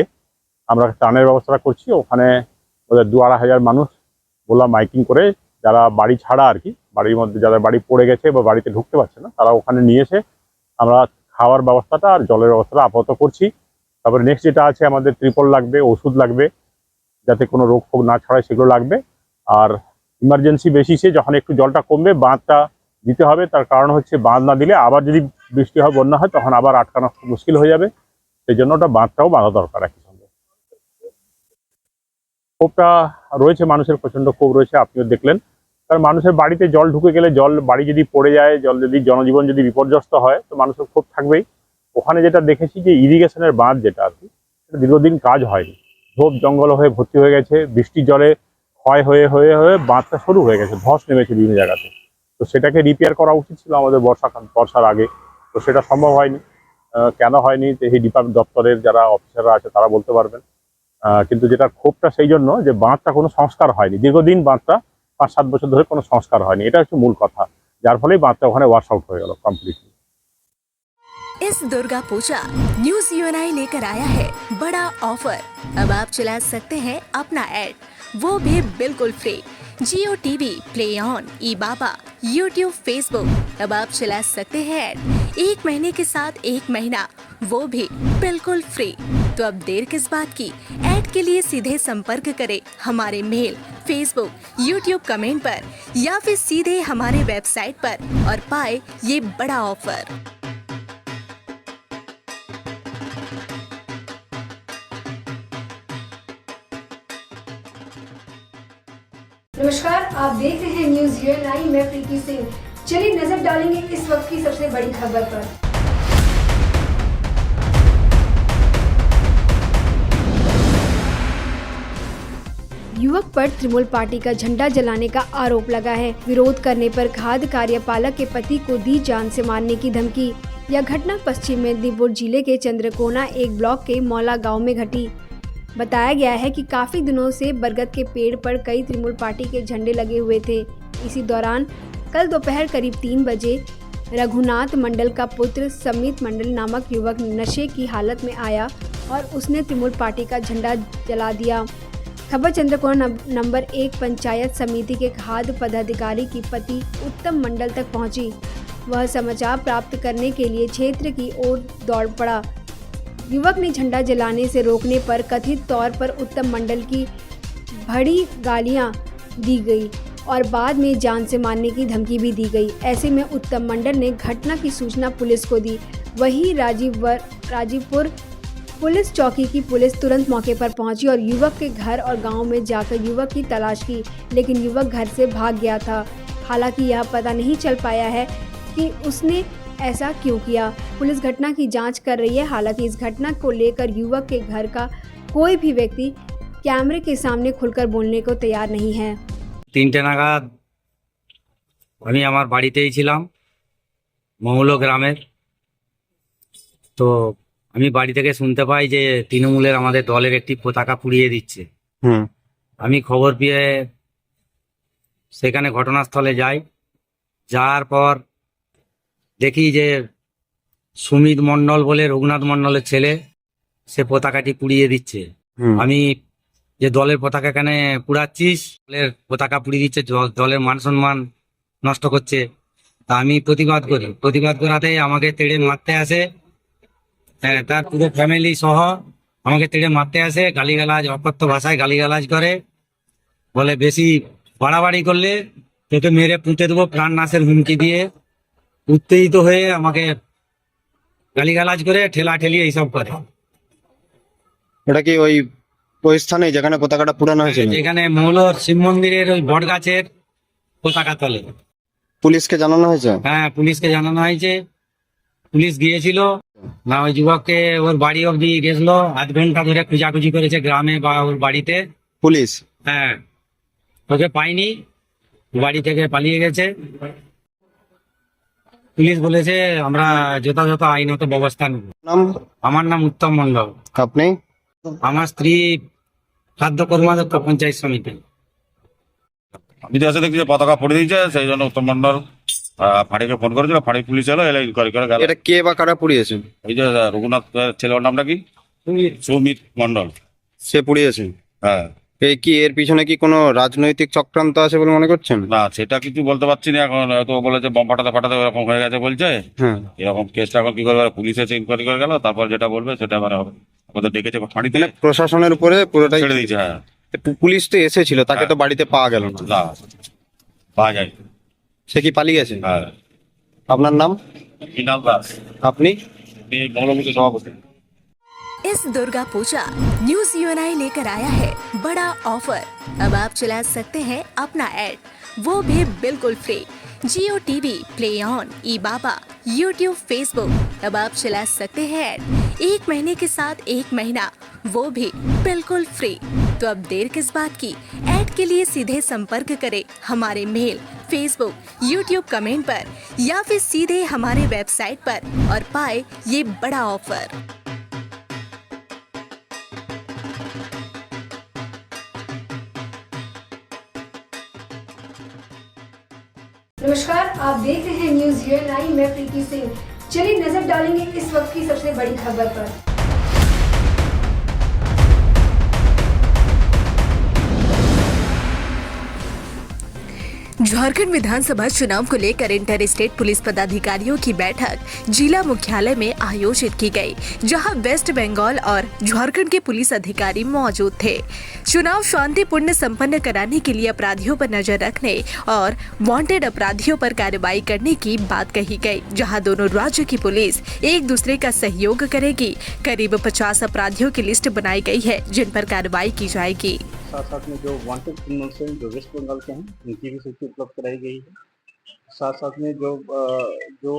[SPEAKER 9] আমরা ত্রাণের ব্যবস্থা করছি, ওখানে ওদের 2-2.5 হাজার মানুষ বললাম মাইকিং করে, যারা বাড়ি ছাড়া আর কি, বাড়ির মধ্যে যাদের বাড়ি পড়ে গেছে বা বাড়িতে ঢুকতে পারছে না, তারা ওখানে নিয়ে এসে আমরা খাওয়ার ব্যবস্থাটা আর জলের ব্যবস্থাটা আপাতত করছি। তারপরে নেক্সট যেটা আছে, আমাদের ত্রিপল লাগবে, ওষুধ লাগবে, যাতে কোনো রোগ ফোগ না ছড়ায় সেগুলো লাগবে। আর ইমার্জেন্সি বেসিসে যখন একটু জলটা কমবে বাঁধটা দিতে হবে। তার কারণ হচ্ছে বাঁধ না দিলে আবার যদি বৃষ্টি হয়, বন্যা হয়, তখন আবার আটকানো মুশকিল হয়ে যাবে। সেই জন্য ওটা বাঁধটাও বাঁধা দরকার। একই সঙ্গে ক্ষোভটা রয়েছে, মানুষের প্রচণ্ড ক্ষোভ রয়েছে, আপনিও দেখলেন। কারণ মানুষের বাড়িতে জল ঢুকে গেলে, বাড়ি যদি পড়ে যায়, জনজীবন যদি বিপর্যস্ত হয়, তো মানুষের ক্ষোভ থাকবেই। ওখানে যেটা দেখেছি যে ইরিগেশনের বাঁধ যেটা আর কি, সেটা দীর্ঘদিন কাজ হয়নি, ঝোপ জঙ্গল হয়ে ভর্তি হয়ে গেছে, বৃষ্টির জলে ক্ষয় হয়ে হয়ে হয়ে বাঁধটা শুরু হয়ে গেছে, ধস নেমেছে বিভিন্ন জায়গাতে। তো সেটাকে রিপেয়ার করা উচিত ছিল আমাদের বর্ষার আগে, তো সেটা সম্ভব হয়নি। কেন হয়নি এই ডিপার্টমেন্ট দপ্তরের যারা অফিসাররা আছে তারা বলতে পারবেন। কিন্তু যেটা ক্ষোভটা সেই জন্য যে বাঁধটা কোনো সংস্কার হয়নি, দীর্ঘদিন বাঁধটা 5-7 বছর ধরে কোনো সংস্কার হয়নি, এটা হচ্ছে মূল কথা, যার ফলেই বাঁধটা ওখানে ওয়াশ আউট হয়ে গেল কমপ্লিটলি।
[SPEAKER 2] इस दुर्गा पूजा न्यूज यूएनआई लेकर आया है बड़ा ऑफर। अब आप चला सकते हैं अपना ऐड, वो भी बिल्कुल free. Jio TV, play on, E Baba, YouTube, Facebook, अब आप चला सकते हैं ऐड 1 महीने के साथ 1 महीना, वो भी बिल्कुल फ्री। तो अब देर किस बात की, ऐड के लिए सीधे संपर्क करें हमारे मेल, फेसबुक, यूट्यूब कमेंट पर या फिर सीधे हमारे वेबसाइट पर और पाए ये बड़ा ऑफर।
[SPEAKER 10] नमस्कार, आप देख रहे हैं न्यूज यूएनआई, मैं प्रीति सिंह। चलिए नजर डालेंगे इस वक्त की सबसे बड़ी खबर पर। युवक पर तृणमूल पार्टी का झंडा जलाने का आरोप लगा है। विरोध करने पर खाद्य कार्यपालक के पति को दी जान से मारने की धमकी। यह घटना पश्चिम मेदिनीपुर जिले के चंद्रकोना 1 ब्लॉक के मौला गांव में घटी। बताया गया है कि काफी दिनों से बरगद के पेड़ पर कई तृणमूल पार्टी के झंडे लगे हुए थे। इसी दौरान कल दोपहर करीब 3 बजे रघुनाथ मंडल का पुत्र समित मंडल नामक युवक नशे की हालत में आया और उसने तृणमूल पार्टी का झंडा जला दिया। खबर चंद्रकोना नंबर 1 पंचायत समिति के खाद्य पदाधिकारी की पति उत्तम मंडल तक पहुंची। वह समाचार प्राप्त करने के लिए क्षेत्र की ओर दौड़ पड़ा। युवक ने झंडा जलाने से रोकने पर कथित तौर पर उत्तम मंडल की बड़ी गालियां दी गई और बाद में जान से मारने की धमकी भी दी गई। ऐसे में उत्तम मंडल ने घटना की सूचना पुलिस को दी। वहीं राजीवपुर पुलिस चौकी की पुलिस तुरंत मौके पर पहुंची और युवक के घर और गांव में जाकर युवक की तलाश की, लेकिन युवक घर से भाग गया था। हालांकि यह पता नहीं चल पाया है कि उसने ऐसा क्यों किया। पुलिस घटना की जांच कर रही है। हालांकि इस घटना को लेकर युवक के घर का कोई भी व्यक्ति कैमरे के सामने खुलकर बोलने को तैयार नहीं है।
[SPEAKER 20] 3টে নাগাদ আমি আমার বাড়িতেই ছিলাম মৌলো গ্রামের। তো আমি বাড়ি থেকে শুনতে পাই যে তৃণমূলের আমাদের দলের একটি পতাকা পুড়িয়ে দিচ্ছে। আমি খবর পেয়ে সেখানে ঘটনাস্থলে যাই। যাওয়ার পর দেখি যে সুমিত মণ্ডল বলে রঘুনাথ মণ্ডলের ছেলে, সে পতাকাটি পুড়িয়ে দিচ্ছে। আমি যে দলের পতাকা এখানে পুড়াচ্ছিস, দলের পতাকা পুড়িয়ে দিচ্ছে, দলের মান সম্মান নষ্ট করছে। তা আমি প্রতিবাদ করি। প্রতিবাদ করাতে আমাকে তেড়ে মারতে আসে, তার পুরো ফ্যামিলি সহ আমাকে তেড়ে মারতে আসে, গালিগালাজ, অকথ্য ভাষায় গালিগালাজ করে, বলে বেশি বাড়াবাড়ি করলে তোকে মেরে পুঁতে দেবো, প্রাণ নাশের হুমকি দিয়ে উত্তেজিত হয়ে আমাকে গালিগালাজ করে ঠেলাঠেলি এইসব করে।
[SPEAKER 6] এটা কি ওই স্থানে যেখানে পতাকাটা পুরানো হয়েছিল?
[SPEAKER 20] এখানে মৌলর শিব মন্দিরের ওই বট গাছের পতাকা তলে।
[SPEAKER 6] পুলিশকে জানানো হয়েছে?
[SPEAKER 20] হ্যাঁ, পুলিশকে জানানো হয়েছে। পুলিশ গিয়েছিল না, ওই যুবককে ওর বাড়ি অব্দি গেছিল, আধ ঘন্টা ধরে খোঁজাখুঁজি করেছে গ্রামে বা ওর বাড়িতে
[SPEAKER 6] পুলিশ।
[SPEAKER 20] হ্যাঁ, ওকে পাইনি, বাড়ি থেকে পালিয়ে গেছে। পুলিশ বলেছে আমরা যথাযথ আইনত ব্যবস্থা নেব।
[SPEAKER 6] নাম?
[SPEAKER 20] আমার নাম উত্তম মন্ডল।
[SPEAKER 6] আপনি?
[SPEAKER 20] আমার স্ত্রী খাদ্য কর্মাধ্যক্ষ পঞ্চায়েত সমিতি।
[SPEAKER 21] আমি তো এসে দেখছি যে পতাকা পড়ে দিয়েছে, সেই জন্য উত্তম মন্ডল ফাঁড়িকে ফোন করেছিল, ফাঁড়ি পুলিশ এলো, এলে ইনকোয়ারি করে গেল।
[SPEAKER 6] এটা কে বা কারা পুড়িয়েছে?
[SPEAKER 21] এই যে রঘুনাথ ছেলের নামটা কি? সুমিত মন্ডল।
[SPEAKER 6] সে পুড়িয়েছে?
[SPEAKER 21] হ্যাঁ।
[SPEAKER 6] এই কি এর পিছনে কি কোনো রাজনৈতিক চক্রান্ত আছে বলে মনে করছেন?
[SPEAKER 21] না, সেটা কিছু বলতে পারছি না এখন। হয়তো বলেছে বম ফাটাতে এরকম হয়ে গেছে বলছে।
[SPEAKER 6] হ্যাঁ।
[SPEAKER 21] এরকম কেসটা এখন কি করবে, পুলিশ এসে ইনকোয়ারি করে গেল, তারপর যেটা বলবে সেটা মানে হবে। ওদের ডেকেছে ফাঁড়িতে,
[SPEAKER 6] প্রশাসনের উপরে পুরোটাই
[SPEAKER 21] ছেড়ে দিয়েছে। হ্যাঁ,
[SPEAKER 6] পুলিশ তো এসেছিল, তাকে তো বাড়িতে পাওয়া গেল না।
[SPEAKER 21] না, পাওয়া যায়।
[SPEAKER 6] সে কি পালিয়ে গেছে?
[SPEAKER 21] হ্যাঁ।
[SPEAKER 6] আপনার নাম?
[SPEAKER 21] মৃণাল দাস।
[SPEAKER 6] আপনি?
[SPEAKER 21] মৌলভূতি সভাপতি।
[SPEAKER 2] इस दुर्गा पूजा न्यूज यूएनआई लेकर आया है बड़ा ऑफर। अब आप चला सकते हैं अपना ऐड, वो भी बिल्कुल free. Jio TV, play on, E Baba, YouTube, Facebook, अब आप चला सकते हैं ऐड 1 महीने के साथ 1 महीना, वो भी बिल्कुल फ्री। तो अब देर किस बात की, ऐड के लिए सीधे संपर्क करें हमारे मेल, फेसबुक, यूट्यूब कमेंट पर या फिर सीधे हमारे वेबसाइट पर और पाए ये बड़ा ऑफर।
[SPEAKER 10] नमस्कार, आप देख रहे हैं न्यूज यूएनआई। मैं प्रीति सिंह। चलिए नजर डालेंगे इस वक्त की सबसे बड़ी खबर पर।
[SPEAKER 2] झारखंड विधानसभा चुनाव को लेकर इंटर स्टेट पुलिस पदाधिकारियों की बैठक जिला मुख्यालय में आयोजित की गई, जहां वेस्ट बंगाल और झारखंड के पुलिस अधिकारी मौजूद थे। चुनाव शांतिपूर्ण संपन्न कराने के लिए अपराधियों पर नजर रखने और वांटेड अपराधियों पर कार्रवाई करने की बात कही गई, जहां दोनों राज्य की पुलिस एक दूसरे का सहयोग करेगी। करीब 50 अपराधियों की लिस्ट बनाई गई है, जिन पर कार्रवाई की जाएगी।
[SPEAKER 22] साथ साथ में जो वांटेड क्रिमिनल्स हैं जो वेस्ट बंगाल के हैं, उनकी भी सूची उपलब्ध कराई गई है। साथ साथ में जो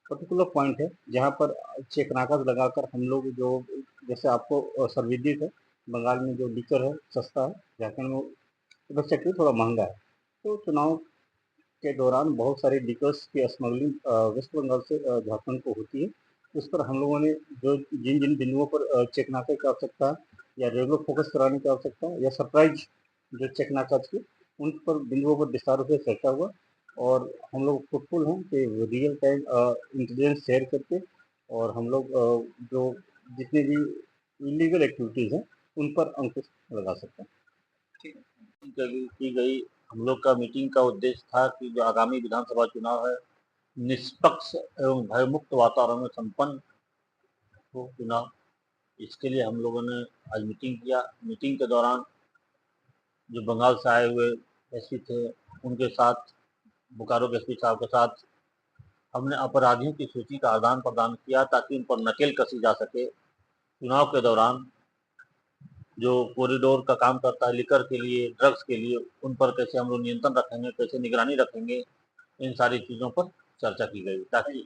[SPEAKER 22] पर्टिकुलर पॉइंट है जहां पर चेक नाका लगाकर हम लोग जो, जैसे आपको सर्विदित है, बंगाल में जो लीकर है सस्ता है, झारखंड में उधर से थोड़ा महंगा है। तो चुनाव के दौरान बहुत सारी लीकर्स की स्मगलिंग वेस्ट बंगाल से झारखंड को होती है। उस पर हम लोगों ने जो जिन जिन बिंदुओं पर चेक नाके की आवश्यकता है या रेगुलर फोकस कराने की आवश्यकता है या सरप्राइज जो चेक नाका थी, उन पर बिंदुओं पर विस्तार रूप से चर्चा हुआ और हम लोग होपफुल हैं कि रियल टाइम इंटेलिजेंस शेयर करके और हम लोग जो जितनी भी इलीगल एक्टिविटीज़ हैं उन पर अंकुश लगा सकते हैं। की गई हम लोग का मीटिंग का उद्देश्य था कि जो आगामी विधानसभा चुनाव है निष्पक्ष एवं भयमुक्त वातावरण में संपन्न हो चुनाव, इसके लिए हम लोगों ने आज मीटिंग किया। मीटिंग के दौरान जो बंगाल से आए हुए एसपी थे उनके साथ, बोकारो के एसपी साहब के साथ हमने अपराधियों की सूची का आदान प्रदान किया ताकि उन पर नकेल कसी जा सके। चुनाव के दौरान जो कॉरिडोर का काम करता है लिकर के लिए, ड्रग्स के लिए, उन पर कैसे हम लोग नियंत्रण रखेंगे, कैसे निगरानी रखेंगे, इन सारी चीज़ों पर चर्चा की गई ताकि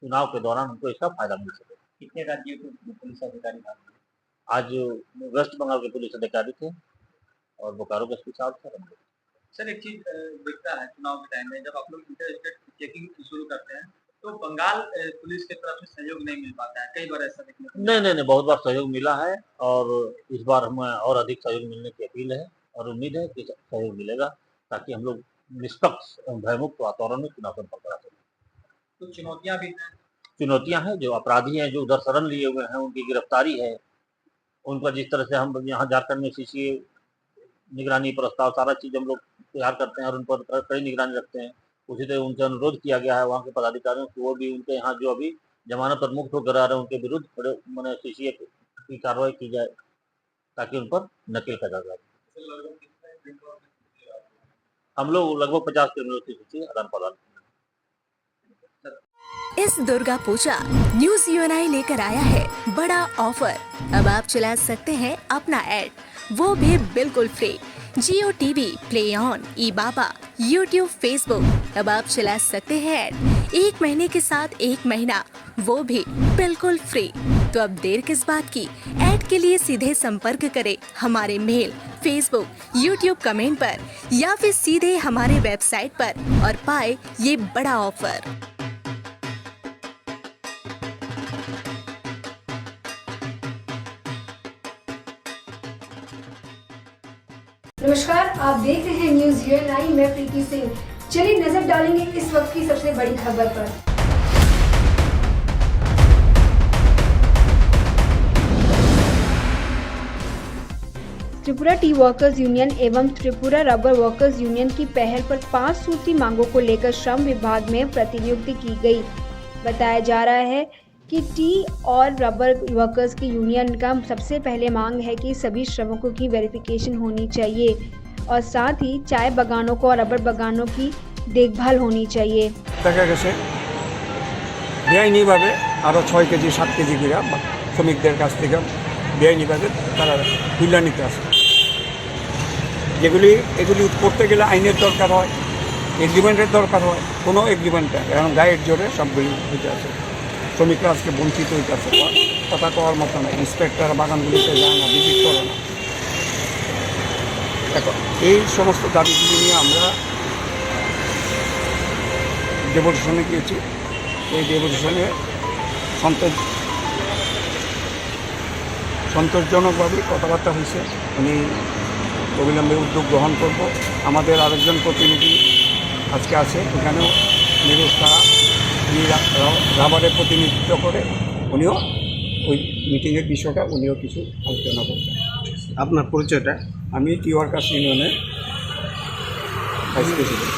[SPEAKER 22] चुनाव के दौरान हमको इसका फायदा मिल सके। कितने राज्यों के पुलिस अधिकारी आज वेस्ट बंगाल के पुलिस अधिकारी थे और बोकारो के एसपी साहब थे।
[SPEAKER 11] सर, एक चीज दिखता है चुनाव के टाइम में जब आप लोग इंटर स्टेट चेकिंग शुरू करते हैं तो बंगाल पुलिस की तरफ से सहयोग नहीं मिल पाता है, कई बार ऐसा देखने को
[SPEAKER 22] नहीं, बहुत बार सहयोग मिला है और इस बार हमें और अधिक सहयोग मिलने की अपील है और उम्मीद है कि सहयोग मिलेगा ताकि हम लोग निष्पक्ष एवं भयमुक्त वातावरण में चुनाव संपन्न करा सकें।
[SPEAKER 11] तो चुनौतियाँ भी हैं?
[SPEAKER 22] चुनौतियाँ हैं, जो अपराधी हैं जो उधर शरण लिए हुए हैं उनकी गिरफ्तारी है, उन पर जिस तरह से हम यहाँ झारखंड में सीसीए निगरानी प्रस्ताव सारा चीज़ हम लोग तैयार करते हैं और उन पर कड़ी निगरानी रखते हैं। उसी तरह उनसे अनुरोध किया गया है वहाँ के पदाधिकारियों को, वो भी उनके यहाँ जो अभी जमानत पर मुक्त होकर आ रहे हैं उनके विरुद्ध थोड़े मैंने सीसीए की कार्रवाई की जाए ताकि उन पर नकेल कसा जाए। हम लोग लगभग 50 क्रिमिनल की सूची आदान प्रदान।
[SPEAKER 2] इस दुर्गा पूजा न्यूज यूएनआई लेकर आया है बड़ा ऑफर। अब आप चला सकते हैं अपना ऐड, वो भी बिल्कुल free. Jio TV, play on, E Baba, YouTube, Facebook. अब आप चला सकते हैं ऐड 1 महीने के साथ 1 महीना, वो भी बिल्कुल फ्री। तो अब देर किस बात की? ऐड के लिए सीधे संपर्क करें हमारे मेल, फेसबुक, यूट्यूब कमेंट पर या फिर सीधे हमारे वेबसाइट पर और पाए ये बड़ा ऑफर।
[SPEAKER 10] नमस्कार, आप देख रहे हैं न्यूज UNI, मैं प्रीति सिंह। चलिए नजर डालेंगे इस वक्त की सबसे बड़ी खबर पर। त्रिपुरा टी वर्कर्स यूनियन एवं त्रिपुरा रबर वर्कर्स यूनियन की पहल पर 5 सूत्री मांगों को लेकर श्रम विभाग में प्रतिनियुक्ति की गई। बताया जा रहा है कि टी और रबर वर्कर्स की यूनियन का सबसे पहले मांग है कि सभी श्रमिकों की वेरिफिकेशन होनी चाहिए और साथ ही चाय बागानों को और रबर बागानों की देखभाल होनी चाहिए।
[SPEAKER 4] বেআইনিভাবে আরও 6 কেজি 7 কেজি করে শ্রমিকদের কাছ থেকে বেআইনিভাবে তারা হিলা নিতে আসে। এগুলি করতে গেলে আইনের দরকার হয়, এগ্রিমেন্টের দরকার হয়। কোনো এগ্রিমেন্টে এখন গায়ের জোরে সবগুলি হইতে আছে। শ্রমিকরা আজকে বঞ্চিত হইতে আছে, কথা কওয়ার মতো না। ইন্সপেক্টর বাগানগুলিতে যায় না, ভিজিট করে না। এখন এই সমস্ত দাবিগুলি নিয়ে আমরা ডেপুটেশনে গিয়েছি। এই ডেপুটেশনে সন্তোষজনকভাবে কথাবার্তা হয়েছে। উনি অবিলম্বে উদ্যোগ গ্রহণ করব। আমাদের আরেকজন প্রতিনিধি আজকে আছে এখানেও, নিরোজ তারা, উনি রাবারের প্রতিনিধিত্ব করে, উনিও ওই মিটিংয়ের বিষয়টা উনিও কিছু আলোচনা করবেন। আপনার পরিচয়টা? আমি টি ওয়ার্কার্স ইউনিয়নের ভাইস প্রেসিডেন্ট।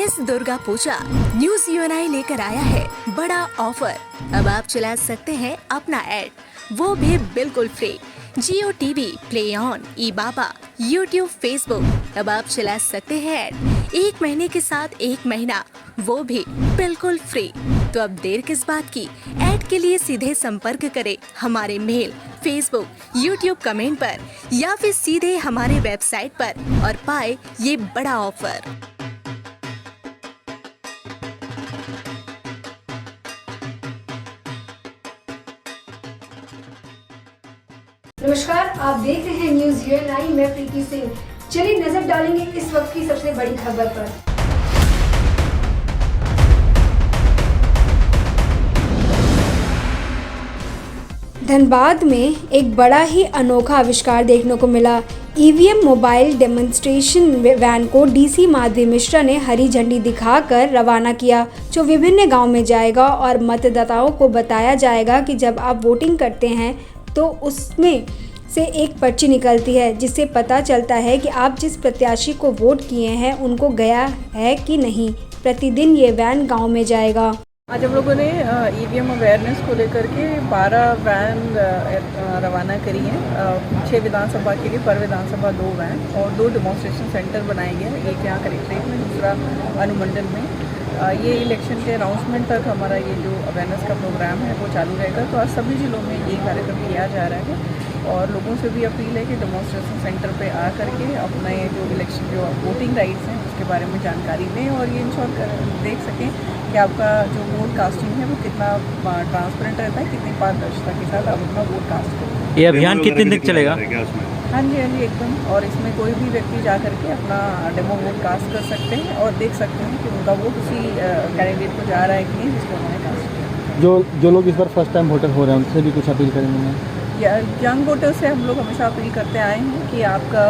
[SPEAKER 2] इस दुर्गा पूजा न्यूज UNI लेकर आया है बड़ा ऑफर। अब आप चला सकते हैं अपना ऐड, वो भी बिल्कुल free. Jio TV, play on, E Baba, YouTube, Facebook. अब आप चला सकते हैं ऐड 1 महीने के साथ 1 महीना, वो भी बिल्कुल फ्री। तो अब देर किस बात की? ऐड के लिए सीधे संपर्क करें हमारे मेल, फेसबुक, यूट्यूब कमेंट पर या फिर सीधे हमारे वेबसाइट पर और पाए ये बड़ा ऑफर।
[SPEAKER 10] नमस्कार, आप देख रहे हैं न्यूज UNI, मैं प्रीति सिंह। चलिए नजर डालेंगे इस वक्त की सबसे बड़ी खबर पर। धनबाद में एक बड़ा ही अनोखा आविष्कार देखने को मिला। EVM मोबाइल डेमोन्स्ट्रेशन वैन को DC माधवी मिश्रा ने हरी झंडी दिखाकर रवाना किया, जो विभिन्न गांव में जाएगा और मतदाताओं को बताया जाएगा कि जब आप वोटिंग करते हैं तो उसमें से एक पर्ची निकलती है, जिससे पता चलता है कि आप जिस प्रत्याशी को वोट किए हैं उनको गया है कि नहीं। प्रतिदिन ये वैन गांव में जाएगा।
[SPEAKER 5] आज हम लोगों ने EVM अवेयरनेस को लेकर के 12 वैन रवाना करी हैं। 6 विधानसभा के लिए, पर विधानसभा 2 वैन और 2 डेमोन्स्ट्रेशन सेंटर बनाए गए हैं, एक यहाँ कलेक्ट्रेट में, दूसरा अनुमंडल में। ये इलेक्शन के अनाउंसमेंट तक हमारा ये जो अवेयरनेस का प्रोग्राम है वो चालू रहेगा। तो आज सभी ज़िलों में ये कार्यक्रम किया जा रहा है और लोगों से भी अपील है कि डेमोन्स्ट्रेशन सेंटर पे आ करके अपना ये जो इलेक्शन जो वोटिंग राइट्स हैं उसके बारे में जानकारी लें और ये इंश्योर देख सकें कि आपका जो वोट कास्टिंग है वो कितना ट्रांसपेरेंट रहता है, कितनी पारदर्शिता के साथ आप अपना वोट कास्ट करें।
[SPEAKER 19] ये अभियान कितने दिन चलेगा?
[SPEAKER 5] हाँ जी एकदम। और इसमें कोई भी व्यक्ति जा करके अपना डेमो वोट कास्ट कर सकते हैं और देख सकते हैं कि उनका वोट उसी कैंडिडेट को जा रहा है कि नहीं जिसको उन्होंने कास्ट किया।
[SPEAKER 19] जो लोग इस बार फर्स्ट टाइम वोटर हो रहे हैं उनसे भी कुछ अपील करेंगे?
[SPEAKER 5] यंग वोटर से हम लोग हमेशा अपील करते आए हैं कि आपका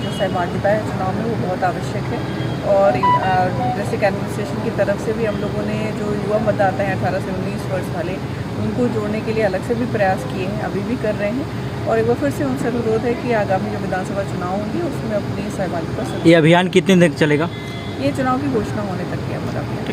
[SPEAKER 5] जो सहभागिता है चुनाव में वो बहुत आवश्यक है। और डिस्ट्रिक्ट एडमिनिस्ट्रेशन की तरफ से भी हम लोगों ने जो युवा मतदाता हैं 18 से 19 वर्ष वाले, उनको जोड़ने के लिए अलग से भी प्रयास किए हैं, अभी भी कर रहे हैं। और एक बार फिर से उनसे अनुरोध है कि आगामी जो विधानसभा चुनाव होंगे उसमें अपनी सहभागिता।
[SPEAKER 19] ये अभियान कितने दिन चलेगा?
[SPEAKER 5] ये चुनाव की घोषणा होने तक है हमारा अभियान।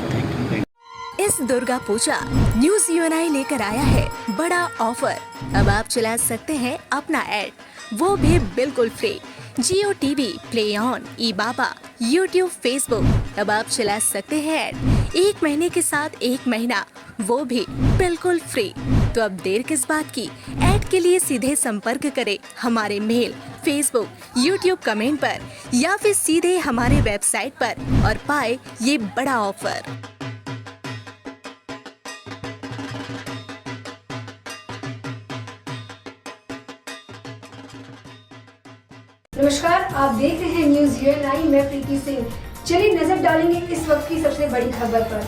[SPEAKER 2] इस दुर्गा पूजा न्यूज UNI लेकर आया है बड़ा ऑफर। अब आप चला सकते हैं अपना ऐड, वो भी बिल्कुल free. Jio TV, play on, E Baba, YouTube, Facebook. अब आप चला सकते हैं ऐड 1 महीने के साथ 1 महीना, वो भी बिल्कुल फ्री। तो अब देर किस बात की, ऐड के लिए सीधे संपर्क करें हमारे मेल, फेसबुक, यूट्यूब कमेंट पर या फिर सीधे हमारे वेबसाइट पर और पाए ये बड़ा ऑफर।
[SPEAKER 10] नमस्कार, आप देख रहे हैं न्यूज यूएनआई। मैं प्रीति सिंह। चलिए नजर डालेंगे इस वक्त की सबसे बड़ी खबर पर।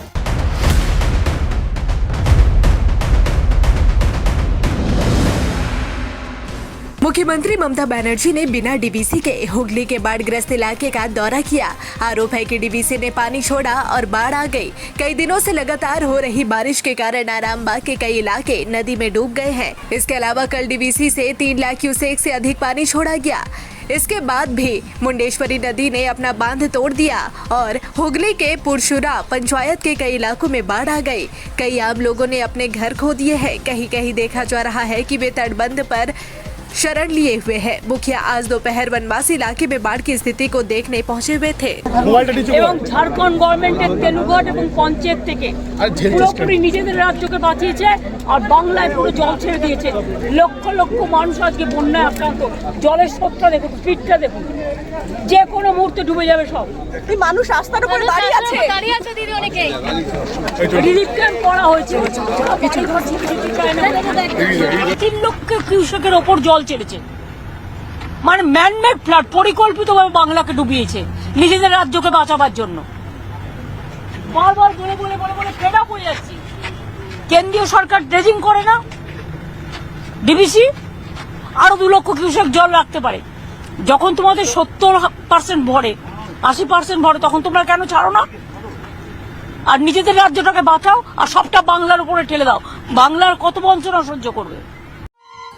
[SPEAKER 2] मुख्यमंत्री ममता बनर्जी ने बिना डीवीसी के हुगली के बाढ़ग्रस्त इलाके का दौरा किया। आरोप है कि डीवीसी ने पानी छोड़ा और बाढ़ आ गई। कई दिनों से लगातार हो रही बारिश के कारण आरामबाग के कई इलाके नदी में डूब गए हैं। इसके अलावा कल डीवीसी से 3 लाख क्यूसेक से अधिक पानी छोड़ा गया। इसके बाद भी मुंडेश्वरी नदी ने अपना बांध तोड़ दिया और हुगली के पुरशुरा पंचायत के कई इलाकों में बाढ़ आ गई। कई आम लोगों ने अपने घर खो दिए हैं। कहीं कहीं देखा जा रहा है कि वे तटबंध पर शरण लिए हुए हैं। मुखिया आज दोपहर वनवासी इलाके में बाढ़ की स्थिति को देखने पहुंचे हुए थे।
[SPEAKER 7] এবং ঝাড়খণ্ড গভর্নমেন্টের তেলুগট এবং পঞ্চায়েত থেকে পুরোপুরি নিজেদের রাজ্যকে বাঁচিয়েছে আর বাংলায় পুরো জল ছেড়ে দিয়েছে। লক্ষ লক্ষ মানুষ আজকে বন্যায় আক্রান্ত। জলের স্রোতটা দেখুন, স্পিডটা দেখুন, যে কোনো মুহূর্তে ডুবে যাবে সব। এই মানুষ রাস্তার উপরে দাঁড়িয়ে আছে দিদি, অনেকে রিলিফ ক্যাম্প করা হয়েছে। 3 লক্ষ কিউসেকের ওপর জল ছেড়েছে। মানে ম্যানমেড ফ্লাড, পরিকল্পিতভাবে বাংলাকে ডুবিয়েছে নিজেদের রাজ্যকে বাঁচাবার জন্য। বারবার বলে বলে বলে বলে ফেড আপ হয়ে যাচ্ছি। কেন্দ্রীয় সরকার ড্রেজিং করে না, ডিবিসি আরো 2 লক্ষ কিউসেক জল রাখতে পারে। যখন তোমাদের 70% ভরে, 80% ভরে, তখন তোমরা কেন ছাড়ো না? আর নিজেদের রাজ্যটাকে বাঁচাও আর সবটা বাংলার উপরে ঠেলে দাও। বাংলার কত বঞ্চনা সহ্য করবে?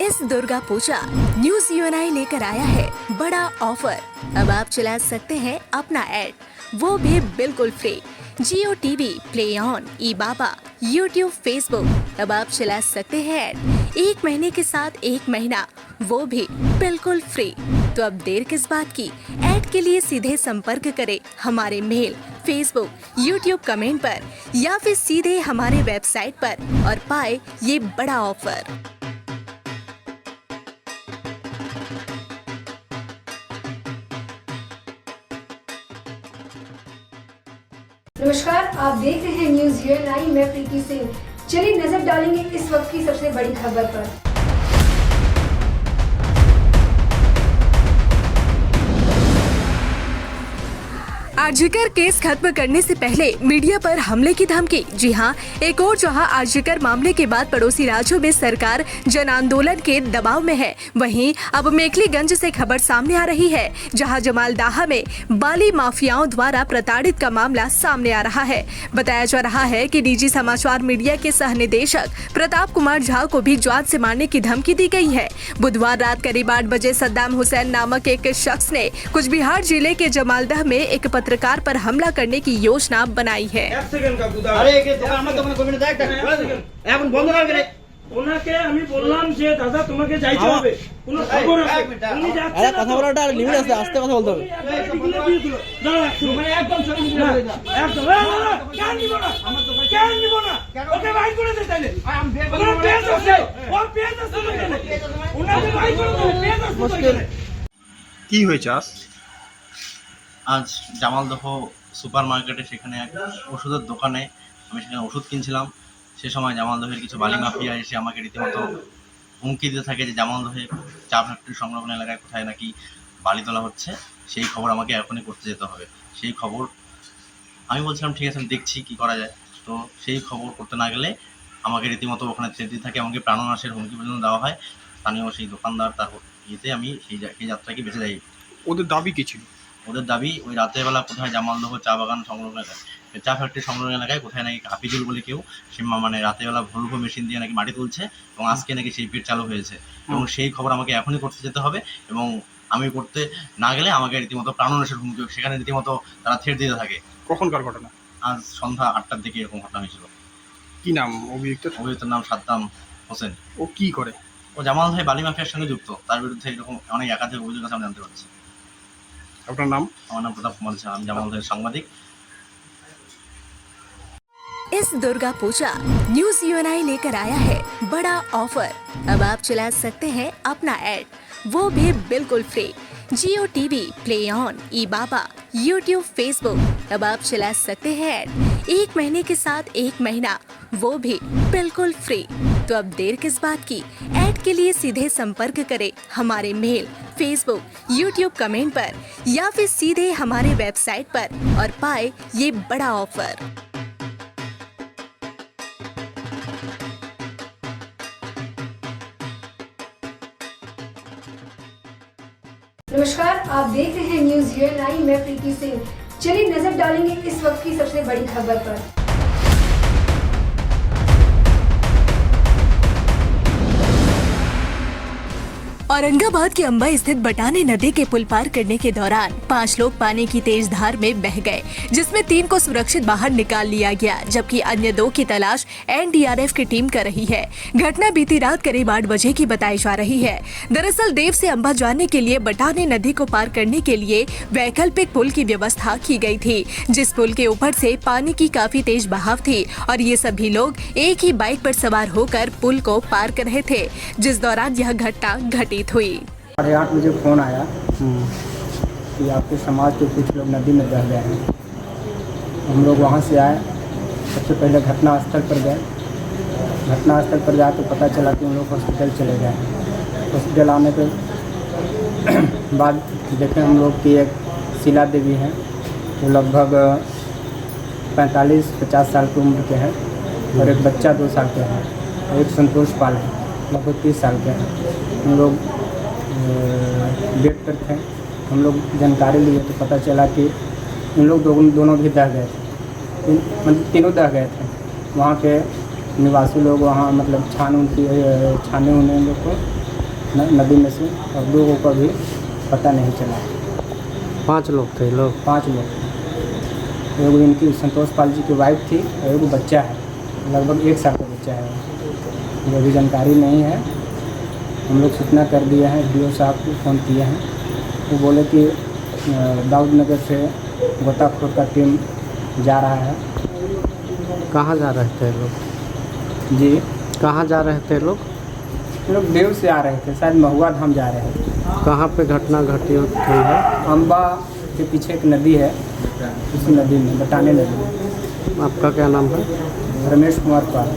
[SPEAKER 2] इस दुर्गा पूजा न्यूज यूएनआई लेकर आया है बड़ा ऑफर। अब आप चला सकते हैं अपना ऐड, वो भी बिल्कुल free. Jio TV, play on, E Baba, YouTube, Facebook, अब आप चला सकते हैं ऐड 1 महीने के साथ 1 महीना, वो भी बिल्कुल फ्री। तो अब देर किस बात की, ऐड के लिए सीधे संपर्क करें हमारे मेल, फेसबुक, यूट्यूब कमेंट पर या फिर सीधे हमारे वेबसाइट पर और पाए ये बड़ा ऑफर।
[SPEAKER 10] नमस्कार, आप देख रहे हैं न्यूज यूएनआई। मैं प्रीति सिंह। चलिए नजर डालेंगे इस वक्त की सबसे बड़ी खबर पर।
[SPEAKER 2] आरजीकर केस खत्म करने से पहले मीडिया पर हमले की धमकी। जी हां, एक और जहां आरजीकर मामले के बाद पड़ोसी राज्यों में सरकार जन आंदोलन के दबाव में है, वहीं अब मेखलीगंज से खबर सामने आ रही है जहां जमालदाहा में बाली माफियाओं द्वारा प्रताड़ित का मामला सामने आ रहा है। बताया जा रहा है कि निजी समाचार मीडिया के सह निदेशक प्रताप कुमार झा को भी जान से मारने की धमकी दी गई है। बुधवार रात करीब 8 बजे सद्दाम हुसैन नामक एक शख्स ने कुछ बिहार जिले के जमालदाह में एक पत्रकार पर हमला करने की योजना बनाई है।
[SPEAKER 7] ওনাকে আমি বললাম যে দাদা তোমাকে যাইতে হবে, কোনো খবর আছে উনি যাচ্ছে না, কথা বলাটা লিমিট আছে, আস্তে কথা বলতে হবে। মানে একদম সরে নিয়ে যাবে, একদম কেন নিব না, কেন নিব না, ওকে বাইক করে দে তাইলে আমি পেজ আছে, ও পেজ আছে ওনাকে বাইক করে দাও, পেজ আছে। মুশকিল
[SPEAKER 8] কি হয়েছে আজ জামালদহ সুপার মার্কেটে, সেখানে এক ওষুধের দোকানে আমি সেখানে ওষুধ কিনছিলাম। সে সময় জামালদহের কিছু বালি মাফিয়া এসে আমাকে রীতিমতো হুমকি দিতে থাকে যে জামালদহে চা ফ্যাক্টরি সংলগ্ন এলাকায় কোথায় নাকি বালি তোলা হচ্ছে, সেই খবর আমাকে এখনই করতে যেতে হবে। সেই খবর আমি বলছিলাম ঠিক আছে, আমি দেখছি কী করা যায়। তো সেই খবর করতে না গেলে আমাকে রীতিমতো ওখানে ছেড়ে দিতে থাকে, আমাকে প্রাণনাশের হুমকি পর্যন্ত দেওয়া হয়। স্থানীয় সেই দোকানদার তার ইয়েতে আমি সেই যাত্রাকে বেঁচে যাই।
[SPEAKER 23] ওদের দাবি কী ছিল?
[SPEAKER 8] ওদের দাবি ওই রাতের বেলা কোথায় জামালদহ চা বাগান সংলগ্ন এলাকায়, চা ফ্যাক্টরি সংলগ্ন এলাকায় কোথায় নাকি হাফিজুল বলে কেউ সে মানে রাতের বেলা ভলভো মেশিন দিয়ে নাকি মাটি তুলছে এবং আজকে নাকি সেই পিট চালু হয়েছে এবং সেই খবর আমাকে এখনই করতে যেতে হবে এবং আমি করতে না গেলে আমাকে রীতিমতো প্রাণনাশের হুমকি, সেখানে রীতিমতো তারা থ্রেট দিতে থাকে।
[SPEAKER 23] কখনকার ঘটনা?
[SPEAKER 8] আজ সন্ধ্যা 8টার দিকে এরকম ঘটনা হয়েছিল।
[SPEAKER 23] কি নাম অভিযুক্তের?
[SPEAKER 8] অভিযুক্তের নাম সাদ্দাম হোসেন।
[SPEAKER 23] ও কি করে?
[SPEAKER 8] ও জামালদহে বালি মাফিয়ার সঙ্গে যুক্ত, তার বিরুদ্ধে এরকম অনেক একাধিক অভিযোগ আছে আমি জানতে পারছি।
[SPEAKER 23] আপনার নাম?
[SPEAKER 8] আমার নাম প্রতাপ কুমার ঝা, আমি জামালদহের সাংবাদিক।
[SPEAKER 2] इस दुर्गा पूजा न्यूज यूएनआई लेकर आया है बड़ा ऑफर। अब आप चला सकते हैं अपना ऐड, वो भी बिल्कुल free. Jio TV, play on, E Baba, YouTube, Facebook. अब आप चला सकते हैं ऐड 1 महीने के साथ 1 महीना, वो भी बिल्कुल फ्री। तो अब देर किस बात की? ऐड के लिए सीधे संपर्क करें हमारे मेल, फेसबुक, यूट्यूब कमेंट पर या फिर सीधे हमारे वेबसाइट पर और पाए ये बड़ा ऑफर।
[SPEAKER 10] नमस्कार, आप देख रहे हैं न्यूज यूएनआई। मैं प्रीति सिंह। चलिए नजर डालेंगे इस वक्त की सबसे बड़ी खबर पर।
[SPEAKER 2] औरंगाबाद के अंबा स्थित बटाने नदी के पुल पार करने के दौरान 5 लोग पानी की तेज धार में बह गए, जिसमें 3 को सुरक्षित बाहर निकाल लिया गया, जबकि अन्य 2 की तलाश एनडीआरएफ की टीम कर रही है। घटना बीती रात करीब 8 बजे की बताई जा रही है। दरअसल देव से अंबा जाने के लिए बटाने नदी को पार करने के लिए वैकल्पिक पुल की व्यवस्था की गई थी, जिस पुल के ऊपर से पानी की काफी तेज बहाव थी और ये सभी लोग एक ही बाइक पर सवार होकर पुल को पार कर रहे थे, जिस दौरान यह घटना घटी हुई।
[SPEAKER 15] 8:30 बजे फ़ोन आया कि आपके समाज के कुछ लोग नदी में बह गए हैं। हम लोग वहाँ से आए, सबसे पहले घटनास्थल पर गए। घटनास्थल पर जाकर पता चला कि उन लोग हॉस्पिटल चले गए हैं। हॉस्पिटल आने के बाद देखें हम लोग कि एक शीला देवी हैं, वो लगभग 45-50 साल की उम्र के हैं और एक बच्चा 2 साल के है, और एक संतोष पाल है लगभग 30 साल के हैं। हम लोग बेड पर थे। हम लोग जानकारी लिए तो पता चला कि उन लोग दोनों भी दह गए थे, मतलब तीनों दह गए थे। वहाँ के निवासी लोग वहाँ मतलब छाने उन लोग को नदी में से, और 2 लोगों का भी पता नहीं चला।
[SPEAKER 6] 5 लोग थे लोग
[SPEAKER 15] 5 लोग थे। एगो इनकी संतोष पाल जी की वाइफ थी और एगो बच्चा है, लगभग 1 साल का बच्चा है। ये भी जानकारी नहीं है। हम लोग सूचना कर दिए हैं, डीओ साहब को फ़ोन किए हैं। वो बोले कि दाऊद नगर से गोताखोर का टीम जा रहा है।
[SPEAKER 6] कहाँ जा रहे थे लोग?
[SPEAKER 15] जी,
[SPEAKER 6] कहाँ जा रहे थे लोग?
[SPEAKER 15] लोग देव से आ रहे थे, शायद महुआ धाम जा रहे हैं।
[SPEAKER 6] कहाँ पे घटना घटी है?
[SPEAKER 15] अम्बा के पीछे एक नदी है, उसी नदी में, बटाने नदी में।
[SPEAKER 6] आपका क्या नाम है?
[SPEAKER 15] रमेश कुमार पाल।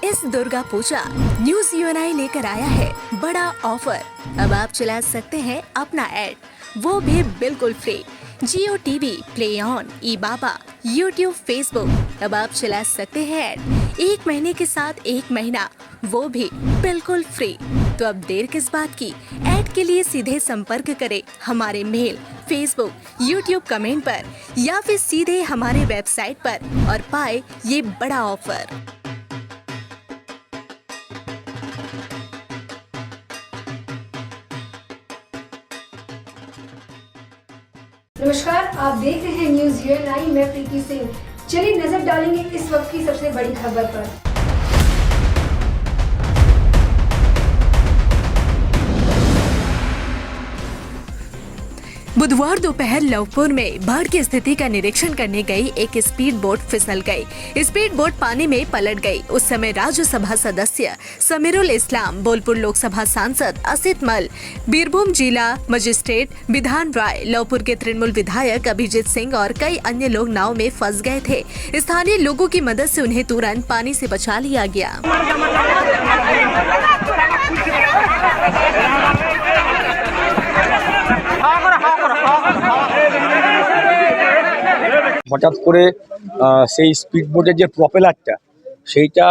[SPEAKER 2] इस दुर्गा पूजा न्यूज यूएनआई लेकर आया है बड़ा ऑफर। अब आप चला सकते हैं अपना ऐड, वो भी बिल्कुल free. Jio TV, play on, E Baba, YouTube, Facebook. अब आप चला सकते हैं ऐड 1 महीने के साथ 1 महीना, वो भी बिल्कुल फ्री। तो अब देर किस बात की? ऐड के लिए सीधे संपर्क करें हमारे मेल, फेसबुक, यूट्यूब कमेंट पर या फिर सीधे हमारे वेबसाइट पर और पाए ये बड़ा ऑफर।
[SPEAKER 10] नमस्कार, आप देख रहे हैं न्यूज यूएनआई। मैं प्रीति सिंह। चलिए नजर डालेंगे इस वक्त की सबसे बड़ी खबर पर।
[SPEAKER 2] बुधवार दोपहर लवपुर में बाढ़ की स्थिति का निरीक्षण करने गई एक स्पीड बोट फिसल गई। स्पीड बोट पानी में पलट गई। उस समय राज्यसभा सदस्य समीरुल इस्लाम, बोलपुर लोकसभा सांसद असित मल, बीरभूम जिला मजिस्ट्रेट विधान राय, लवपुर के तृणमूल विधायक अभिजीत सिंह और कई अन्य लोग नाव में फंस गए थे। स्थानीय लोगों की मदद से उन्हें तुरंत पानी से बचा लिया गया।
[SPEAKER 12] হঠাৎ করে সেই স্পিড বোটের যে প্রপেলারটা সেইটা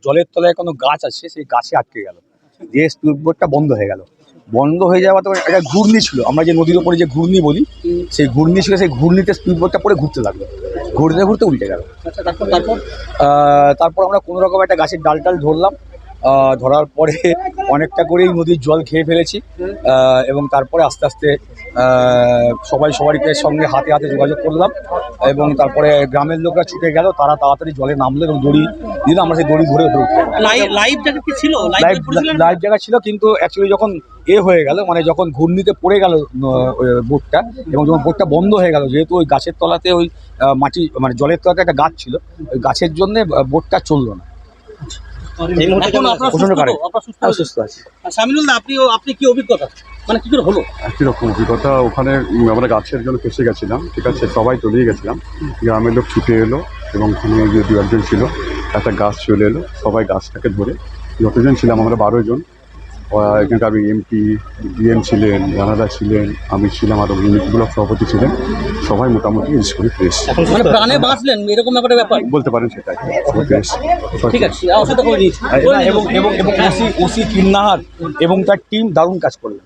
[SPEAKER 12] জলের তলায় কোনো গাছ আছে, সেই গাছে আটকে গেল, দিয়ে স্পিড বোটটা বন্ধ হয়ে গেল। বন্ধ হয়ে যাওয়া তো একটা ঘূর্ণি ছিল, আমরা যে নদীর উপরে যে ঘূর্ণি বলি, সেই ঘূর্ণি ছিল, সেই ঘূর্ণিতে স্পিড বোটটা পরে ঘুরতে লাগলো, ঘুরতে ঘুরতে উল্টে গেল। তারপর আমরা কোনো রকম একটা গাছের ডাল ধরলাম, ধরার পরে অনেকটা করেই নদীর জল খেয়ে ফেলেছি এবং তারপরে আস্তে আস্তে সবাই সবারকে সঙ্গে হাতে হাতে যোগাযোগ করলাম এবং তারপরে গ্রামের লোকরা ছুটে গেল, তারা তাড়াতাড়ি জলে নামলো এবং দড়ি দিল, আমরা সেই দড়ি ধরে
[SPEAKER 7] লাইভ জায়গা কি ছিল?
[SPEAKER 12] লাইভ জায়গা ছিল, কিন্তু অ্যাকচুয়ালি যখন হয়ে গেল, মানে যখন ঘূর্ণিতে পড়ে গেল বোটটা এবং যখন বোটটা বন্ধ হয়ে গেল, যেহেতু ওই গাছের তলাতে ওই মাটি মানে জলের তলাতে একটা গাছ ছিল, ওই গাছের জন্য বোটটা চললো না। সুস্থ আছে।
[SPEAKER 7] আপনি কি অভিজ্ঞতা, মানে কি করে হলো?
[SPEAKER 17] একই রকম অভিজ্ঞতা। ওখানে আমরা গাছের জন্য ফেসে গেছিলাম, ঠিক আছে, সবাই তলিয়ে গেছিলাম, গ্রামের লোক ছুটে এলো এবং ওখানে যে দু একজন ছিল, একটা গাছ চলে এলো, সবাই গাছটাকে ধরে, যতজন ছিলাম আমরা 12 জন, এখানকার এমপি ডিএম ছিলেন, রানাদা ছিলেন, আমি ছিলাম, আরও ব্লক সভাপতি ছিলেন, সবাই মোটামুটি স্কুলে ফ্রেশ।
[SPEAKER 7] মানে প্রাণে বাঁচলেন এরকম ব্যাপার
[SPEAKER 17] বলতে পারেন সেটাই। ফ্রেশ,
[SPEAKER 7] ঠিক আছে।
[SPEAKER 12] এবং ওসি কিন্নাহার এবং তার টিম দারুণ কাজ করলেন,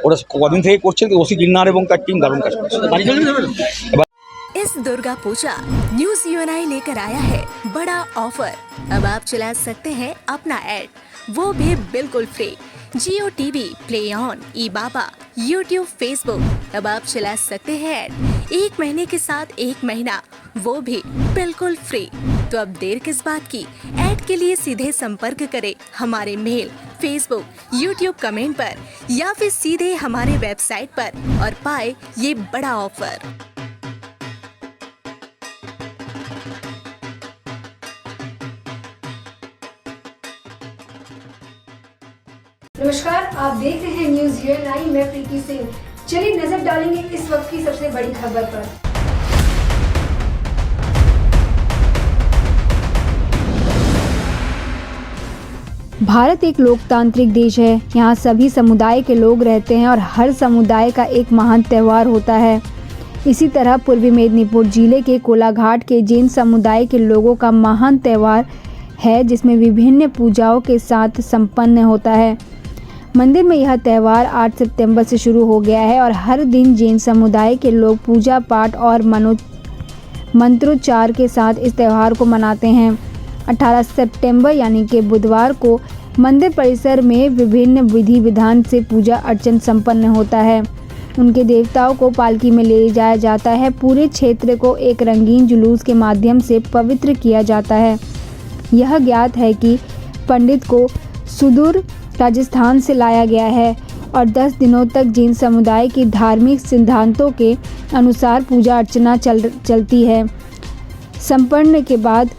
[SPEAKER 12] ওরা কদিন থেকে করছেন, ওসি কিন্নাহার এবং তার টিম দারুণ কাজ করছে।
[SPEAKER 2] इस दुर्गा पूजा न्यूज यूएनआई लेकर आया है बड़ा ऑफर। अब आप चला सकते हैं अपना ऐड, वो भी बिल्कुल free. Jio TV, play on, E Baba, YouTube, Facebook, अब आप चला सकते हैं ऐड 1 महीने के साथ 1 महीना, वो भी बिल्कुल फ्री। तो अब देर किस बात की, ऐड के लिए सीधे संपर्क करें हमारे मेल, फेसबुक, यूट्यूब कमेंट पर या फिर सीधे हमारे वेबसाइट पर और पाए ये बड़ा ऑफर।
[SPEAKER 10] नमस्कार, आप देख रहे हैं न्यूज यूएनआई, मैं प्रीति सिंह। चलिए नजर डालेंगे इस वक्त की सबसे बड़ी खबर पर। भारत एक लोकतांत्रिक देश है। यहाँ सभी समुदाय के लोग रहते हैं और हर समुदाय का एक महान त्यौहार होता है। इसी तरह पूर्वी मेदिनीपुर जिले के कोलाघाट के जैन समुदाय के लोगों का महान त्यौहार है, जिसमें विभिन्न पूजाओं के साथ संपन्न होता है। मंदिर में यह त्यौहार 8 सितंबर से शुरू हो गया है और हर दिन जैन समुदाय के लोग पूजा पाठ और मंत्रोच्चार के साथ इस त्यौहार को मनाते हैं। 18 सितंबर यानी कि बुधवार को मंदिर परिसर में विभिन्न विधि विधान से पूजा अर्चन संपन्न होता है। उनके देवताओं को पालकी में ले जाया जाता है। पूरे क्षेत्र को एक रंगीन जुलूस के माध्यम से पवित्र किया जाता है। यह ज्ञात है कि पंडित को सुदूर राजस्थान से लाया गया है और 10 दिनों तक जैन समुदाय की धार्मिक सिद्धांतों के अनुसार पूजा अर्चना चलती है। संपन्न के बाद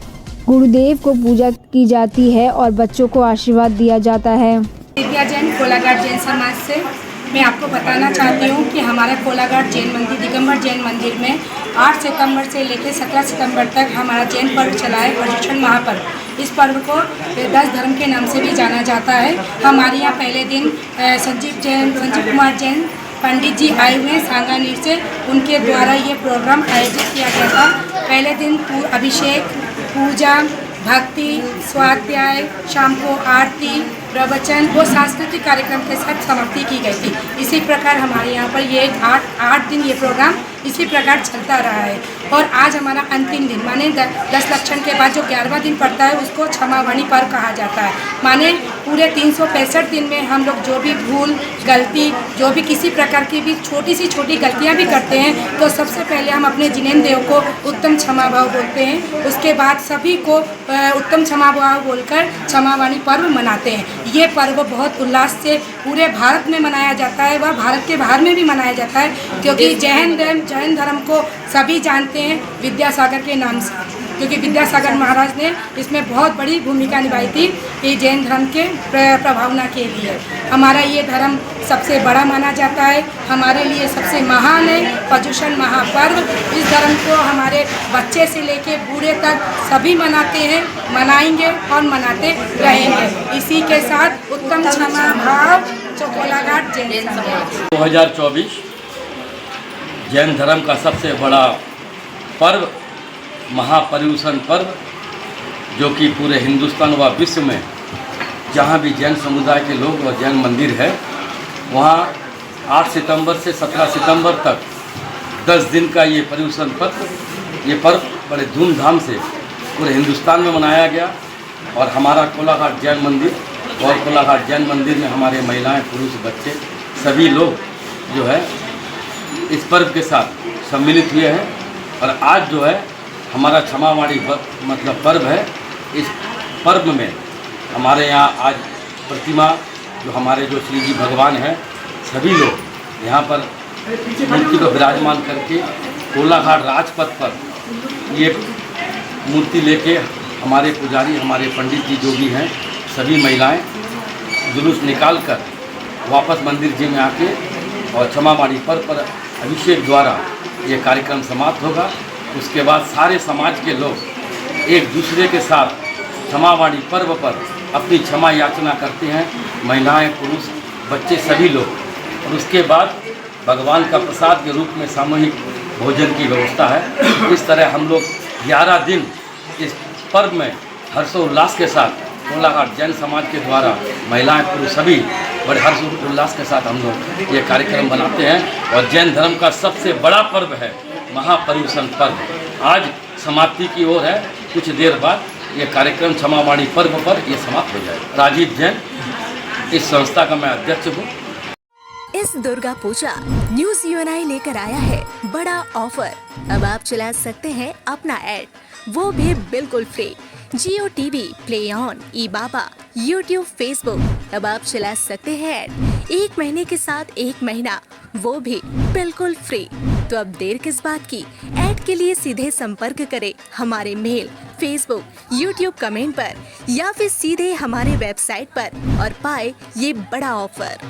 [SPEAKER 10] गुरुदेव को पूजा की जाती है और बच्चों को आशीर्वाद दिया जाता है।
[SPEAKER 3] विद्या जैन, कोलाघाट जैन समाज से मैं आपको बताना चाहती हूँ कि हमारा कोलाघाट जैन मंदिर, दिगंबर जैन मंदिर में 8 सितंबर से लेकर 17 सितंबर तक हमारा जैन पर्व चला है, पर्युषण महापर्व। इस पर्व को 10 धर्म के नाम से भी जाना जाता है। हमारे यहाँ पहले दिन संजीव कुमार जैन पंडित जी आए हुए हैं सांगानेर से, उनके द्वारा ये प्रोग्राम आयोजित किया गया था। पहले दिन अभिषेक, पूजा, भक्ति, स्वाध्याय, शाम को आरती, प्रवचन, वो सांस्कृतिक कार्यक्रम के साथ समाप्ति की गई थी। इसी प्रकार हमारे यहाँ पर ये 8 दिन ये प्रोग्राम इसी प्रकार चलता रहा है। और आज हमारा अंतिम दिन माने 10 लक्षण के बाद जो 11वां दिन पड़ता है उसको क्षमावाणी पर्व कहा जाता है। माने पूरे 365 दिन में हम लोग जो भी भूल गलती, जो भी किसी प्रकार की भी छोटी सी छोटी गलतियाँ भी करते हैं, तो सबसे पहले हम अपने जिनेंद्र देव को उत्तम क्षमा भाव बोलते हैं। उसके बाद सभी को उत्तम क्षमा भाव बोलकर क्षमावाणी पर्व मनाते हैं। ये पर्व बहुत उल्लास से पूरे भारत में मनाया जाता है, वह भारत के बाहर में भी मनाया जाता है, क्योंकि जैन धर्म को सभी जानते हैं विद्यासागर के नाम से, क्योंकि विद्यासागर महाराज ने इसमें बहुत बड़ी भूमिका निभाई थी ये जैन धर्म के प्रभावना के लिए। हमारा ये धर्म सबसे बड़ा माना जाता है, हमारे लिए सबसे महान है पर्युषण महापर्व। इस धर्म को हमारे बच्चे से लेके बूढ़े तक सभी मनाते हैं, मनाएंगे और मनाते रहेंगे। इसी के साथ उत्तम क्षमा भाव कोलाघाट जैन समाज।
[SPEAKER 13] 2024 जैन धर्म का सबसे बड़ा पर्व महापर्युषण पर्व, जो कि पूरे हिंदुस्तान व विश्व में जहाँ भी जैन समुदाय के लोग और जैन मंदिर है वहाँ 8 सितंबर से 17 सितंबर तक 10 दिन का ये पर्युषण पर्व बड़े धूमधाम से पूरे हिंदुस्तान में मनाया गया। और हमारा कोलाघाट जैन मंदिर और कोलाघाट जैन मंदिर में हमारे महिलाएं, पुरुष, बच्चे सभी लोग जो है इस पर्व के साथ सम्मिलित हुए हैं। और आज जो है हमारा क्षमावाणी मतलब पर्व है। इस पर्व में हमारे यहाँ आज प्रतिमा जो हमारे जो श्री जी भगवान हैं, सभी लोग यहाँ पर मूर्ति को विराजमान करके कोलाघाट राजपथ पर ये मूर्ति लेके हमारे पुजारी, हमारे पंडित जी जो भी हैं, सभी महिलाएं जुलूस निकाल कर वापस मंदिर जी में आके और क्षमावाणी पर्व पर अभिषेक द्वारा ये कार्यक्रम समाप्त होगा। उसके बाद सारे समाज के लोग एक दूसरे के साथ क्षमावाणी पर्व पर अपनी क्षमा याचना करते हैं, महिलाएं, पुरुष, बच्चे सभी लोग। और उसके बाद भगवान का प्रसाद के रूप में सामूहिक भोजन की व्यवस्था है। इस तरह हम लोग 11 दिन इस पर्व में हर्षोल्लास के साथ कोलाघाट जैन समाज के द्वारा महिलाएं, पुरुष सभी बड़े हर्षोल्लास के साथ हम लोग ये कार्यक्रम बनाते हैं। और जैन धर्म का सबसे बड़ा पर्व है महापर्युषण पर्व। आज समाप्ति की ओर है। कुछ देर बाद ये कार्यक्रम क्षमावाणी पर्व पर ये समाप्त हो जाएगा। राजीव जैन इस संस्था का मैं अध्यक्ष हूँ।
[SPEAKER 2] इस दुर्गा पूजा न्यूज यूएनआई लेकर आया है बड़ा ऑफर। अब आप चला सकते हैं अपना ऐड, वो भी बिल्कुल free. Jio TV, play on, E Baba, YouTube, Facebook. अब आप चला सकते हैं ऐड 1 महीने के साथ 1 महीना, वो भी बिल्कुल फ्री। तो अब देर किस बात की? ऐड के लिए सीधे संपर्क करें हमारे मेल, फेसबुक, यूट्यूब कमेंट पर या फिर सीधे हमारे वेबसाइट पर और पाए ये बड़ा ऑफर।